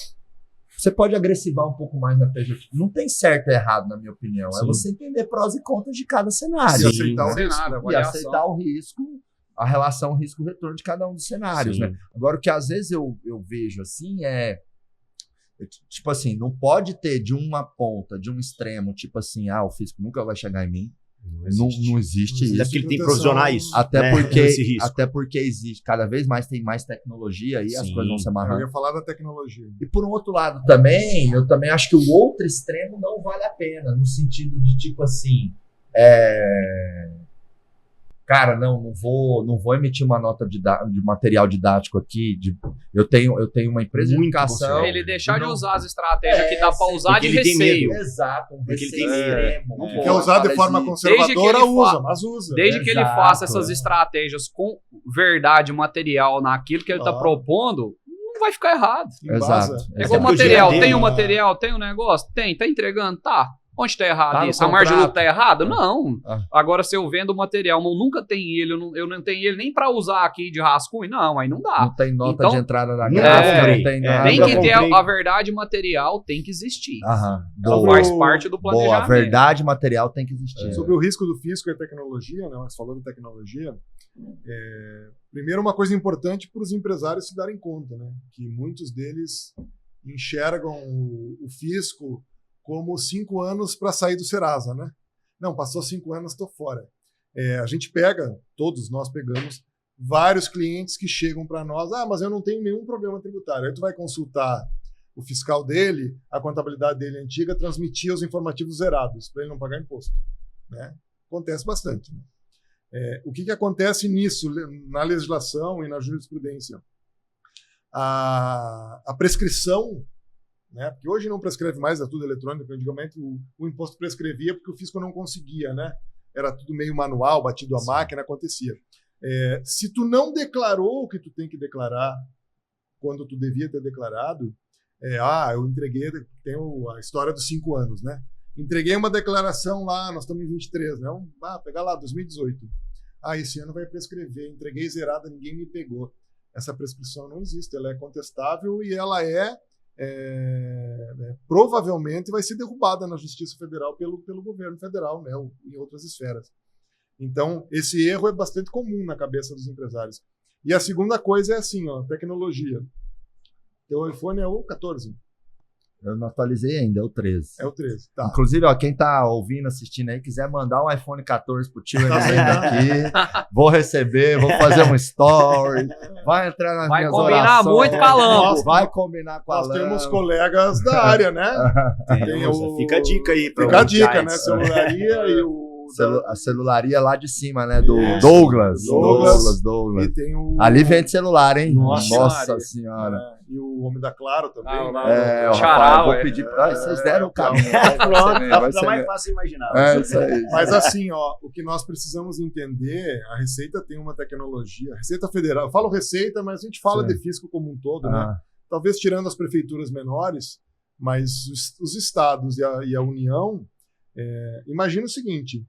você pode agressivar um pouco mais na PJ. Não tem certo e errado, na minha opinião. Sim. É você entender prós e contras de cada cenário. E aceitar o Sim, risco. cenário, E aceitar o risco, a relação risco-retorno de cada um dos cenários, Sim. né? Agora, o que às vezes eu vejo assim é, tipo assim, não pode ter de uma ponta, de um extremo, tipo assim, o fisco nunca vai chegar em mim. Não existe Não isso. É porque ele tem que provisionar isso. Até, né? porque, Esse risco. até porque existe, cada vez mais tem mais tecnologia e as Sim. coisas vão se Eu amarrando. ia falar da tecnologia. E por um outro lado também, eu também acho que o outro extremo não vale a pena, no sentido de tipo assim, cara, não vou emitir uma nota de material didático aqui. Eu tenho uma empresa de Muito educação. conselho. Ele deixar de não- usar as estratégias que dá pra usar de porque ele tem receio. medo. Exato, um Porque ele receio tem medo. extremo. Não Não Quer pode usar de fazer forma isso. conservadora, Desde que ele usa, mas usa. Desde que ele Exato, faça essas estratégias com verdade material naquilo que ele tá Ah. propondo, não vai ficar errado. Embasa. Exato. É igual porque o material. dia Tem dele- o material, tem o negócio? Tem. Tá entregando? Tá. Onde tá errado Tá no isso? A margem de lucro contrato. tá errada? Não. Ah. Agora, se eu vendo o material, mas nunca tem ele, eu não tenho ele nem pra usar aqui de rascunho, não, aí não dá. Não tem nota Então, de entrada na não gráfica, comprei. não tem É, nada. Tem eu que ter comprei. a verdade material, tem que existir. Aham. Ela Boa. faz parte do Boa, planejamento. a verdade material tem que existir. Sobre o risco do fisco e a tecnologia, né, mas falando de tecnologia, primeiro uma coisa importante para os empresários se darem conta, né, que muitos deles enxergam o fisco como 5 anos para sair do Serasa, né? Não, passou 5 anos, estou fora. A gente pega, todos nós pegamos, vários clientes que chegam para nós, mas eu não tenho nenhum problema tributário. Aí tu vai consultar o fiscal dele, a contabilidade dele antiga, transmitia os informativos zerados, para ele não pagar imposto. Né? Acontece bastante. Né? O que acontece nisso, na legislação e na jurisprudência? A prescrição, né? Porque hoje não prescreve mais, é tudo eletrônico. Antigamente o imposto prescrevia porque o fisco não conseguia, né? Era tudo meio manual, batido à máquina, acontecia. Se tu não declarou o que tu tem que declarar quando tu devia ter declarado, eu entreguei, tem a história dos 5 anos, né? Entreguei uma declaração lá, nós estamos em 23, né? Pegar lá, 2018. Esse ano vai prescrever, entreguei zerada, ninguém me pegou. Essa prescrição não existe, ela é contestável e ela provavelmente vai ser derrubada na Justiça Federal pelo governo federal, né, ou em outras esferas. Então, esse erro é bastante comum na cabeça dos empresários. E a segunda coisa é assim, tecnologia. Teu iPhone é o 14. Eu não atualizei ainda, é o 13. É o 13, tá. Inclusive, quem tá ouvindo, assistindo aí, quiser mandar um iPhone 14 pro tio, ele Tá vem aqui, vou receber, vou fazer um story, vai entrar nas Vai minhas combinar orações, muito com a Lambo. vai combinar com a Nós temos Lambo. colegas da área, né? Fica a dica aí. Fica a dica, Giants. né? Celularia e o... A celularia lá de cima, né? Do Isso. Douglas. E tem o... Ali vende celular, hein? Nossa senhora. E o Homem da Claro também, Ah, né? O Xará, Rafael, vou ué. pedir pra... Vocês deram o caminho. Pronto, vai tá ser mais fácil imaginar. isso aí. Mas assim, o que nós precisamos entender, a Receita tem uma tecnologia, a Receita Federal, eu falo Receita, mas a gente fala Sim. de fisco como um todo, né? Talvez tirando as prefeituras menores, mas os estados e a União, imagina o seguinte,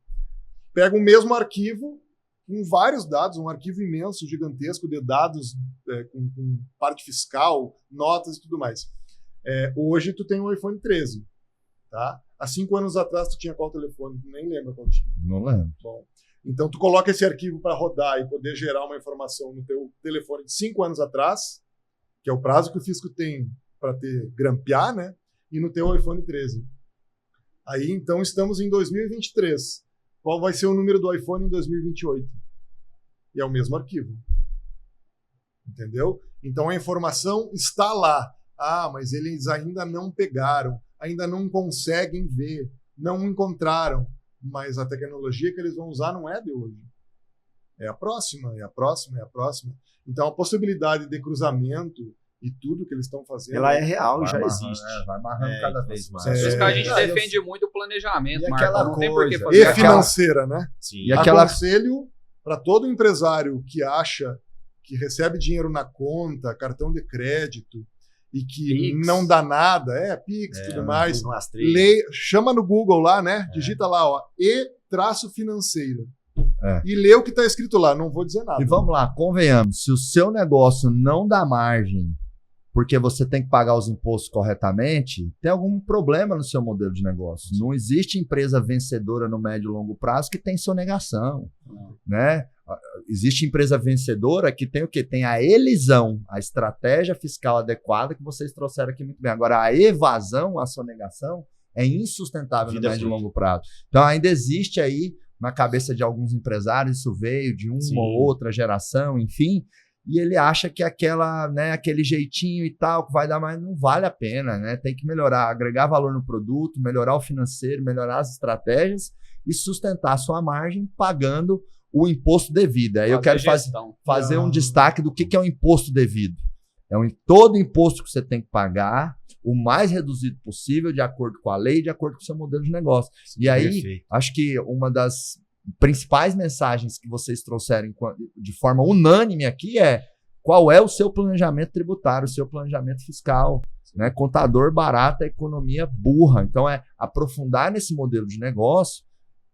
pega o mesmo arquivo com vários dados, um arquivo imenso, gigantesco de dados com parte fiscal, notas e tudo mais. Hoje tu tem um iPhone 13, tá? Há 5 anos atrás tu tinha qual telefone? Nem lembro qual tinha. Não lembro. Bom, então tu coloca esse arquivo para rodar e poder gerar uma informação no teu telefone de 5 anos atrás, que é o prazo que o fisco tem para grampear, né? E no teu iPhone 13. Aí então estamos em 2023. Qual vai ser o número do iPhone em 2028? E é o mesmo arquivo. Entendeu? Então a informação está lá. Mas eles ainda não pegaram, ainda não conseguem ver, não encontraram. Mas a tecnologia que eles vão usar não é de hoje. É a próxima, é a próxima, é a próxima. Então a possibilidade de cruzamento e tudo que eles estão fazendo... Ela é real, já amarrando, existe. vai amarrando cada vez mais. Por isso que a gente É, defende muito o planejamento, E Marcos. aquela Não tem por que coisa, fazer E aquela- financeira, né? Sim. E aquela- Aconselho para todo empresário que acha que recebe dinheiro na conta, cartão de crédito, e que Pix. não dá nada, Pix e tudo mais, chama no Google lá, né? Digita lá, ó, e-financeiro. E lê o que está escrito lá, não vou dizer nada. E vamos lá, convenhamos, se o seu negócio não dá margem porque você tem que pagar os impostos corretamente, tem algum problema no seu modelo de negócio. Não existe empresa vencedora no médio e longo prazo que tem sonegação, né? Existe empresa vencedora que tem o quê? Tem a elisão, a estratégia fiscal adequada que vocês trouxeram aqui muito bem. Agora, a evasão, a sonegação, é insustentável no médio e longo prazo. Então, ainda existe aí, na cabeça de alguns empresários, isso veio de uma ou outra geração, enfim, e ele acha que aquela, né, aquele jeitinho e tal, que vai dar mais, não vale a pena, né? Tem que melhorar, agregar valor no produto, melhorar o financeiro, melhorar as estratégias e sustentar a sua margem pagando o imposto devido. Aí eu quero fazer um destaque do que é o imposto devido. Todo imposto que você tem que pagar, o mais reduzido possível, de acordo com a lei, de acordo com o seu modelo de negócio. E aí, acho que uma das principais mensagens que vocês trouxeram de forma unânime aqui é qual é o seu planejamento tributário, o seu planejamento fiscal. Né? Contador barato é economia burra. Então, é aprofundar nesse modelo de negócio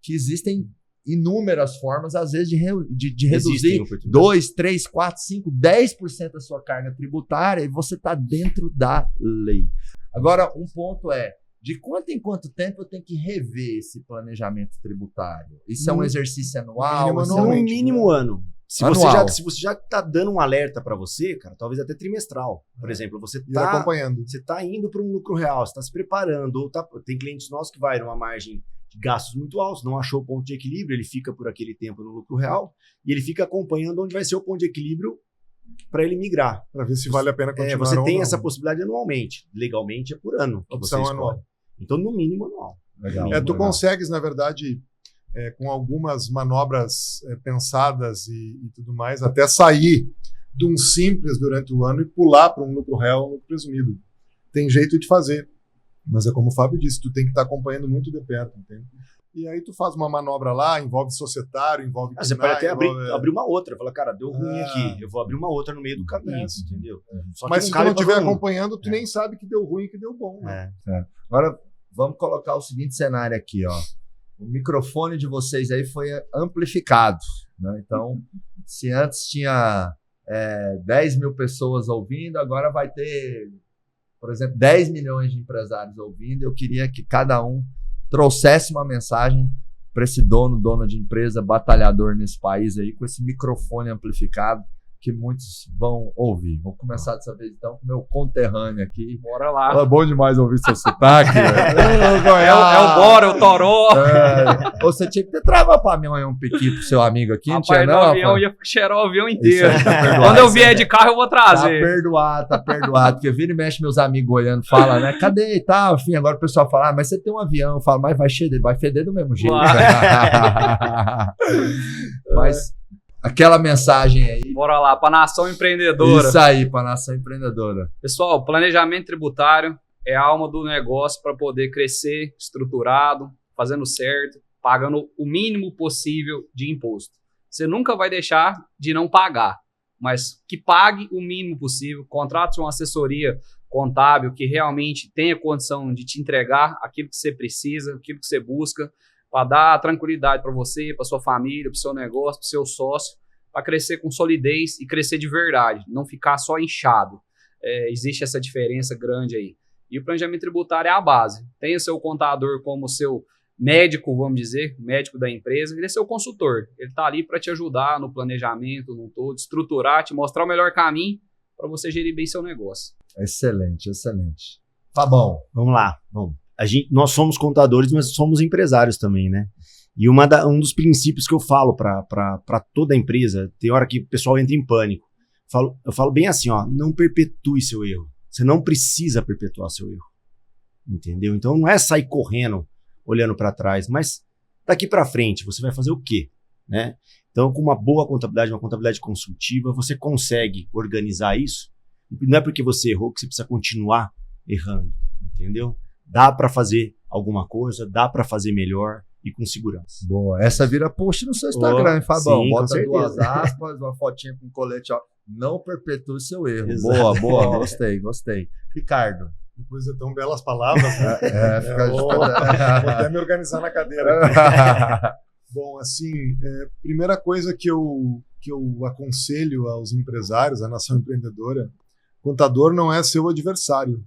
que existem inúmeras formas, às vezes, de reduzir 2, 3, 4, 5, 10% da sua carga tributária e você está dentro da lei. Agora, um ponto é, de quanto em quanto tempo eu tenho que rever esse planejamento tributário? Isso é um exercício anual? No mínimo ano. Se você já está dando um alerta para você, cara, talvez até trimestral. Por exemplo, você está indo para um lucro real, você está se preparando, ou tem clientes nossos que vai numa margem de gastos muito altos, não achou o ponto de equilíbrio, ele fica por aquele tempo no lucro real e ele fica acompanhando onde vai ser o ponto de equilíbrio para ele migrar. Para ver se vale a pena continuar. Você tem essa possibilidade anualmente. Legalmente é por ano. Opção anual. Então, no mínimo anual. Legal. Tu consegues, na verdade, com algumas manobras pensadas e tudo mais, até sair de um simples durante o ano e pular para um lucro real, um lucro presumido. Tem jeito de fazer. Mas é como o Fábio disse, tu tem que estar acompanhando muito de perto, entende? E aí tu faz uma manobra lá, envolve societário, envolve... Você pode até abrir uma outra, fala, cara, deu ruim aqui, eu vou abrir uma outra no meio do caminho, entendeu? Só mas se tu não estiver acompanhando, tu nem sabe que deu ruim e que deu bom. Né? Agora, vamos colocar o seguinte cenário aqui, ó. O microfone de vocês aí foi amplificado, né? Então, se antes tinha 10 mil pessoas ouvindo, agora vai ter, por exemplo, 10 milhões de empresários ouvindo. Eu queria que cada um trouxesse uma mensagem para esse dona de empresa, batalhador nesse país aí, com esse microfone amplificado que muitos vão ouvir. Vou começar dessa vez, então, com o meu conterrâneo aqui. Bora lá. É bom demais ouvir seu sotaque. É o Bora, o Toró. Você tinha que ter travado para mim um piqui pro seu amigo aqui. Rapaz, não tinha, não, avião ia cheirar o avião inteiro. Quando eu vier de carro, eu vou trazer. Tá perdoado. Porque vira e mexe meus amigos olhando, fala, né? Cadê e tal? Enfim, agora o pessoal fala, mas você tem um avião. Eu falo, mas vai feder do mesmo jeito. Mas... aquela mensagem aí. Bora lá, para a nação empreendedora. Isso aí, para a nação empreendedora. Pessoal, planejamento tributário é a alma do negócio para poder crescer estruturado, fazendo certo, pagando o mínimo possível de imposto. Você nunca vai deixar de não pagar, mas que pague o mínimo possível, contrate uma assessoria contábil que realmente tenha condição de te entregar aquilo que você precisa, aquilo que você busca, para dar tranquilidade para você, para sua família, para o seu negócio, para o seu sócio, para crescer com solidez e crescer de verdade, não ficar só inchado. Existe essa diferença grande aí. E o planejamento tributário é a base. Tenha seu contador como seu médico, vamos dizer, médico da empresa, ele é seu consultor. Ele está ali para te ajudar no planejamento, no todo, estruturar, te mostrar o melhor caminho para você gerir bem seu negócio. Excelente, excelente. Tá bom. Vamos lá, vamos. Nós somos contadores, mas somos empresários também, né? E um dos princípios que eu falo para toda empresa, tem hora que o pessoal entra em pânico. Eu falo bem assim, ó, não perpetue seu erro. Você não precisa perpetuar seu erro. Entendeu? Então não é sair correndo, olhando para trás, mas daqui para frente você vai fazer o quê? Né? Então, com uma boa contabilidade, uma contabilidade consultiva, você consegue organizar isso. Não é porque você errou que você precisa continuar errando, entendeu? Dá para fazer alguma coisa, dá para fazer melhor e com segurança. Boa, essa vira post no seu Instagram, hein, Fabão? Bota 2 aspas, uma fotinha com colete, ó. Não perpetue seu erro. Exato. Boa, gostei. Ricardo. Depois de tão belas palavras, né? Vou até me organizar na cadeira aqui. Bom, assim, primeira coisa que eu aconselho aos empresários, à nação empreendedora, contador não é seu adversário.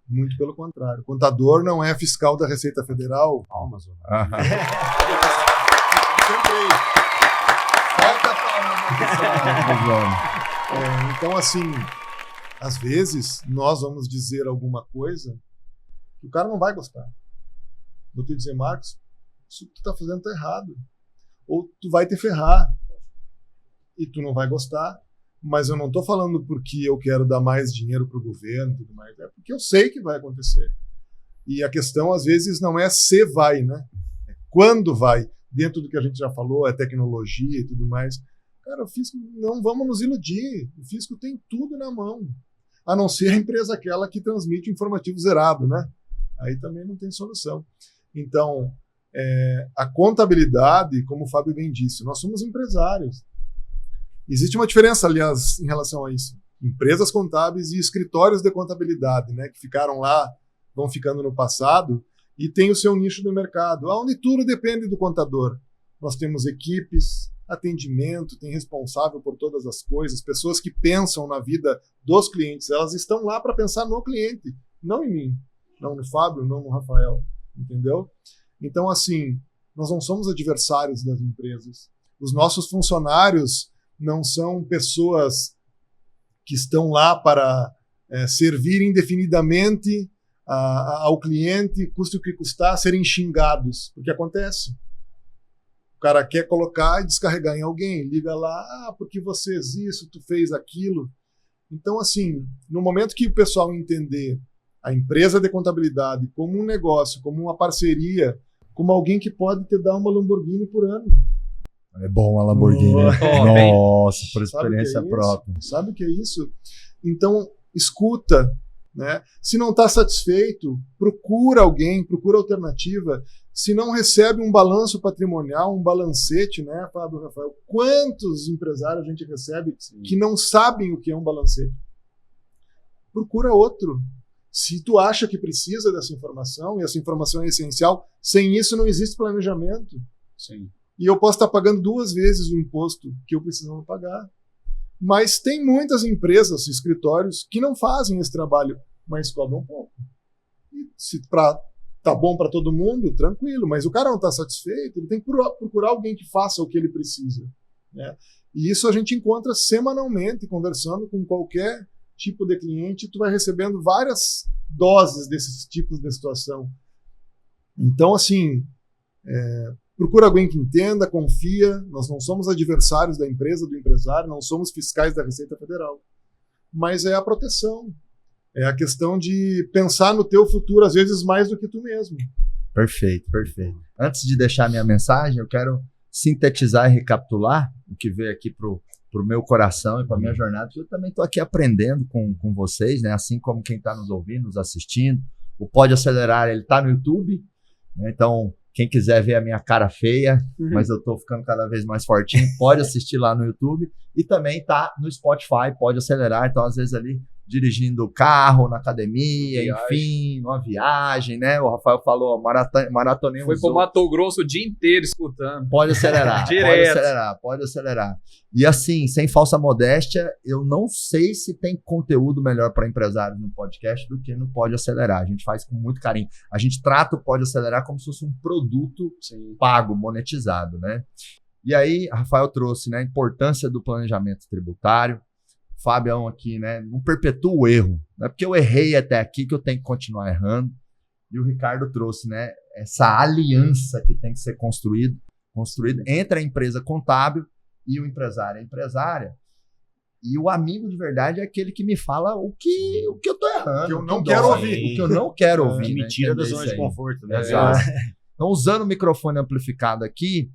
Muito pelo contrário. Contador não é fiscal da Receita Federal. Palmas. Então, assim, às vezes, nós vamos dizer alguma coisa que o cara não vai gostar. Vou te dizer, Marcos, isso que tu tá fazendo tá errado. Ou tu vai te ferrar. E tu não vai gostar. Mas eu não tô falando porque eu quero dar mais dinheiro pro governo e tudo mais. É porque eu sei que vai acontecer. E a questão, às vezes, não é se vai, né? É quando vai. Dentro do que a gente já falou, é tecnologia e tudo mais. Cara, o fisco, não vamos nos iludir. O fisco tem tudo na mão. A não ser a empresa aquela que transmite o informativo zerado, né? Aí também não tem solução. Então, a contabilidade, como o Fábio bem disse, nós somos empresários. Existe uma diferença, aliás, em relação a isso. Empresas contábeis e escritórios de contabilidade, né? Que ficaram lá, vão ficando no passado e tem o seu nicho no mercado, onde tudo depende do contador. Nós temos equipes, atendimento, tem responsável por todas as coisas, pessoas que pensam na vida dos clientes, elas estão lá para pensar no cliente, não em mim, não no Fábio, não no Rafael, entendeu? Então, assim, nós não somos adversários das empresas. Os nossos funcionários não são pessoas que estão lá para servir indefinidamente ao cliente, custe o que custar, serem xingados, porque acontece. O cara quer colocar e descarregar em alguém, liga lá, porque você fez isso, tu fez aquilo. Então, assim, no momento que o pessoal entender a empresa de contabilidade como um negócio, como uma parceria, como alguém que pode te dar uma Lamborghini por ano. É bom a Lamborghini. Nossa, por experiência própria. Sabe o que é isso? Então, escuta, né? Se não está satisfeito, procura alguém, procura alternativa. Se não recebe um balanço patrimonial, um balancete, né, Fábio, Rafael? Quantos empresários a gente recebe que não sabem o que é um balancete? Procura outro. Se tu acha que precisa dessa informação, e essa informação é essencial, sem isso não existe planejamento. Sim. E eu posso estar pagando 2 vezes o imposto que eu precisava pagar. Mas tem muitas empresas, escritórios, que não fazem esse trabalho, mas cobram um pouco. E se tá bom para todo mundo, tranquilo, mas o cara não está satisfeito, ele tem que procurar alguém que faça o que ele precisa, né? E isso a gente encontra semanalmente, conversando com qualquer tipo de cliente, tu vai recebendo várias doses desses tipos de situação. Então, assim, procura alguém que entenda, confia. Nós não somos adversários da empresa, do empresário, não somos fiscais da Receita Federal. Mas é a proteção. É a questão de pensar no teu futuro, às vezes, mais do que tu mesmo. Perfeito. Antes de deixar minha mensagem, eu quero sintetizar e recapitular o que veio aqui pro meu coração e para minha jornada, porque eu também estou aqui aprendendo com vocês, né? Assim como quem está nos ouvindo, nos assistindo. O Pode Acelerar, ele está no YouTube, né? Então, quem quiser ver a minha cara feia, mas eu estou ficando cada vez mais fortinho, pode assistir lá no YouTube. E também tá no Spotify, Pode Acelerar. Então, às vezes ali, dirigindo o carro, na academia, enfim, numa viagem, né? O Rafael falou, maratonei. Foi pro Mato Grosso o dia inteiro escutando. Pode acelerar, pode acelerar. E assim, sem falsa modéstia, eu não sei se tem conteúdo melhor para empresários no podcast do que no Pode Acelerar. A gente faz com muito carinho. A gente trata o Pode Acelerar como se fosse um produto pago, monetizado, né? E aí, Rafael trouxe, né, a importância do planejamento tributário. Fabião aqui, né, não perpetua o erro. Não é porque eu errei até aqui que eu tenho que continuar errando. E o Ricardo trouxe, né, essa aliança que tem que ser construída entre a empresa contábil e o empresário, a empresária. E o amigo de verdade é aquele que me fala o que eu tô errando. Que eu não quero ouvir. O que eu não quero ouvir. Que me tira da zona de conforto, né? Exato. Então, usando o microfone amplificado aqui,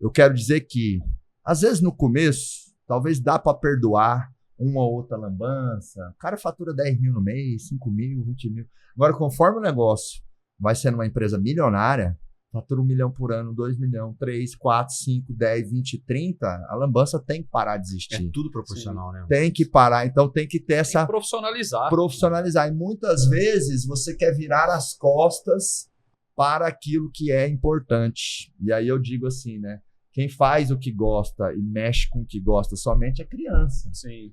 eu quero dizer que, às vezes no começo, talvez dá para perdoar uma ou outra lambança. O cara fatura 10 mil no mês, 5 mil, 20 mil. Agora, conforme o negócio vai sendo uma empresa milionária, fatura 1 milhão por ano, 2 milhões, 3, 4, 5, 10, 20, 30, a lambança tem que parar de existir. É tudo proporcional, né? Tem que parar, então tem que ter Tem essa... que profissionalizar. Profissionalizar. E muitas vezes você quer virar as costas para aquilo que é importante. E aí eu digo assim, né? Quem faz o que gosta e mexe com o que gosta somente é criança. Sim.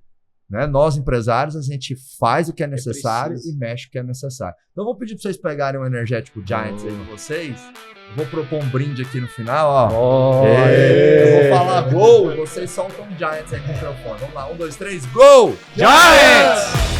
Né? Nós, empresários, a gente faz o que é necessário e mexe o que é necessário. Então, eu vou pedir para vocês pegarem um energético Giants aí com vocês. Eu vou propor um brinde aqui no final, ó. Eu vou falar gol e vocês soltam um Giants aí com o microfone. Vamos lá, 1, 2, 3, gol! Giants!